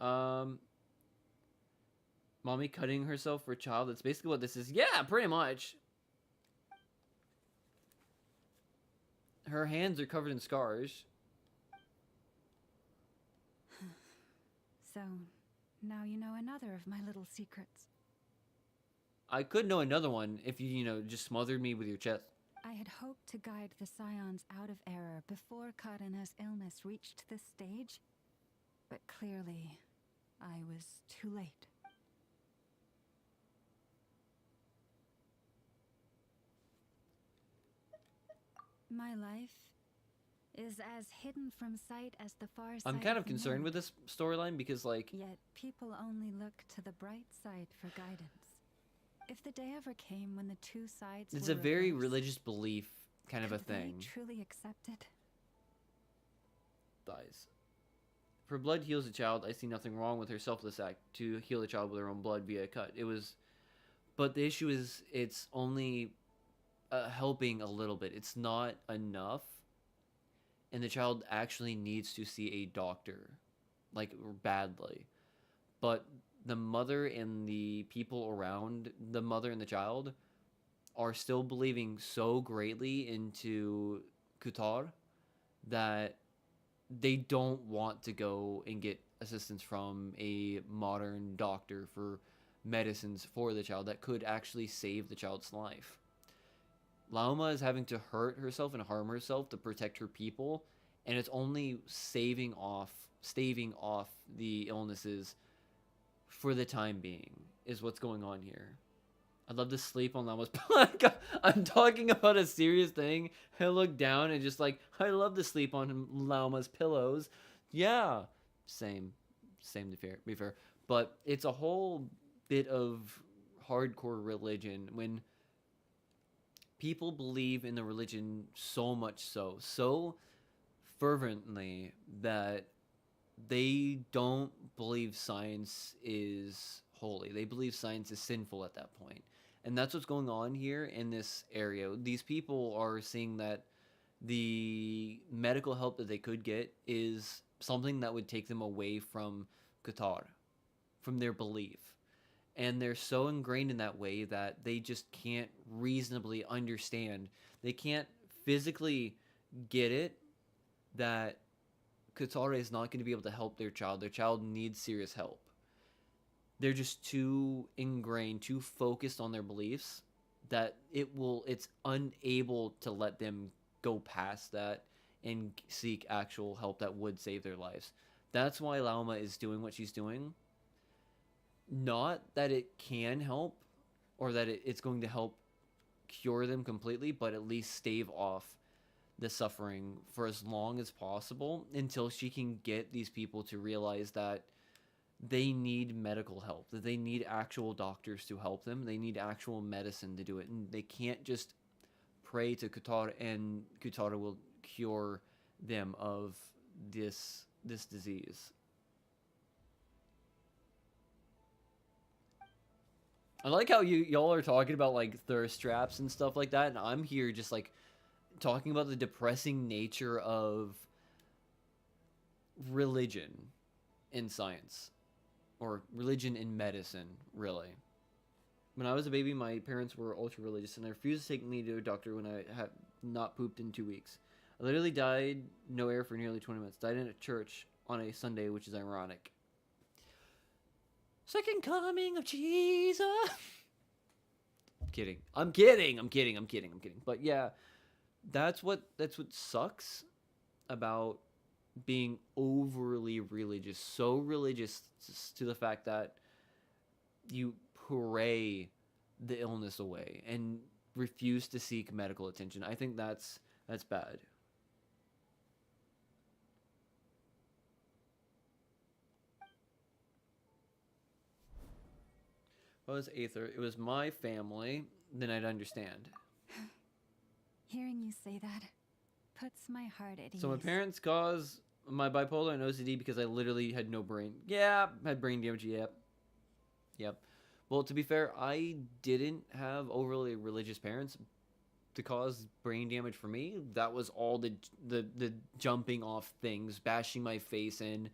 A: Mommy cutting herself for a child. That's basically what this is. Yeah, pretty much. Her hands are covered in scars.
I: So, now you know another of my little secrets.
A: I could know another one if you, just smothered me with your chest.
I: I had hoped to guide the Scions out of error before Karina's illness reached this stage, but clearly, I was too late. My life is as hidden from sight as the far side.
A: I'm kind of
I: the
A: concerned
I: moon.
A: with this storyline because, like...
I: Yet people only look to the bright side for guidance. If the day ever came when the two sides
A: It's
I: were
A: a very
I: reversed,
A: religious belief kind of a
I: could they
A: thing.
I: truly accept it?
A: Dies. For blood heals a child, I see nothing wrong with her selfless act to heal a child with her own blood via a cut. But the issue is, it's only helping a little bit. It's not enough. And the child actually needs to see a doctor. Like, badly. But the mother and the people around the mother and the child are still believing so greatly into Kutar that they don't want to go and get assistance from a modern doctor for medicines for the child that could actually save the child's life. Lauma is having to hurt herself and harm herself to protect her people, and it's only staving off the illnesses for the time being, is what's going on here. I'd love to sleep on Lauma's pillow. I'm talking about a serious thing. I look down and just like, I love to sleep on Lauma's pillows. Yeah. Same to be fair. But it's a whole bit of hardcore religion when people believe in the religion so much so fervently that they don't believe science is holy. They believe science is sinful at that point. And that's what's going on here in this area. These people are seeing that the medical help that they could get is something that would take them away from Qatar, from their belief. And they're so ingrained in that way that they just can't reasonably understand. They can't physically get it that Qatar is not going to be able to help their child. Their child needs serious help. They're just too ingrained, too focused on their beliefs that it's unable to let them go past that and seek actual help that would save their lives. That's why Lauma is doing what she's doing. Not that it can help or that it's going to help cure them completely, but at least stave off the suffering for as long as possible until she can get these people to realize that they need medical help, that they need actual doctors to help them, they need actual medicine to do it, and they can't just pray to Qatar and Qatar will cure them of this disease. I like how y'all are talking about like thirst traps and stuff like that, and I'm here just like talking about the depressing nature of religion in science, or religion in medicine, really. When I was a baby, my parents were ultra religious, and they refused to take me to a doctor when I had not pooped in 2 weeks. I literally died no air for nearly 20 minutes. Died in a church on a Sunday, which is ironic. Second coming of Jesus. I'm kidding. But yeah, that's what sucks about being overly religious. So religious to the fact that you pray the illness away and refuse to seek medical attention. I think that's bad. If I was Aether, it was my family, then I'd understand.
I: Hearing you say that puts my heart at ease.
A: So my parents caused my bipolar and OCD because I literally had no brain. Yeah, had brain damage. Yep. Well, to be fair, I didn't have overly religious parents to cause brain damage for me. That was all the jumping off things, bashing my face in,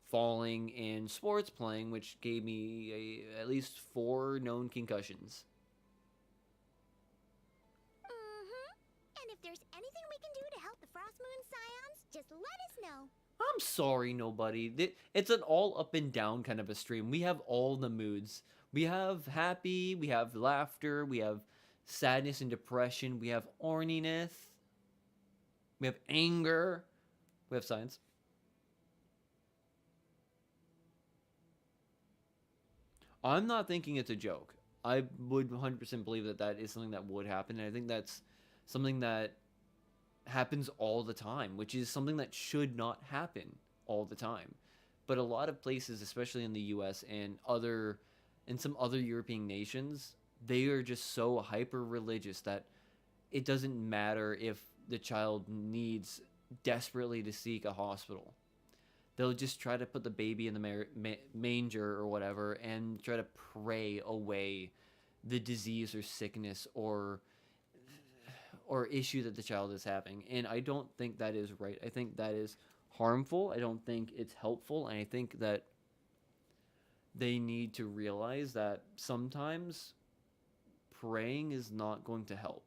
A: falling, and sports playing, which gave me at least 4 known concussions.
H: And if there's anything we can do to help the Frost Moon Scions, just let us know.
A: I'm sorry, nobody. It's an all up and down kind of a stream. We have all the moods. We have happy, we have laughter, we have sadness and depression, we have orniness, we have anger, we have science. I'm not thinking it's a joke. I would 100% believe that is something that would happen, and I think that's something that happens all the time, which is something that should not happen all the time. But a lot of places, especially in the US and some other European nations, they are just so hyper religious that it doesn't matter if the child needs desperately to seek a hospital. They'll just try to put the baby in the manger or whatever and try to pray away the disease or sickness or issue that the child is having. And I don't think that is right. I think that is harmful. I don't think it's helpful. And I think that they need to realize that sometimes praying is not going to help.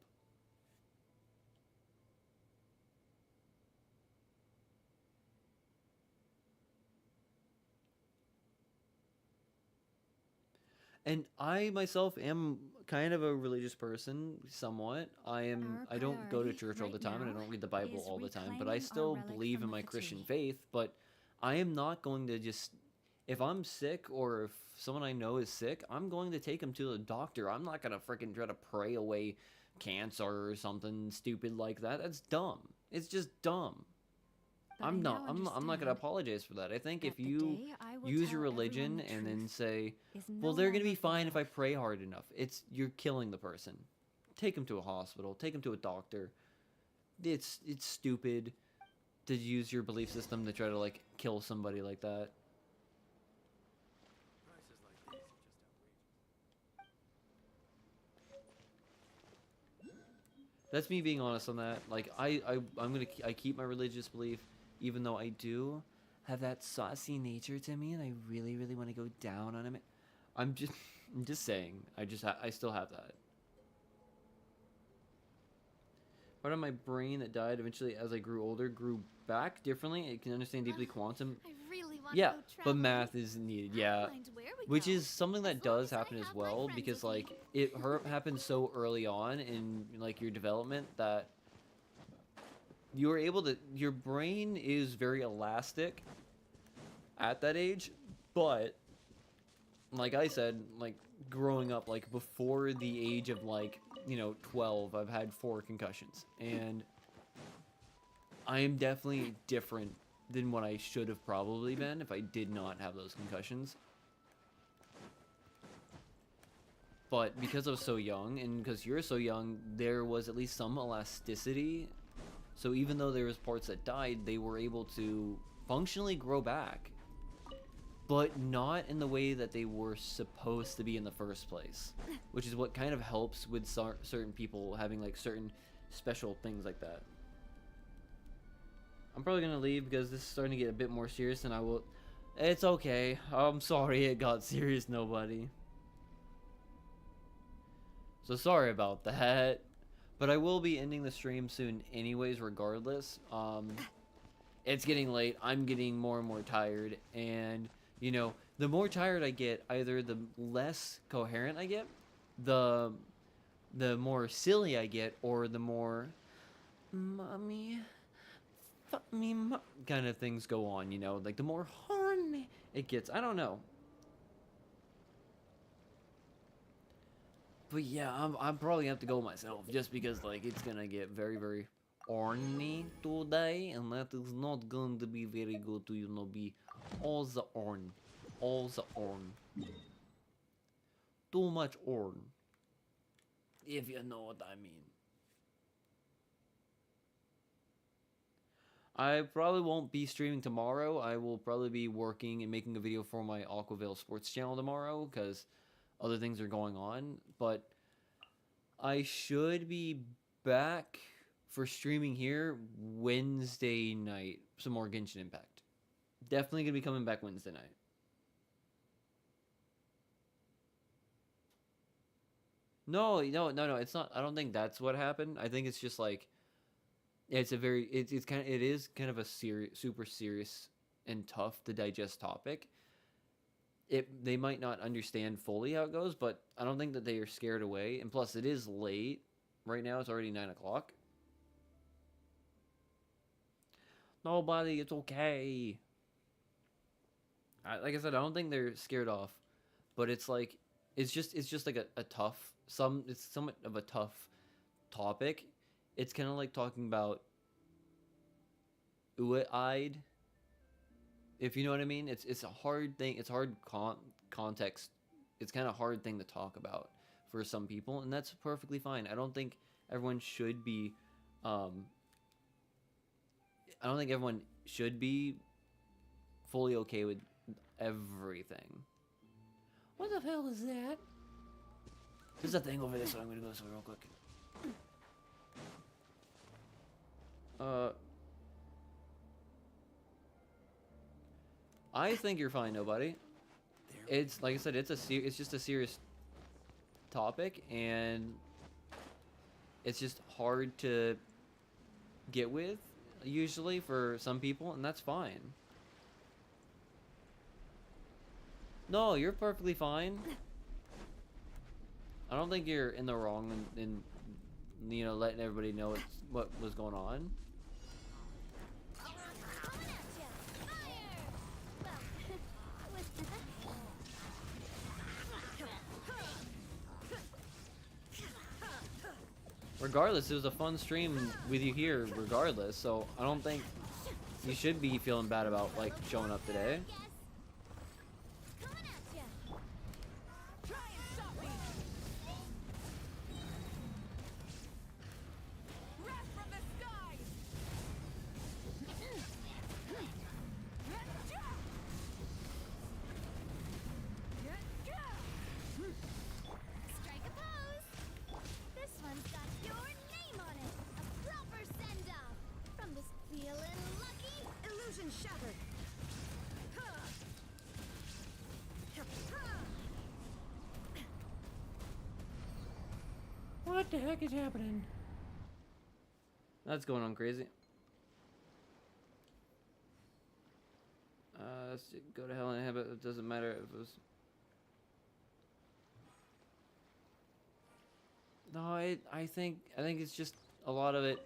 A: And I myself am kind of a religious person, somewhat. I don't go to church all the time, and I don't read the Bible all the time, but I still believe in my Christian faith. But I am not going to just, if I'm sick or if someone I know is sick, I'm going to take them to the doctor. I'm not going to freaking try to pray away cancer or something stupid like that. That's dumb. It's just dumb. I'm not going to apologize for that. I think if you use your religion and then say, well, they're going to be fine if I pray hard enough. You're killing the person. Take them to a hospital. Take them to a doctor. It's stupid to use your belief system to try to like kill somebody like that.
J: Prices like these are just outrageous.
A: That's me being honest on that. Like I keep my religious belief, even though I do have that saucy nature to me, and I really, really want to go down on him. I'm just saying. I still have that. Part of my brain that died eventually as I grew older grew back differently. It can understand deeply quantum.
B: I really want
A: Yeah,
B: to go
A: but math is needed. Yeah, which is something that does happen as well, because like it happens so early on in like your development that you are able to, your brain is very elastic at that age. But like I said, like growing up, like before the age of like 12, I've had 4 concussions, and I am definitely different than what I should have probably been if I did not have those concussions. But because I was so young, and because you're so young, there was at least some elasticity. So even though there was parts that died, they were able to functionally grow back. But not in the way that they were supposed to be in the first place. Which is what kind of helps with certain people having like certain special things like that. I'm probably going to leave because this is starting to get a bit more serious than I will. It's okay. I'm sorry it got serious, nobody. So sorry about that. But I will be ending the stream soon anyways, regardless. It's getting late. I'm getting more and more tired. And, you know, the more tired I get, either the less coherent I get, the more silly I get, or the more mommy, fuck me, kind of things go on, you know? Like, the more horny it gets. I don't know. But yeah, I'm probably gonna have to go myself, just because, like, it's gonna get very, very horny today, and that is not going to be very good to, you know, be all the horn. All the horn. Too much horn. If you know what I mean. I probably won't be streaming tomorrow. I will probably be working and making a video for my Aquavale Sports channel tomorrow, because other things are going on. But I should be back for streaming here Wednesday night. Some more Genshin Impact. Definitely going to be coming back Wednesday night. No, it's not. I don't think that's what happened. I think it's just like, it's a very, it is kind of a super serious and tough to digest topic. They might not understand fully how it goes, but I don't think that they are scared away. And plus, it is late right now. It's already 9 o'clock. Nobody, it's okay. Like I said, I don't think they're scared off, but it's like, it's just like a tough, it's somewhat of a tough topic. It's kind of like talking about Uwe-eyed, if you know what I mean. It's a hard thing. It's hard context. It's kind of hard thing to talk about for some people, and that's perfectly fine. I don't think everyone should be fully okay with everything.
D: What the hell is that?
A: There's a thing over there, so I'm gonna go this way real quick. I think you're fine, nobody. It's like I said, it's just a serious topic, and it's just hard to get with usually for some people, and that's fine. No, you're perfectly fine. I don't think you're in the wrong in you know, letting everybody know what was going on. Regardless, it was a fun stream with you here regardless, so I don't think you should be feeling bad about, like, showing up today.
D: What the heck is happening?
A: That's going on crazy. Let's go to hell in a habit. It doesn't matter if it was. No, I think it's just a lot of it.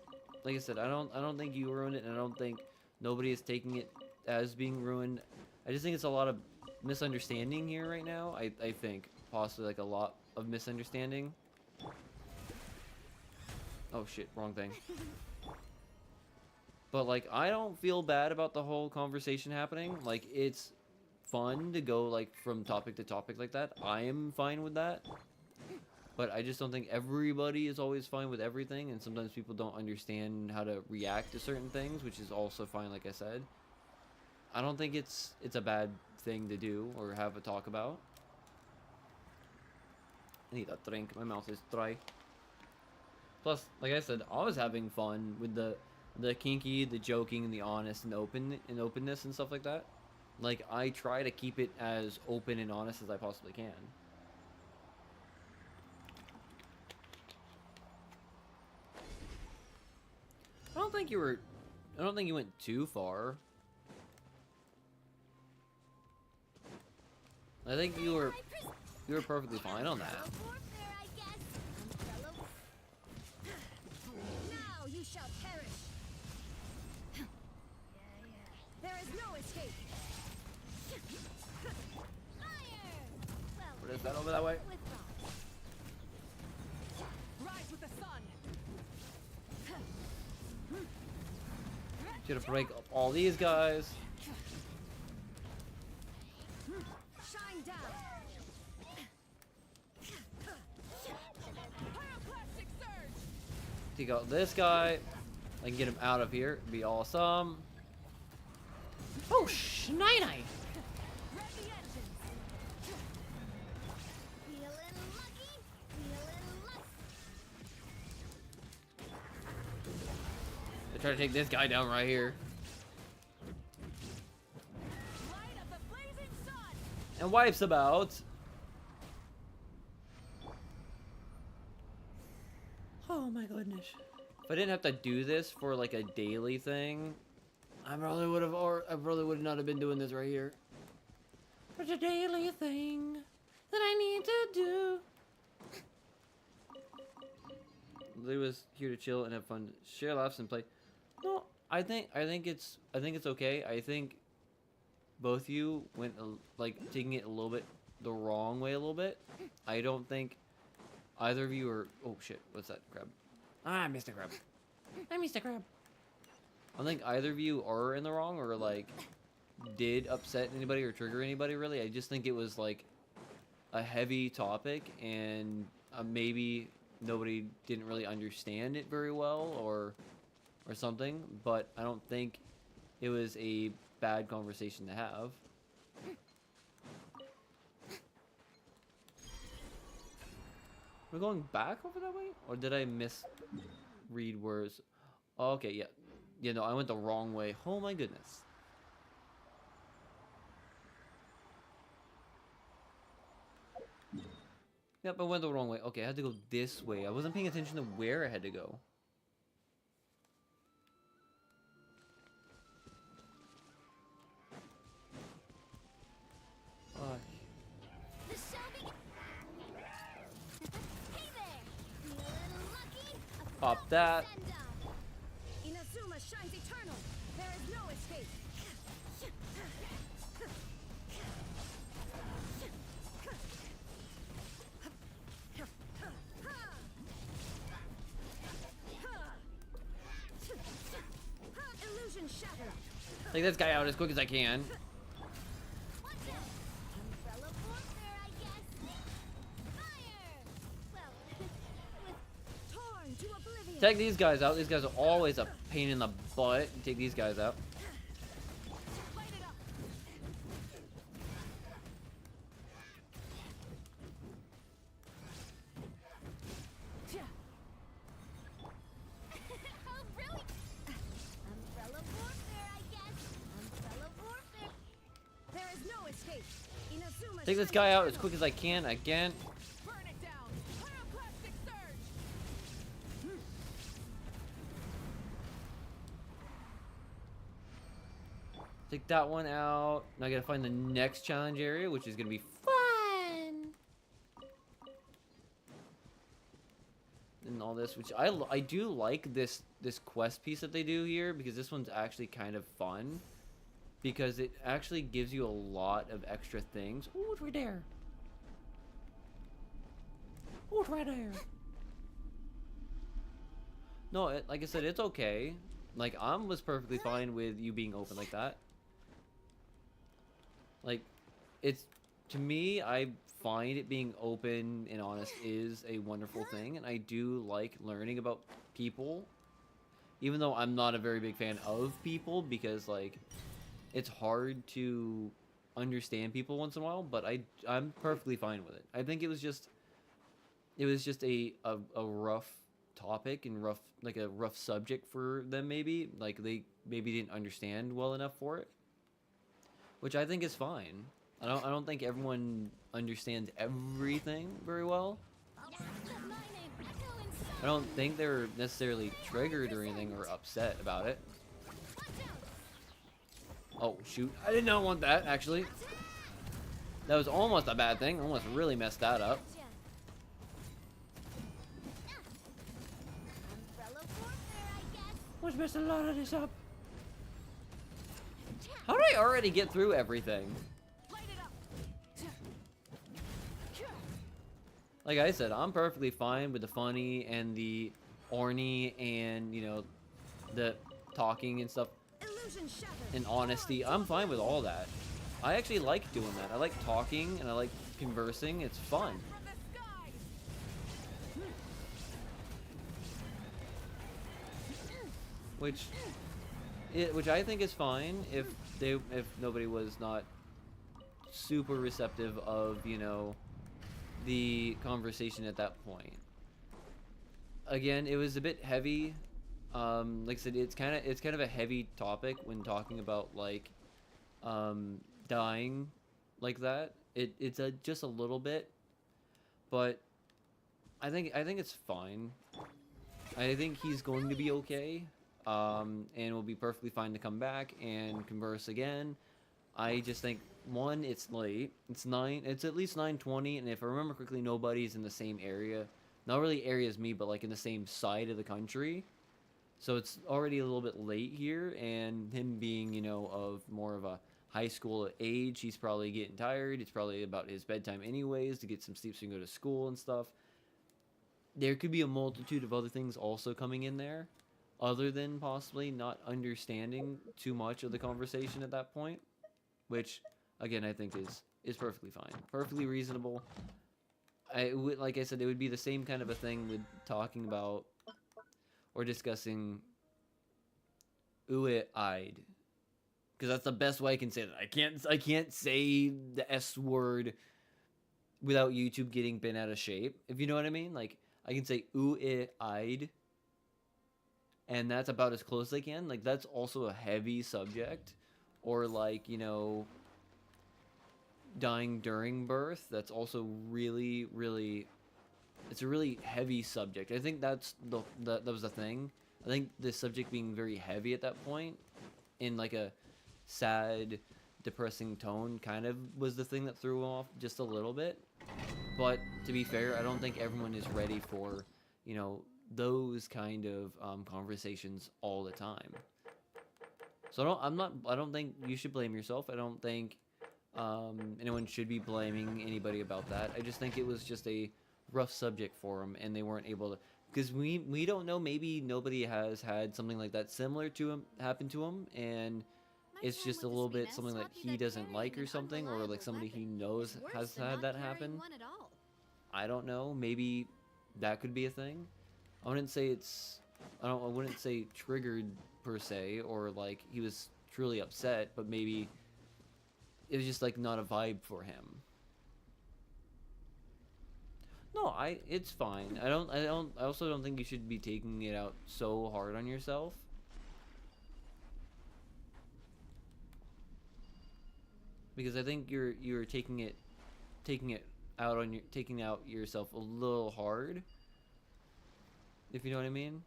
A: Like I said, I don't think you ruined it, and I don't think nobody is taking it as being ruined. I just think it's a lot of misunderstanding here right now. I think possibly like a lot of misunderstanding. Oh shit, wrong thing. But like, I don't feel bad about the whole conversation happening. Like, it's fun to go like from topic to topic like that. I am fine with that. But I just don't think everybody is always fine with everything, and sometimes people don't understand how to react to certain things, which is also fine, like I said. I don't think it's a bad thing to do or have a talk about. I need a drink, my mouth is dry. Plus, like I said, I was having fun with the kinky, the joking, and the honest and openness and stuff like that. Like, I try to keep it as open and honest as I possibly can. don't think you were. I don't think you went too far. I think you were perfectly fine on that.
B: Now you shall perish. There is no escape. Fire!
A: What is that over that way?
B: Rise with the sun.
A: Gonna break up all these guys.
B: Shine down. Pyroclastic surge.
A: Take out this guy. I can get him out of here. It'd be awesome.
D: Oh, schneid I.
B: Rev the engines. Feeling lucky. Feeling lucky.
A: I try to take this guy down right here.
B: Light of the blazing sun.
A: And wipes them out.
D: Oh my goodness.
A: If I didn't have to do this for like a daily thing, I probably would not have been doing this right here.
D: It's a daily thing that I need to do.
A: Lily was here to chill and have fun, share laughs and play. No, I think it's okay. I think both of you went like taking it a little bit the wrong way a little bit. I don't think either of you are. Oh shit! What's that crab? Ah, I missed a crab.
D: I missed a crab.
A: I don't think either of you are in the wrong or like did upset anybody or trigger anybody really. I just think it was like a heavy topic and maybe nobody didn't really understand it very well or something, but I don't think it was a bad conversation to have. We're going back over that way? Or did I misread words? Oh, okay, yeah. Yeah, no, I went the wrong way. Oh my goodness. Yep, I went the wrong way. Okay, I had to go this way. I wasn't paying attention to where I had to go.
B: The show begins. Hey there. Feeling lucky.
A: Pop that.
B: Inazuma shines eternal. There is no escape. Illusion shattered.
A: Take this guy out as quick as I can.
B: Watch out. Umbrella warfare, I guess. Fire. Well, with torn to oblivion.
A: Take these guys out. These guys are always a pain in the butt. Take these guys out.
B: Light it up. Oh, brilliant. Umbrella warfare, I guess. Umbrella warfare. There is no escape. Inazuma
A: Take this guy out as quick as I can. Again.
B: Burn it down. Pyroclastic surge.
A: Take that one out. Now I gotta find the next challenge area, which is gonna be
D: Fun.
A: and all this, which I do like this quest piece that they do here because this one's actually kind of fun because it actually gives you a lot of extra things.
D: Oh, it's right there. Oh, it's right there.
A: No, like I said, it's okay. Like was perfectly fine with you being open like that. Like, it's to me, I find it being open and honest is a wonderful thing, and I do like learning about people, even though I'm not a very big fan of people because like it's hard to understand people once in a while. But I'm perfectly fine with it. I think it was just a rough topic and a rough subject for them maybe. Like they maybe didn't understand well enough for it. Which I think is fine. I don't think everyone understands everything very well.
B: My name, Echo Inside.
A: I don't think they were necessarily triggered or anything or upset about it. Oh, shoot. I did not want that, actually. That was almost a bad thing. Almost really messed that up.
D: Let's mess a lot of this up.
A: How did I already get through everything? Like I said, I'm perfectly fine with the funny and the orny and, you know, the talking and stuff and honesty. I'm fine with all that. I actually like doing that. I like talking and I like conversing. It's fun. Which I think is fine if nobody was not super receptive of, you know, the conversation at that point. Again, it was a bit heavy. Like I said, it's kind of a heavy topic when talking about like dying like that. It's just a little bit, but I think it's fine. I think he's going to be okay, and will be perfectly fine to come back and converse again. I just think, one, it's late. It's at least 9:20, and if I remember correctly, nobody's in the same area. Not really area as me, but like in the same side of the country. So it's already a little bit late here, and him being, you know, of more of a high school age, he's probably getting tired. It's probably about his bedtime anyways, to get some sleep so he can go to school and stuff. There could be a multitude of other things also coming in there, other than possibly not understanding too much of the conversation at that point, which, again, I think is perfectly fine, perfectly reasonable. Like I said, it would be the same kind of a thing with talking about or discussing Uwe-Eid, because that's the best way I can say that. I can't say the S word without YouTube getting bent out of shape, if you know what I mean. Like, I can say Uwe-Eid, and that's about as close as I can. Like, that's also a heavy subject. Or like, you know, dying during birth. That's also really, really, it's a really heavy subject. I think that was the thing. I think the subject being very heavy at that point, in like a sad, depressing tone, kind of was the thing that threw off just a little bit. But to be fair, I don't think everyone is ready for, you know, those kind of conversations all the time. So I don't think you should blame yourself. I don't think anyone should be blaming anybody about that. I just think it was just a rough subject for them, and they weren't able to, because we don't know, maybe nobody has had something like that similar to him happen to him, and it's just a little bit something that he doesn't like or something, or like somebody he knows has had that happen. I don't know. Maybe that could be a thing. I wouldn't say I wouldn't say triggered per se, or like he was truly upset, but maybe it was just like not a vibe for him. No, it's fine. I also don't think you should be taking it out so hard on yourself. Because I think you're taking out yourself a little hard. If you know what I mean.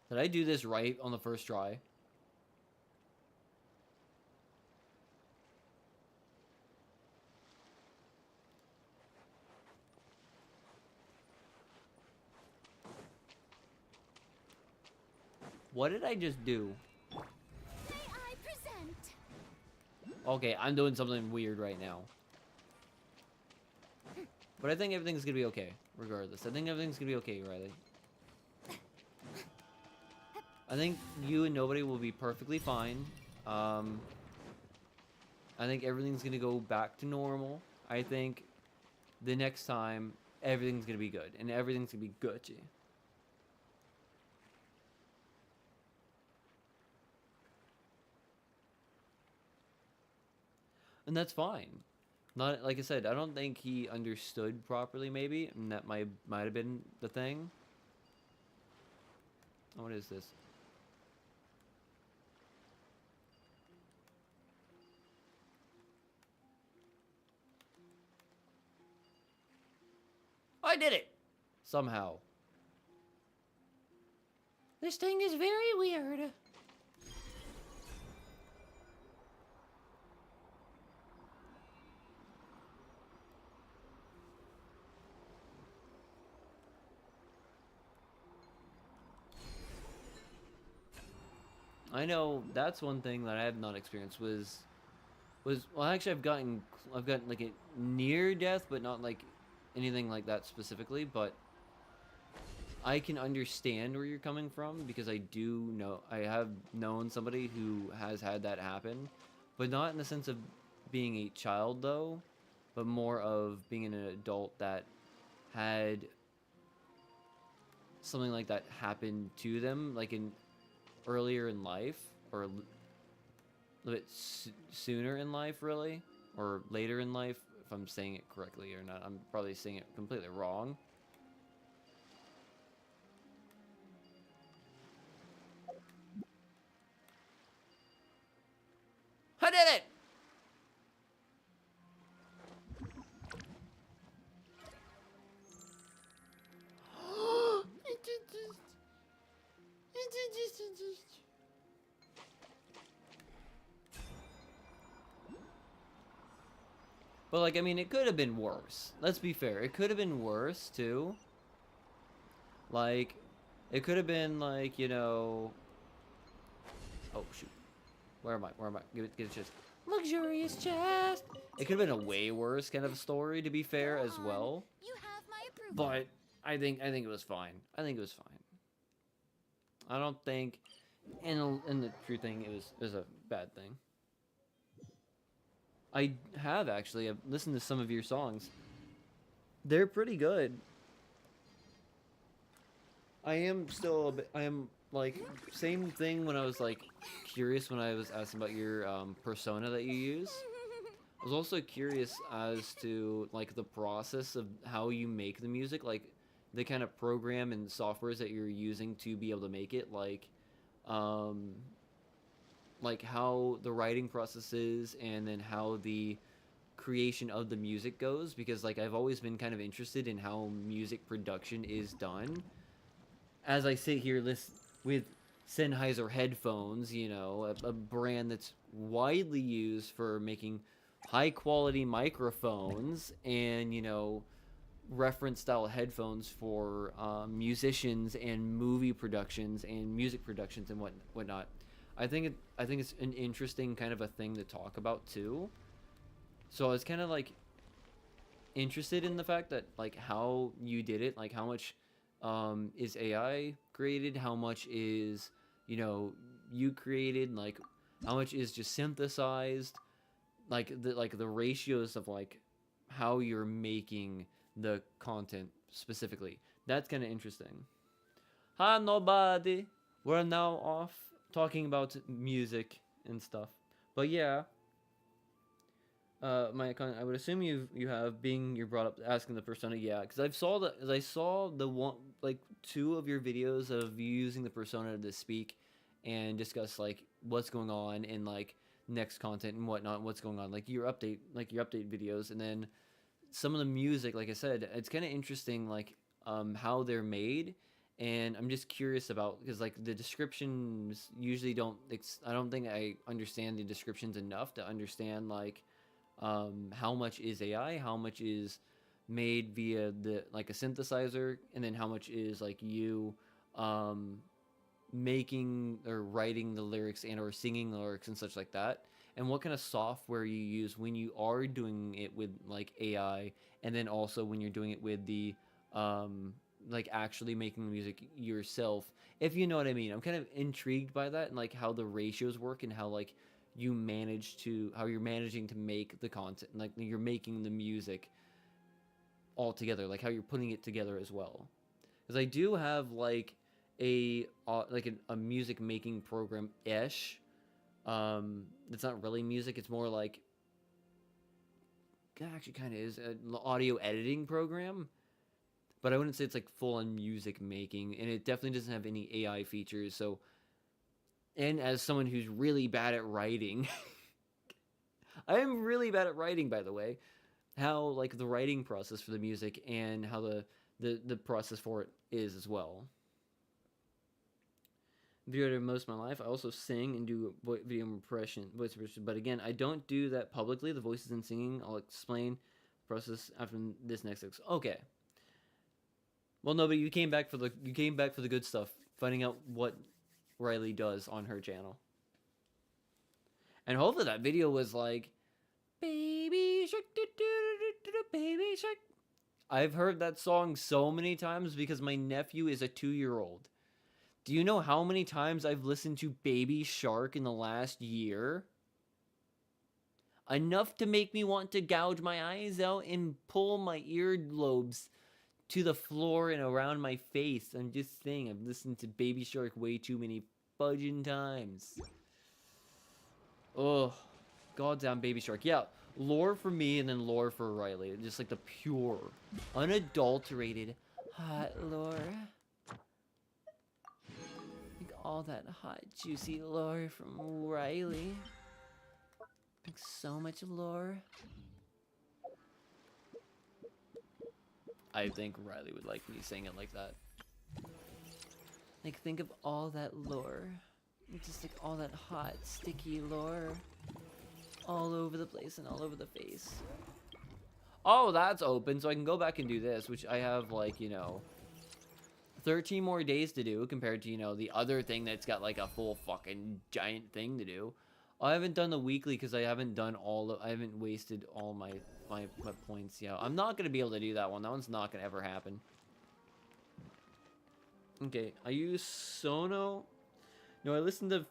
A: Did I do this right on the first try? What did I just do? Okay, I'm doing something weird right now. But I think everything's gonna be okay, regardless. I think everything's gonna be okay, Riley. I think you and nobody will be perfectly fine. I think everything's gonna go back to normal. I think the next time, everything's gonna be good. And everything's gonna be Gucci. And that's fine. Not, like I said, I don't think he understood properly, maybe, and that might have been the thing. Oh, what is this? I did it! Somehow.
D: This thing is very weird.
A: I know that's one thing that I have not experienced was well, actually I've gotten like a near death, but not like anything like that specifically, but I can understand where you're coming from because I have known somebody who has had that happen, but not in the sense of being a child though, but more of being an adult that had something like that happen to them, like in earlier in life or a little bit sooner in life, really, or later in life, if I'm saying it correctly or not. I'm probably saying it completely wrong. I did it! But, like, I mean, it could have been worse. Let's be fair. It could have been worse, too. Like, it could have been, like, you know... Oh, shoot. Where am I? Where am I? Give it a chest.
D: Luxurious chest.
A: It could have been a way worse kind of story, to be fair, as well.
B: You have my approval.
A: But I think it was fine. I think it was fine. I don't think, in the true thing, it was a bad thing. I have actually. I've listened to some of your songs. They're pretty good. I am still a bit. I am like same thing when I was like curious when I was asking about your persona that you use. I was also curious as to like the process of how you make the music, like the kind of program and softwares that you're using to be able to make it, like how the writing process is and then how the creation of the music goes, because like I've always been kind of interested in how music production is done. As I sit here with Sennheiser headphones, you know, a brand that's widely used for making high quality microphones and, you know, reference style headphones for musicians and movie productions and music productions and whatnot. I think it's an interesting kind of a thing to talk about too. So I was kind of like interested in the fact that like how you did it, like how much is AI created, how much is, you know, you created, like how much is just synthesized, like the ratios of like how you're making the content specifically. That's kind of interesting. Hi, nobody. We're now off talking about music and stuff. But yeah, I would assume you have, being you brought up asking the persona. Yeah, because I saw the one, like two of your videos of you using the persona to speak and discuss like what's going on in like next content and whatnot, what's going on, like your update videos, and then some of the music. Like I said, it's kind of interesting, like how they're made. And I'm just curious about, because like the descriptions usually I don't think I understand the descriptions enough to understand like how much is AI, how much is made via the like a synthesizer, and then how much is like you making or writing the lyrics and or singing the lyrics and such like that, and what kind of software you use when you are doing it with like AI, and then also when you're doing it with the like actually making music yourself, if you know what I mean. I'm kind of intrigued by that and like how the ratios work and how like you're managing to make the content, like you're making the music all together, like how you're putting it together as well. Because I do have like a music making program ish. It's not really music, it's more like, actually kind of is an audio editing program, but I wouldn't say it's like full on music making, and it definitely doesn't have any AI features. So, and as someone who's really bad at writing, I am really bad at writing, by the way. how like the writing process for the music and how the process for it is as well. Video editor most of my life. I also sing and do video voice impression, but again, I don't do that publicly. The voices and singing, I'll explain the process after this next. Okay. Well, no, but you came back for the good stuff, finding out what Riley does on her channel, and hopefully that video was like, baby shark, baby shark. I've heard that song so many times because my nephew is a 2-year-old. Do you know how many times I've listened to Baby Shark in the last year? Enough to make me want to gouge my eyes out and pull my earlobes to the floor and around my face. I'm just saying, I've listened to Baby Shark way too many fudging times. Oh, goddamn Baby Shark. Yeah, lore for me and then lore for Riley. Just like the pure, unadulterated, hot lore. All that hot, juicy lore from Riley. Like so much lore. I think Riley would like me saying it like that. Like, think of all that lore. Just like all that hot, sticky lore. All over the place and all over the face. Oh, that's open, so I can go back and do this, which I have, like, you know, 13 more days to do compared to, you know, the other thing that's got like a full fucking giant thing to do. I haven't done the weekly because I haven't done I haven't wasted all my points yet. I'm not going to be able to do that one. That one's not going to ever happen. Okay, I use Sono. No, I listen to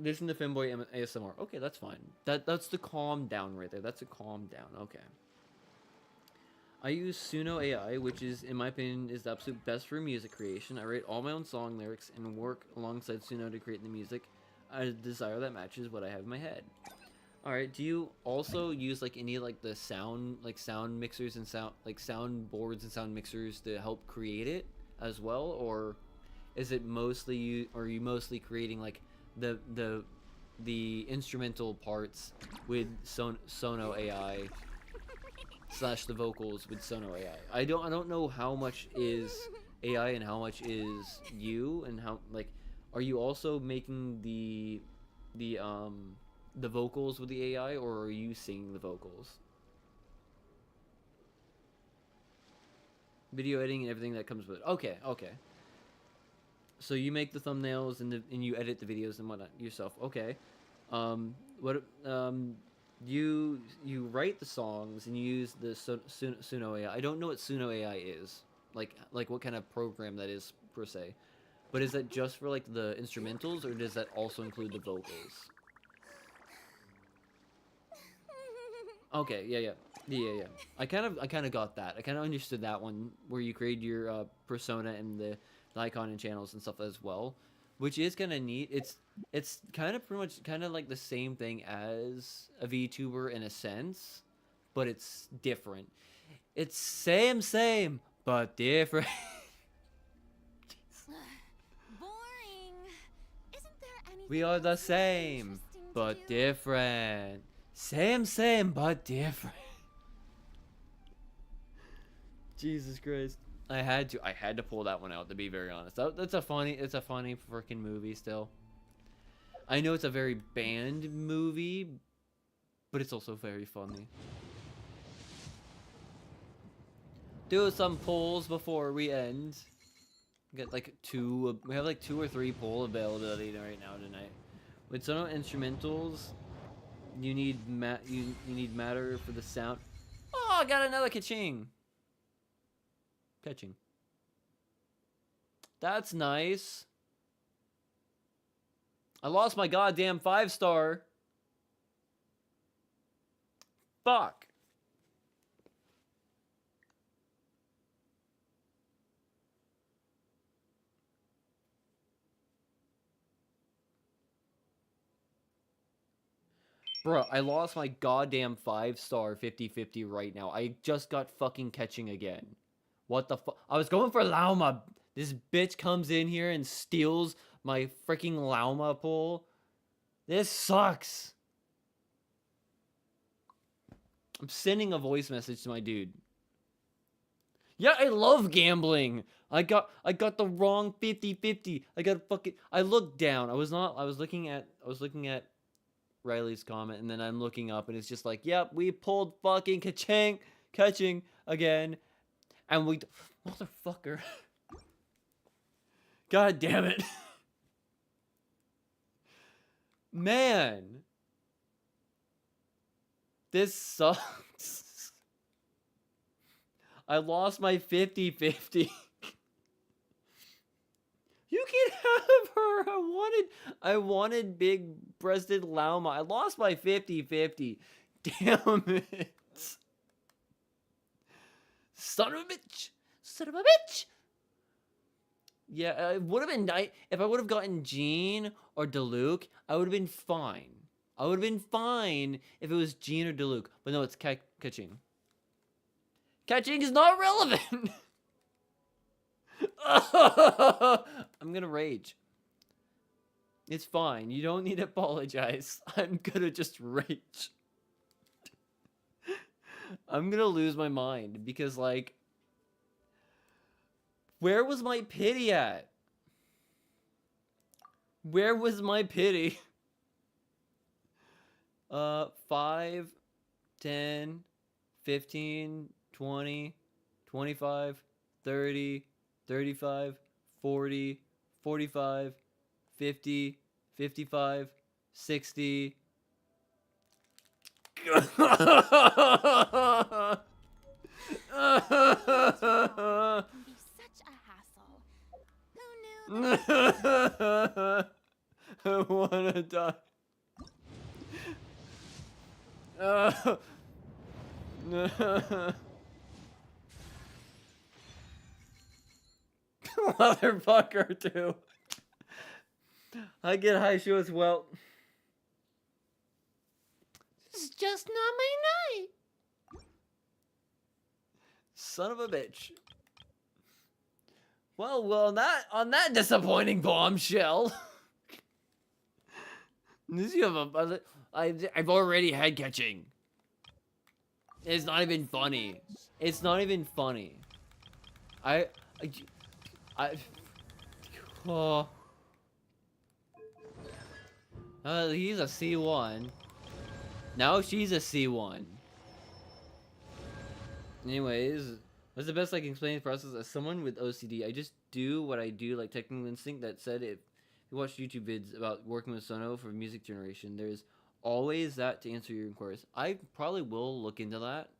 A: Femboy ASMR. Okay, that's fine. That's the calm down right there. That's a calm down. Okay. I use Suno AI, which is, in my opinion, is the absolute best for music creation. I write all my own song lyrics and work alongside Suno to create the music I desire that matches what I have in my head. Alright, do you also use like any like the sound mixers and sound boards and sound mixers to help create it as well, or is it mostly are you mostly creating like the instrumental parts with Sono AI / the vocals with Sono AI. I don't know how much is AI and how much is you, and how, like, are you also making the vocals with the AI, or are you singing the vocals? Video editing and everything that comes with it. Okay. So you make the thumbnails and you edit the videos and whatnot yourself. Okay. You write the songs and you use the Suno AI. I don't know what Suno AI is. Like what kind of program that is per se. But is that just for like the instrumentals, or does that also include the vocals? Okay, yeah. I kind of got that. I kind of understood that one where you create your persona and the icon and channels and stuff as well, which is kind of neat. It's kind of pretty much kind of like the same thing as a VTuber in a sense, but it's different. It's same, but different.
B: Boring. Isn't there anything
A: We are the
B: else really
A: same,
B: interesting to
A: but
B: do?
A: different. Same, but different. Jesus Christ. I had to pull that one out, to be very honest. It's a funny freaking movie still. I know it's a very banned movie, but it's also very funny. Do some polls before we end. Get like we have like 2 or 3 poll availability right now tonight. With some instrumentals, you need you need matter for the sound. Oh, I got another catching. That's nice. I lost my goddamn 5-star. Fuck. Bro, I lost my goddamn 5-star 50/50 right now. I just got fucking catching again. What the fuck? I was going for Lauma. This bitch comes in here and steals my freaking Lauma pull. This sucks. I'm sending a voice message to my dude. Yeah, I love gambling. I got the wrong 50-50. I looked down. I was looking at Riley's comment, and then I'm looking up, and it's just like, yep, we pulled fucking catching again. And we motherfucker. God damn it. Man. This sucks. I lost my 50-50. You can have her. I wanted big-breasted llama. I lost my 50-50. Damn it. Son of a bitch. Son of a bitch. Yeah, it would have been nice. If I would have gotten Jean or Diluc, I would have been fine. I would have been fine if it was Jean or Diluc. But no, it's Catching. Catching is not relevant. I'm gonna rage. It's fine. You don't need to apologize. I'm gonna just rage. I'm gonna lose my mind because, like, where was my pity at? Where was my pity? 5, 10, 15, 20, 25, 30, 35, 40, 45, 50, 55, 60.
B: Can be such a hassle. Who knew that?
A: I wanna die. Motherfucker, too. I get high show as well.
D: It's just not my night.
A: Son of a bitch. Well, on that disappointing bombshell. I've already had Catching. It's not even funny. It's not even funny. Oh. He's a C1. Now she's a C1. Anyways, that's the best I can explain the process. As someone with OCD, I just do what I do, like Technical Instinct that said if you watch YouTube vids about working with Sono for music generation, there's always that to answer your inquiries. I probably will look into that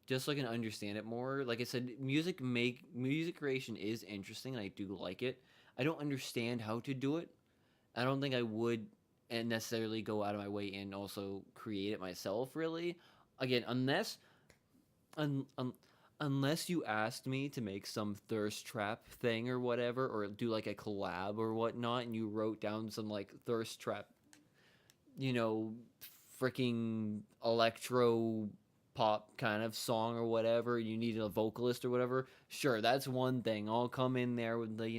A: just so I can understand it more. Like I said, music creation is interesting, and I do like it. I don't understand how to do it. I don't think I would and necessarily go out of my way and also create it myself, really. Again, unless you asked me to make some thirst trap thing or whatever, or do like a collab or whatnot, and you wrote down some like thirst trap, freaking electro pop kind of song or whatever, you needed a vocalist or whatever, sure, that's one thing. I'll come in there with the,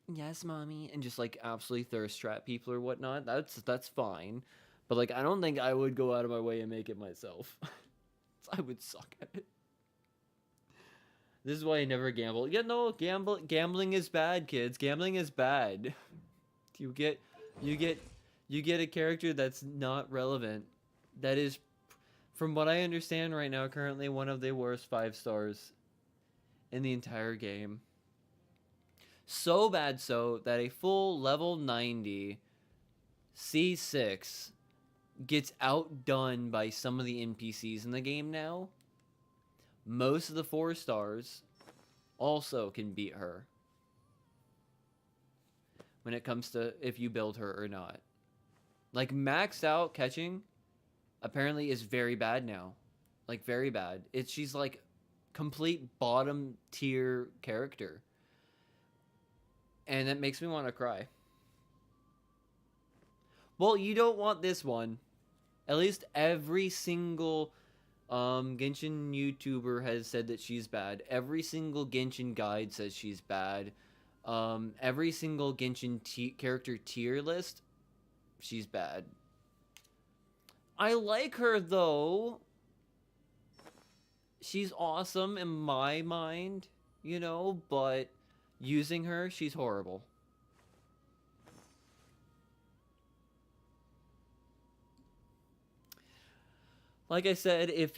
A: yes, mommy, and just like absolutely thirst trap people or whatnot. That's fine. But like, I don't think I would go out of my way and make it myself. I would suck at it. This is why I never gamble. Yeah, no, gambling is bad, kids. Gambling is bad. You get a character that's not relevant. That is, from what I understand right now, currently one of the worst 5 stars in the entire game. So bad so that a full level 90 C6 gets outdone by some of the NPCs in the game now. Most of the 4 stars also can beat her when it comes to if you build her or not. Like, maxed out Catching apparently is very bad now. Like, very bad. She's like complete bottom tier character. And that makes me want to cry. Well, you don't want this one. At least every single Genshin YouTuber has said that she's bad. Every single Genshin guide says she's bad. Every single Genshin character tier list, she's bad. I like her, though. she's awesome in my mind, you know, but using her, she's horrible. Like I said, if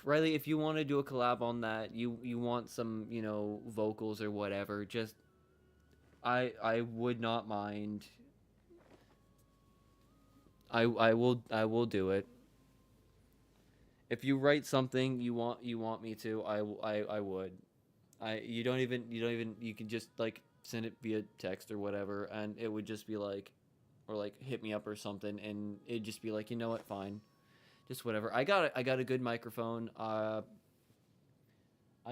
A: Riley, if you want to do a collab on that, you want some, you know, vocals or whatever, just I would not mind. I will do it. If you write something you want me to, I would. You can just like send it via text or whatever, and it would just be like, or like hit me up or something, and it'd just be like, you know what, fine, just whatever. I got a good microphone. I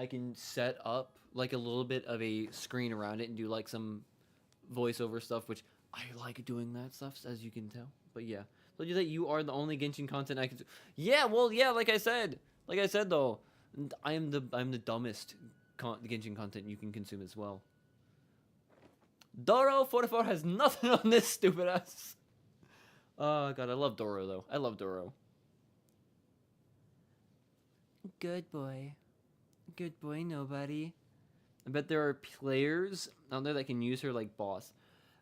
A: can set up like a little bit of a screen around it and do like some voiceover stuff, which I like doing that stuff, as you can tell. But yeah, told you that you are the only Genshin content I can. Yeah, well, yeah, like I said though, I'm the dumbest Genshin content you can consume as well. Doro 44 has nothing on this stupid ass. Oh god, I love Doro though. I love Doro. Good boy. Good boy, nobody. I bet there are players out there that can use her like boss.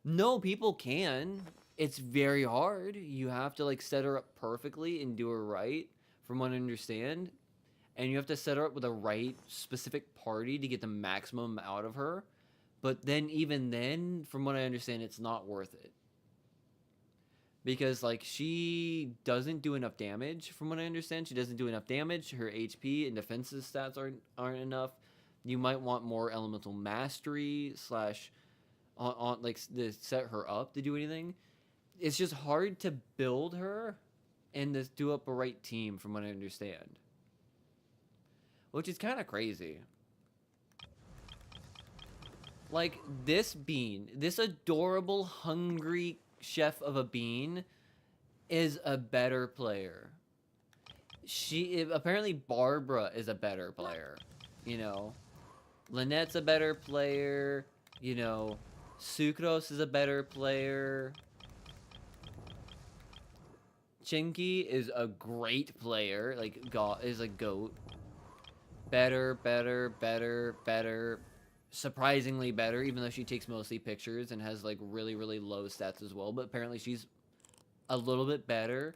A: No, people can. It's very hard. You have to like set her up perfectly and do her right, from what I understand. And you have to set her up with a right specific party to get the maximum out of her. But then even then, from what I understand, it's not worth it. Because like she doesn't do enough damage, from what I understand. She doesn't do enough damage. Her HP and defensive stats aren't enough. You might want more elemental mastery slash on like to set her up to do anything. It's just hard to build her and to do up a right team, from what I understand. Which is kind of crazy. Like this bean, this adorable hungry chef of a bean is a better player. Apparently Barbara is a better player, you know. Lynette's a better player, you know. Sucros is a better player. Chinky is a great player, like is a goat. Better. Surprisingly better, even though she takes mostly pictures and has like really low stats as well, but apparently she's a little bit better.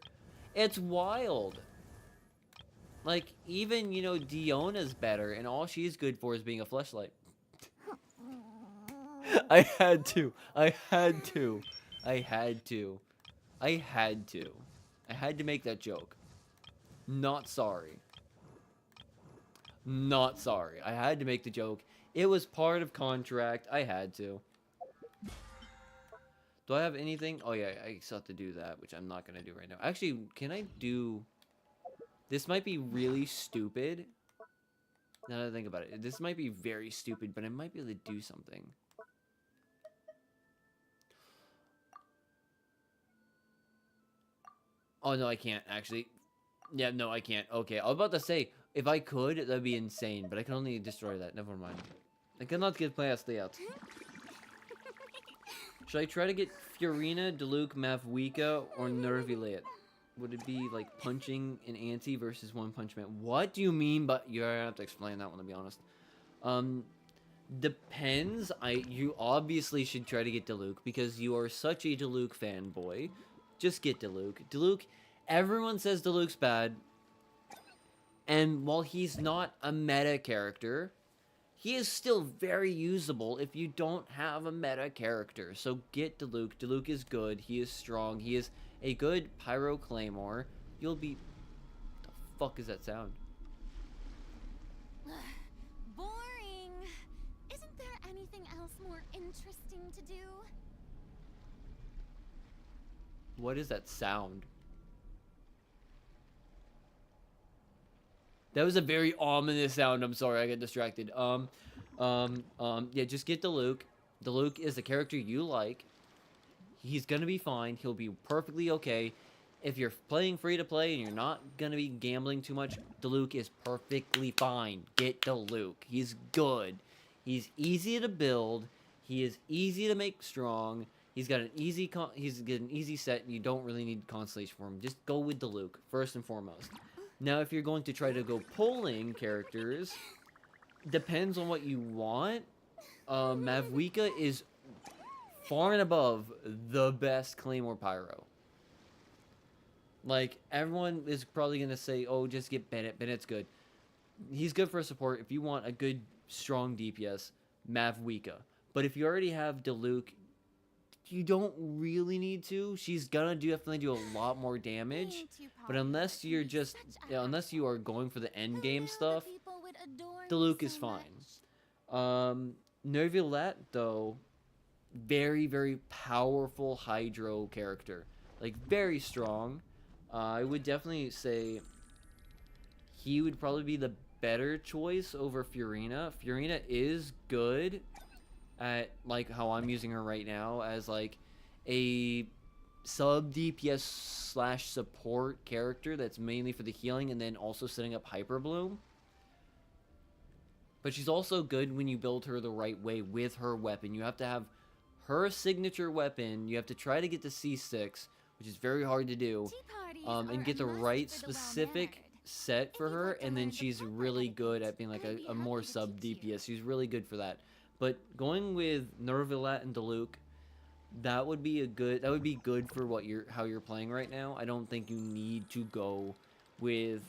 A: It's wild. Like even, you know, Diona's better, and all she's good for is being a fleshlight. I had to make that joke. Not sorry. I had to make the joke. It was part of contract. I had to. Do I have anything? Oh yeah, I still have to do that, which I'm not gonna do right now. Actually, can I do... This might be really stupid. Now that I think about it. This might be very stupid, but I might be able to do something. Oh no, I can't, actually. Yeah, no, I can't. Okay, I was about to say, if I could, that'd be insane, but I can only destroy that. Never mind. I cannot get past that. Should I try to get Fiorina, Diluc, Mavwika, or Nervilate? Would it be like punching an anti versus One Punch Man? What do you mean? But you're gonna have to explain that one, to be honest. Depends. You obviously should try to get Diluc because you are such a Diluc fanboy. Just get Diluc. Diluc, everyone says Diluc's bad. And while he's not a meta character, he is still very usable if you don't have a meta character. So get Diluc. Diluc is good. He is strong. He is a good Pyro Claymore. You'll be... The fuck is that sound?
B: Boring. Isn't there anything else more interesting to do?
A: What is that sound? That was a very ominous sound. I'm sorry, I got distracted. Yeah, just get Diluc. Diluc is the character you like. He's gonna be fine. He'll be perfectly okay. If you're playing free to play and you're not gonna be gambling too much, Diluc is perfectly fine. Get Diluc. He's good. He's easy to build. He is easy to make strong. He's got an easy set. And you don't really need Constellation for him. Just go with Diluc first and foremost. Now, if you're going to try to go pulling characters, depends on what you want. Mavwika is far and above the best Claymore Pyro. Like, everyone is probably going to say, oh, just get Bennett. Bennett's good. He's good for support. If you want a good, strong DPS, Mavwika. But if you already have Diluc, you don't really need to. She's gonna definitely do a lot more damage. But unless you're just, unless you are going for the end game stuff, Diluc is fine. Nervilette, though, very, very powerful Hydro character. Like, very strong. I would definitely say he would probably be the better choice over Furina. Furina is good at, like, how I'm using her right now as, like, a sub DPS slash support character that's mainly for the healing and then also setting up Hyper Bloom. But she's also good when you build her the right way with her weapon. You have to have her signature weapon. You have to try to get to C6, which is very hard to do, and get the right specific set for her, and then she's really good at being like a more sub DPS. She's really good for that. But going with Nervilette and Diluc, that would be good for how you're playing right now. I don't think you need to go with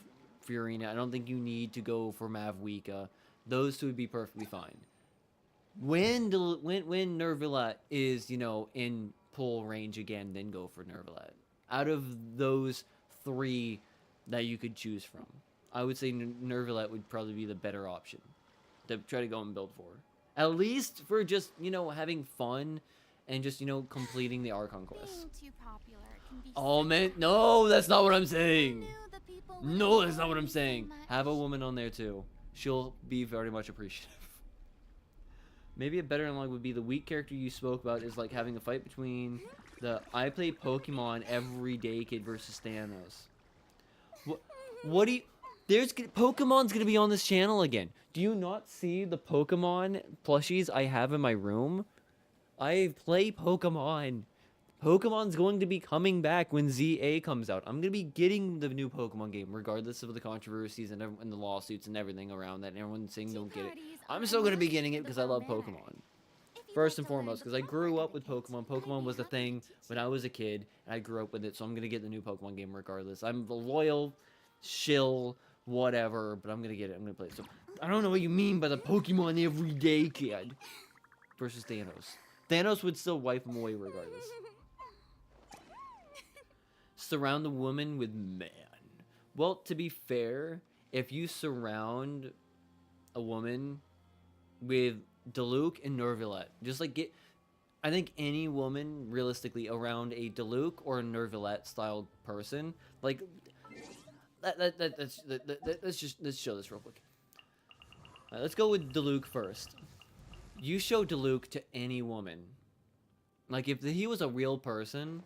A: Furina. I don't think you need to go for Mavwika. Those two would be perfectly fine. When Nervilette is, in pull range again, then go for Nervilette. Out of those three that you could choose from, I would say Nervilette would probably be the better option to try to go and build for. At least for just, having fun and just, completing the Archon quest. Oh, man. No, that's not what I'm saying. No, that's not what I'm saying. Have a woman on there, too. She'll be very much appreciative. Maybe a better analog would be the weak character you spoke about is like having a fight between the I play Pokemon every day kid versus Thanos. What do you... Pokemon's gonna be on this channel again. Do you not see the Pokemon plushies I have in my room? I play Pokemon. Pokemon's going to be coming back when ZA comes out. I'm gonna be getting the new Pokemon game, regardless of the controversies and the lawsuits and everything around that. And everyone's saying don't get it. I'm still gonna be getting it because I love Pokemon. First and foremost, because I grew up with Pokemon. Pokemon was the thing when I was a kid, and I grew up with it, so I'm gonna get the new Pokemon game regardless. I'm the loyal shill, whatever, but I'm gonna get it. I'm gonna play it. So I don't know what you mean by the Pokemon everyday kid versus Thanos. Thanos would still wipe him away regardless. Surround the woman with man. Well, to be fair, if you surround a woman with Diluc and Nervilette, just like I think any woman realistically around a Diluc or a Nervilette styled person, like let's show this real quick. Let's go with Diluc first. You show Diluc to any woman, like if he was a real person,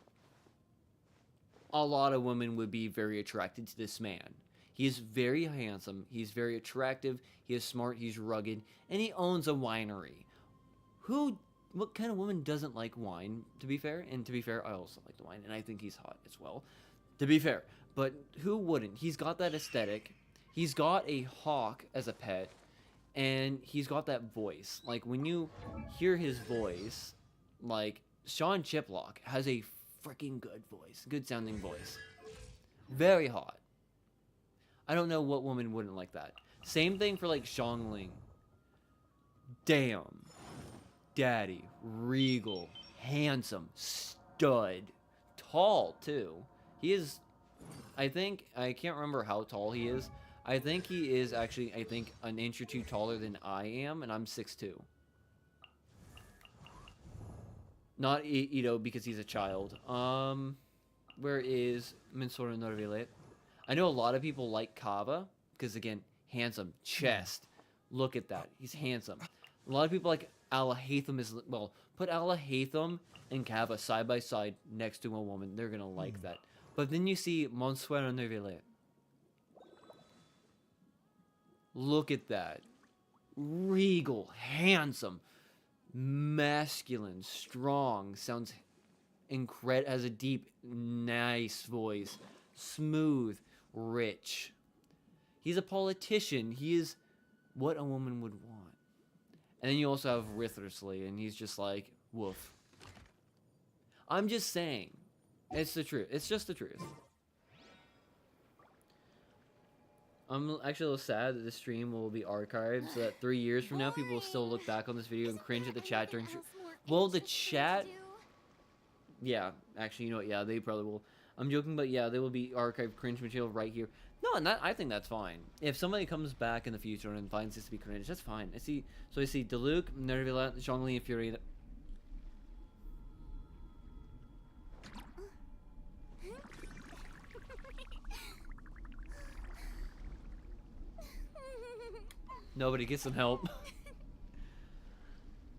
A: a lot of women would be very attracted to this man. He is very handsome, he's very attractive, he is smart, he's rugged, and he owns a winery. What kind of woman doesn't like wine, to be fair? And to be fair, I also like the wine, and I think he's hot as well, to be fair. But who wouldn't? He's got that aesthetic, he's got a hawk as a pet, and he's got that voice. Like, when you hear his voice, like, Sean Chiplock has a freaking good voice. Good sounding voice. Very hot. I don't know what woman wouldn't like that. Same thing for like Xiangling. Damn. Daddy. Regal. Handsome. Stud. Tall too. He is, I can't remember how tall he is. I think he is actually, an inch or two taller than I am, and I'm 6'2". Not Ito because he's a child. Where is Mensura Nervilette? I know a lot of people like Kava because, again, handsome chest. Look at that. He's handsome. A lot of people like Alahatham as well. Put Alahatham and Kava side by side next to a woman. They're gonna like that. But then you see Mensura Nervilette. Look at that. Regal, handsome, masculine, strong, sounds incredible, has a deep, nice voice, smooth, rich, He's a politician. He is what a woman would want. And then you also have Writhersley, and he's just like, woof. I'm just saying. It's the truth. It's just the truth. I'm actually a little sad that this stream will be archived so that 3 years from now people will still look back on this video and cringe at the chat during well, the chat, yeah, actually, you know what, yeah, they probably will. I'm joking, but yeah, they will be archived cringe material right here. No, and that, I think that's fine. If somebody comes back in the future and finds this to be cringe, that's fine. I see Diluc, Nervilla, Zhongli, and Fury. Nobody get some help.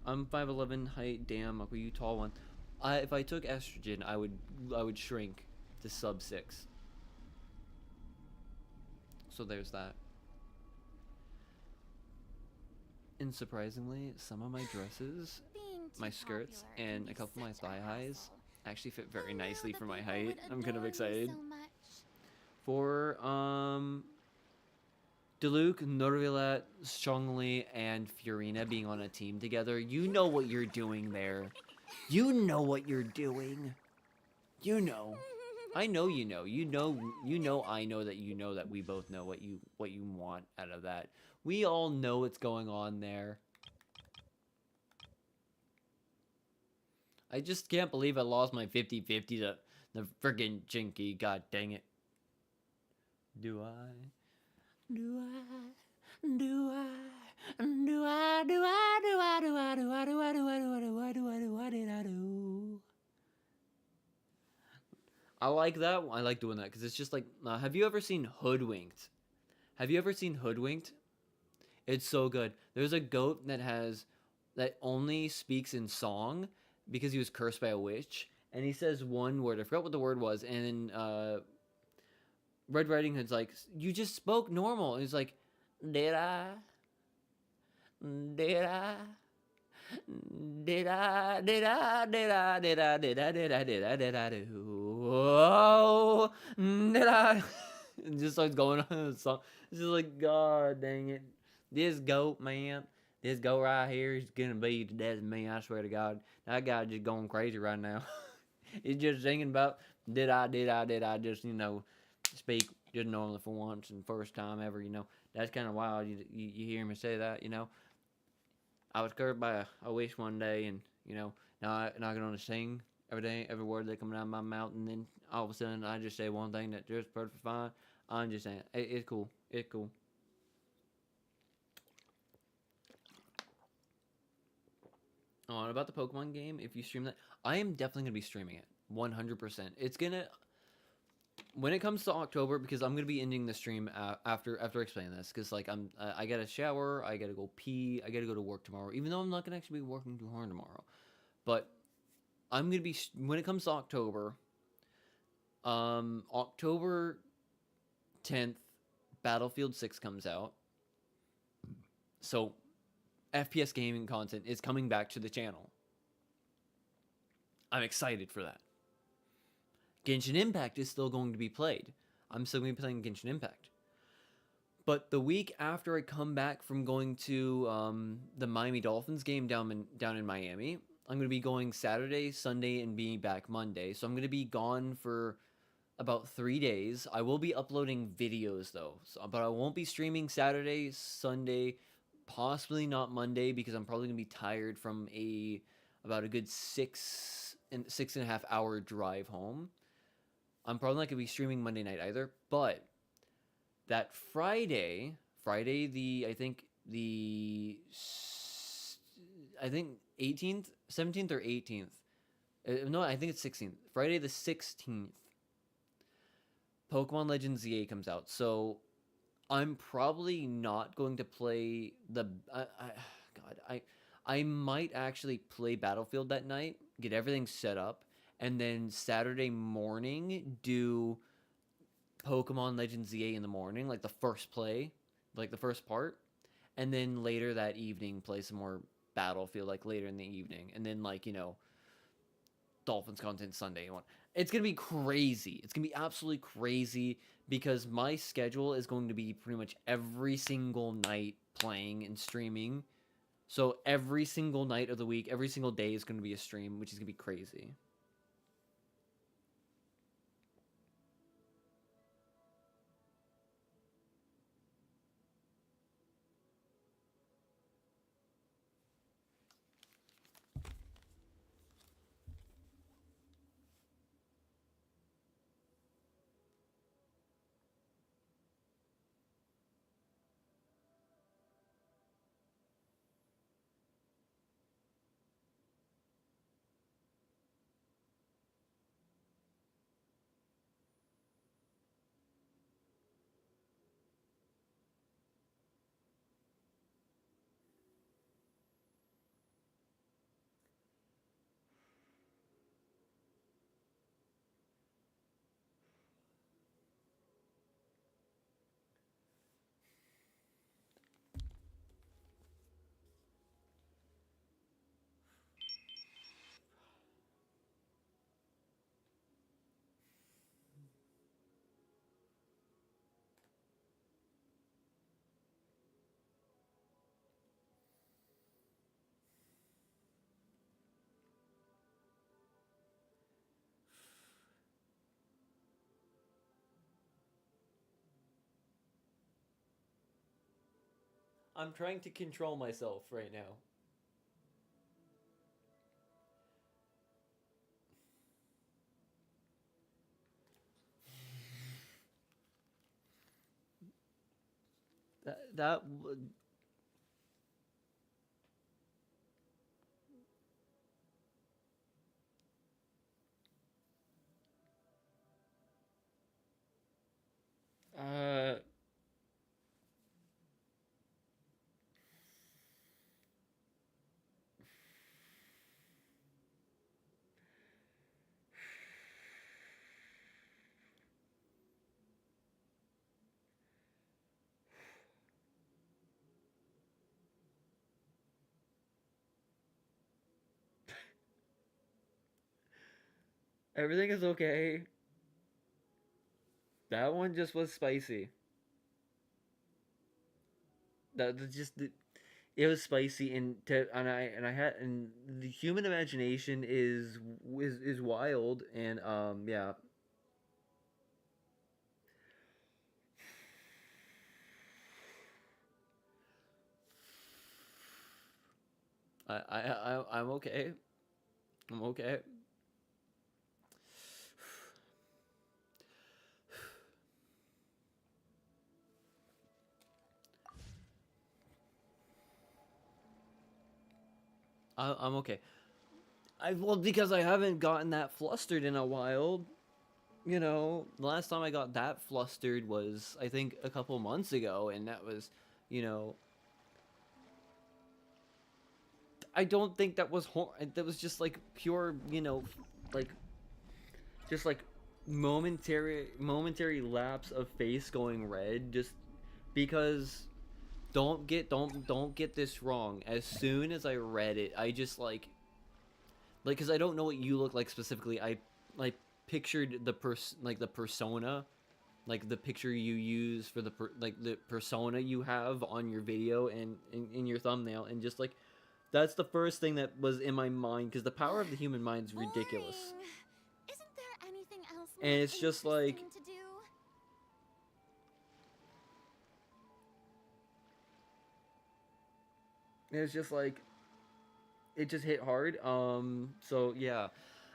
A: I'm 5'11" height. Damn, Uncle, you tall one. If I took estrogen, I would shrink to sub 6. So there's that. And surprisingly, some of my dresses, my skirts, and a couple of my thigh highs actually fit very nicely for my height. I'm kind of excited. For Diluc, Norvillet, Zhongli, and Furina being on a team together, you know what you're doing there. You know what you're doing. You know. I know you know. You know I know that we both know what you want out of that. We all know what's going on there. I just can't believe I lost my 50-50 to the friggin' Jinky. God dang it. Do I? Do I? Do I? Do I? Do I? Do I? Do I? Do I? Do I? Do I? Do I? Do I? Do I? Do I? Did I do? I like that. I like doing that because it's just like, have you ever seen Hoodwinked? Have you ever seen Hoodwinked? It's so good. There's a goat that only speaks in song because he was cursed by a witch, and he says one word. I forgot what the word was, and then Red Riding Hood's like, you just spoke normal. And he's like, did I? Did I? Did I? Did I? Did I? Did I? Did I? Did I? Did I? Did I do? Oh, did I? It just starts going on the song. It's just like, God dang it. This goat, man. This goat right here is gonna be the death of me, I swear to God. That guy just going crazy right now. He's just singing about, did I just, speak just normally for once and first time ever, That's kind of wild. You hear me say that, I was cursed by a wish one day, and, now I can only sing every day, every word that comes out of my mouth, and then all of a sudden I just say one thing that just perfectly fine. I'm just saying, it's cool. It's cool. Oh, and about the Pokemon game, if you stream that, I am definitely going to be streaming it. 100%. It's going to... When it comes to October, because I'm going to be ending the stream after explaining this, because, like, I got to shower, I got to go pee, I got to go to work tomorrow, even though I'm not going to actually be working too hard tomorrow. But I'm going to be... When it comes to October, October 10th, Battlefield 6 comes out. So... FPS gaming content is coming back to the channel. I'm excited for that. Genshin Impact is still going to be played. I'm still going to be playing Genshin Impact. But the week after I come back from going to the Miami Dolphins game down in Miami, I'm going to be going Saturday, Sunday, and being back Monday. So I'm going to be gone for about 3 days. I will be uploading videos though, but I won't be streaming Saturday, Sunday, possibly not Monday, because I'm probably gonna be tired from about a good 6.5 hour drive home. I'm probably not gonna be streaming Monday night either, but that Friday the I think 18th, 17th or 18th. No, I think it's 16th. Friday the 16th. Pokemon Legends ZA comes out. So I'm probably not going to play I might actually play Battlefield that night, get everything set up, and then Saturday morning do Pokemon Legends ZA in the morning, like the first part, and then later that evening play some more Battlefield, like later in the evening, and then Dolphins content Sunday one. It's gonna be crazy. It's gonna be absolutely crazy because my schedule is going to be pretty much every single night playing and streaming. So every single night of the week, every single day is going to be a stream, which is going to be crazy. I'm trying to control myself right now. That would. Uh. Everything is okay. That one just was spicy. That just it was spicy and I had and the human imagination is wild and yeah. I'm okay. I'm okay. I'm okay. Well, because I haven't gotten that flustered in a while. You know, the last time I got that flustered was I think a couple months ago, and that was, you know, I don't think that was that was just like pure, you know, like just like momentary lapse of face going red just because don't get this wrong. As soon as I read it, I just like because I don't know what you look like specifically. I like pictured the persona, like the picture you use for like the persona you have on your video and in your thumbnail, and just like that's the first thing that was in my mind because the power of the human mind is ridiculous.
B: Boring. Isn't there anything else more
A: And it's just like
B: interesting to do?
A: it's just like it just hit hard. So yeah,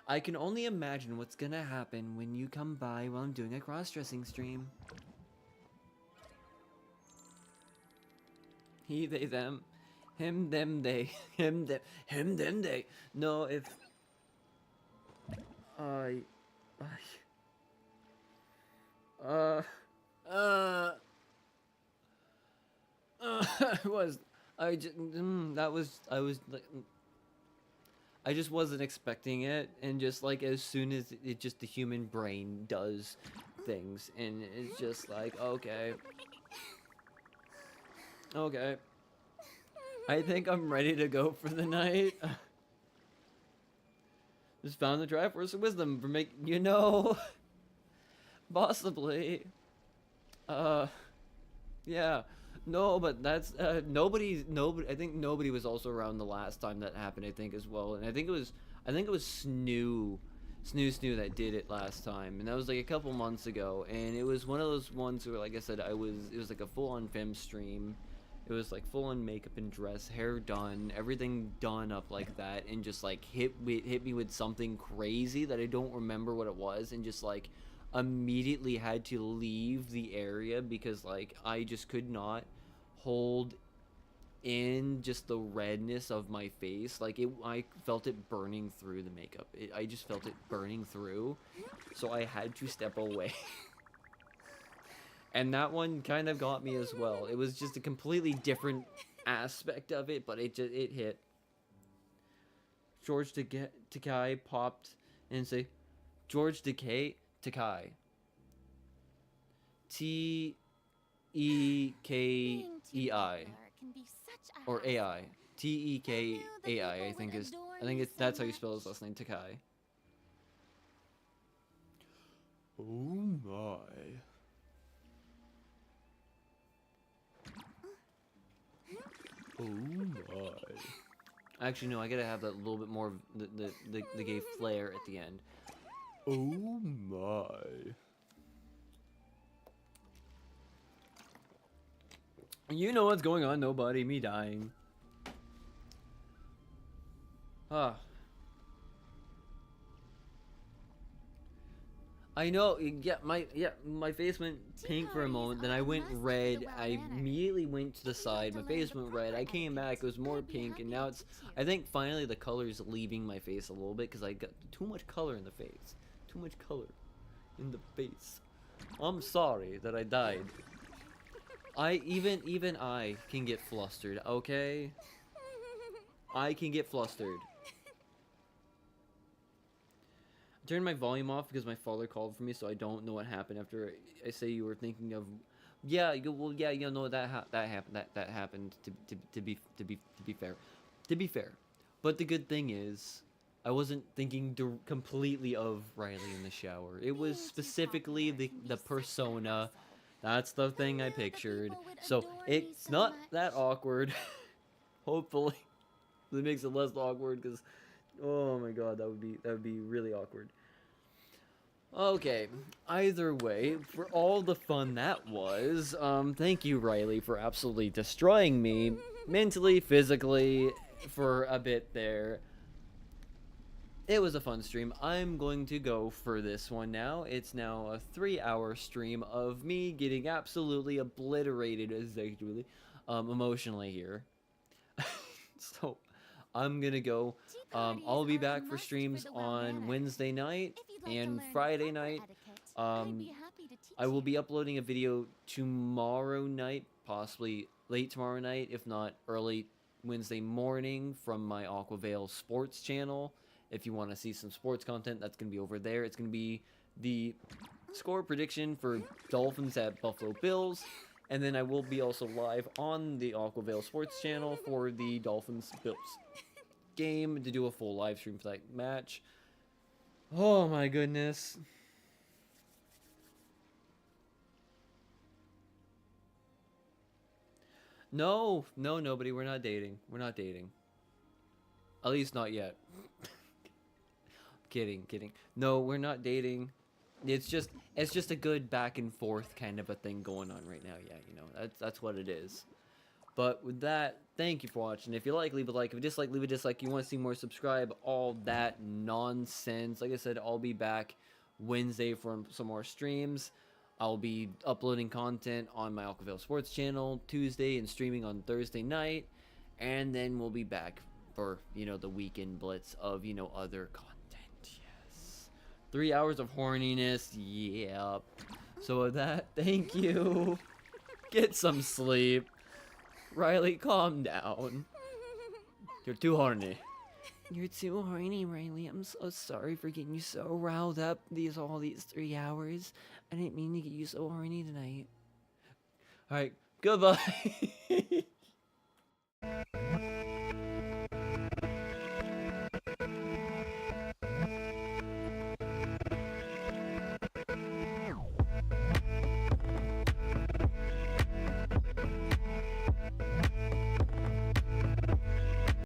A: I can only imagine what's gonna happen when you come by while I'm doing a cross-dressing stream. He, they, them, him, them, they, him, them, they. No, if I, uh, uh, was I just that was I was like I just wasn't expecting it, and just like as soon as it just the human brain does things, and it's just like okay, okay. I think I'm ready to go for the night. Just found the Triforce of Wisdom for making, possibly. Yeah. No, but that's, nobody, I think nobody was also around the last time that happened, I think, as well. And I think it was Snoo that did it last time. And that was like a couple months ago. And it was one of those ones where, like I said, it was like a full-on fem stream. It was like full-on makeup and dress, hair done, everything done up like that, and just like hit me with something crazy that I don't remember what it was, and just like immediately had to leave the area because like I just could not hold in just the redness of my face. Like I felt it burning through the makeup. I just felt it burning through, so I had to step away. And that one kind of got me as well. It was just a completely different aspect of it, but it hit. George Takai popped and say, George Takai. Tekei. Or AI. Tekai, I think is. That's how you spell his last name, Takai. Oh my. Oh my. Actually, no, I gotta have that little bit more of the gay flair at the end. Oh my. You know what's going on, nobody, me dying. Ah. I know, my face went pink for a moment, then I went red, I immediately went to the side, my face went red, I came back, it was more pink, and now it's, I think finally the color is leaving my face a little bit, because I got too much color in the face. Too much color in the face. I'm sorry that I died. Even I can get flustered, okay? I can get flustered. Turned my volume off because my father called for me, so I don't know what happened after I say you were thinking of. Yeah, that happened. That happened. To be fair, but the good thing is, I wasn't thinking completely of Riley in the shower. It was specifically the persona. That's the thing I pictured. So it's not that awkward. Hopefully, it makes it less awkward because, oh my god, that would be really awkward. Okay, either way, for all the fun that was, thank you, Riley, for absolutely destroying me, mentally, physically, for a bit there. It was a fun stream. I'm going to go for this one now. It's now a 3-hour stream of me getting absolutely obliterated, sexually, emotionally here. So, I'm gonna go. I'll be back for streams on Wednesday night and Friday night. I will be uploading a video tomorrow night, possibly late tomorrow night, if not early Wednesday morning, from my Aquavale Sports channel. If you want to see some sports content, that's going to be over there. It's going to be the score prediction for Dolphins at Buffalo Bills. And then I will be also live on the Aquavale Sports channel for the Dolphins Bills game to do a full live stream for that match. Oh my goodness. No, nobody. We're not dating. We're not dating. At least not yet. Kidding. No, we're not dating. It's just a good back and forth kind of a thing going on right now. Yeah, that's what it is. But with that, thank you for watching. If you like, leave a like. If you dislike, leave a dislike. You want to see more, subscribe. All that nonsense. Like I said, I'll be back Wednesday for some more streams. I'll be uploading content on my Aquavale Sports channel Tuesday and streaming on Thursday night. And then we'll be back for, the weekend blitz of, other content. Yes. 3 hours of horniness. Yep. So with that, thank you. Get some sleep. Riley, calm down. You're too horny.
D: You're too horny, Riley. I'm so sorry for getting you so riled up all these 3 hours. I didn't mean to get you so horny tonight.
A: Alright, goodbye.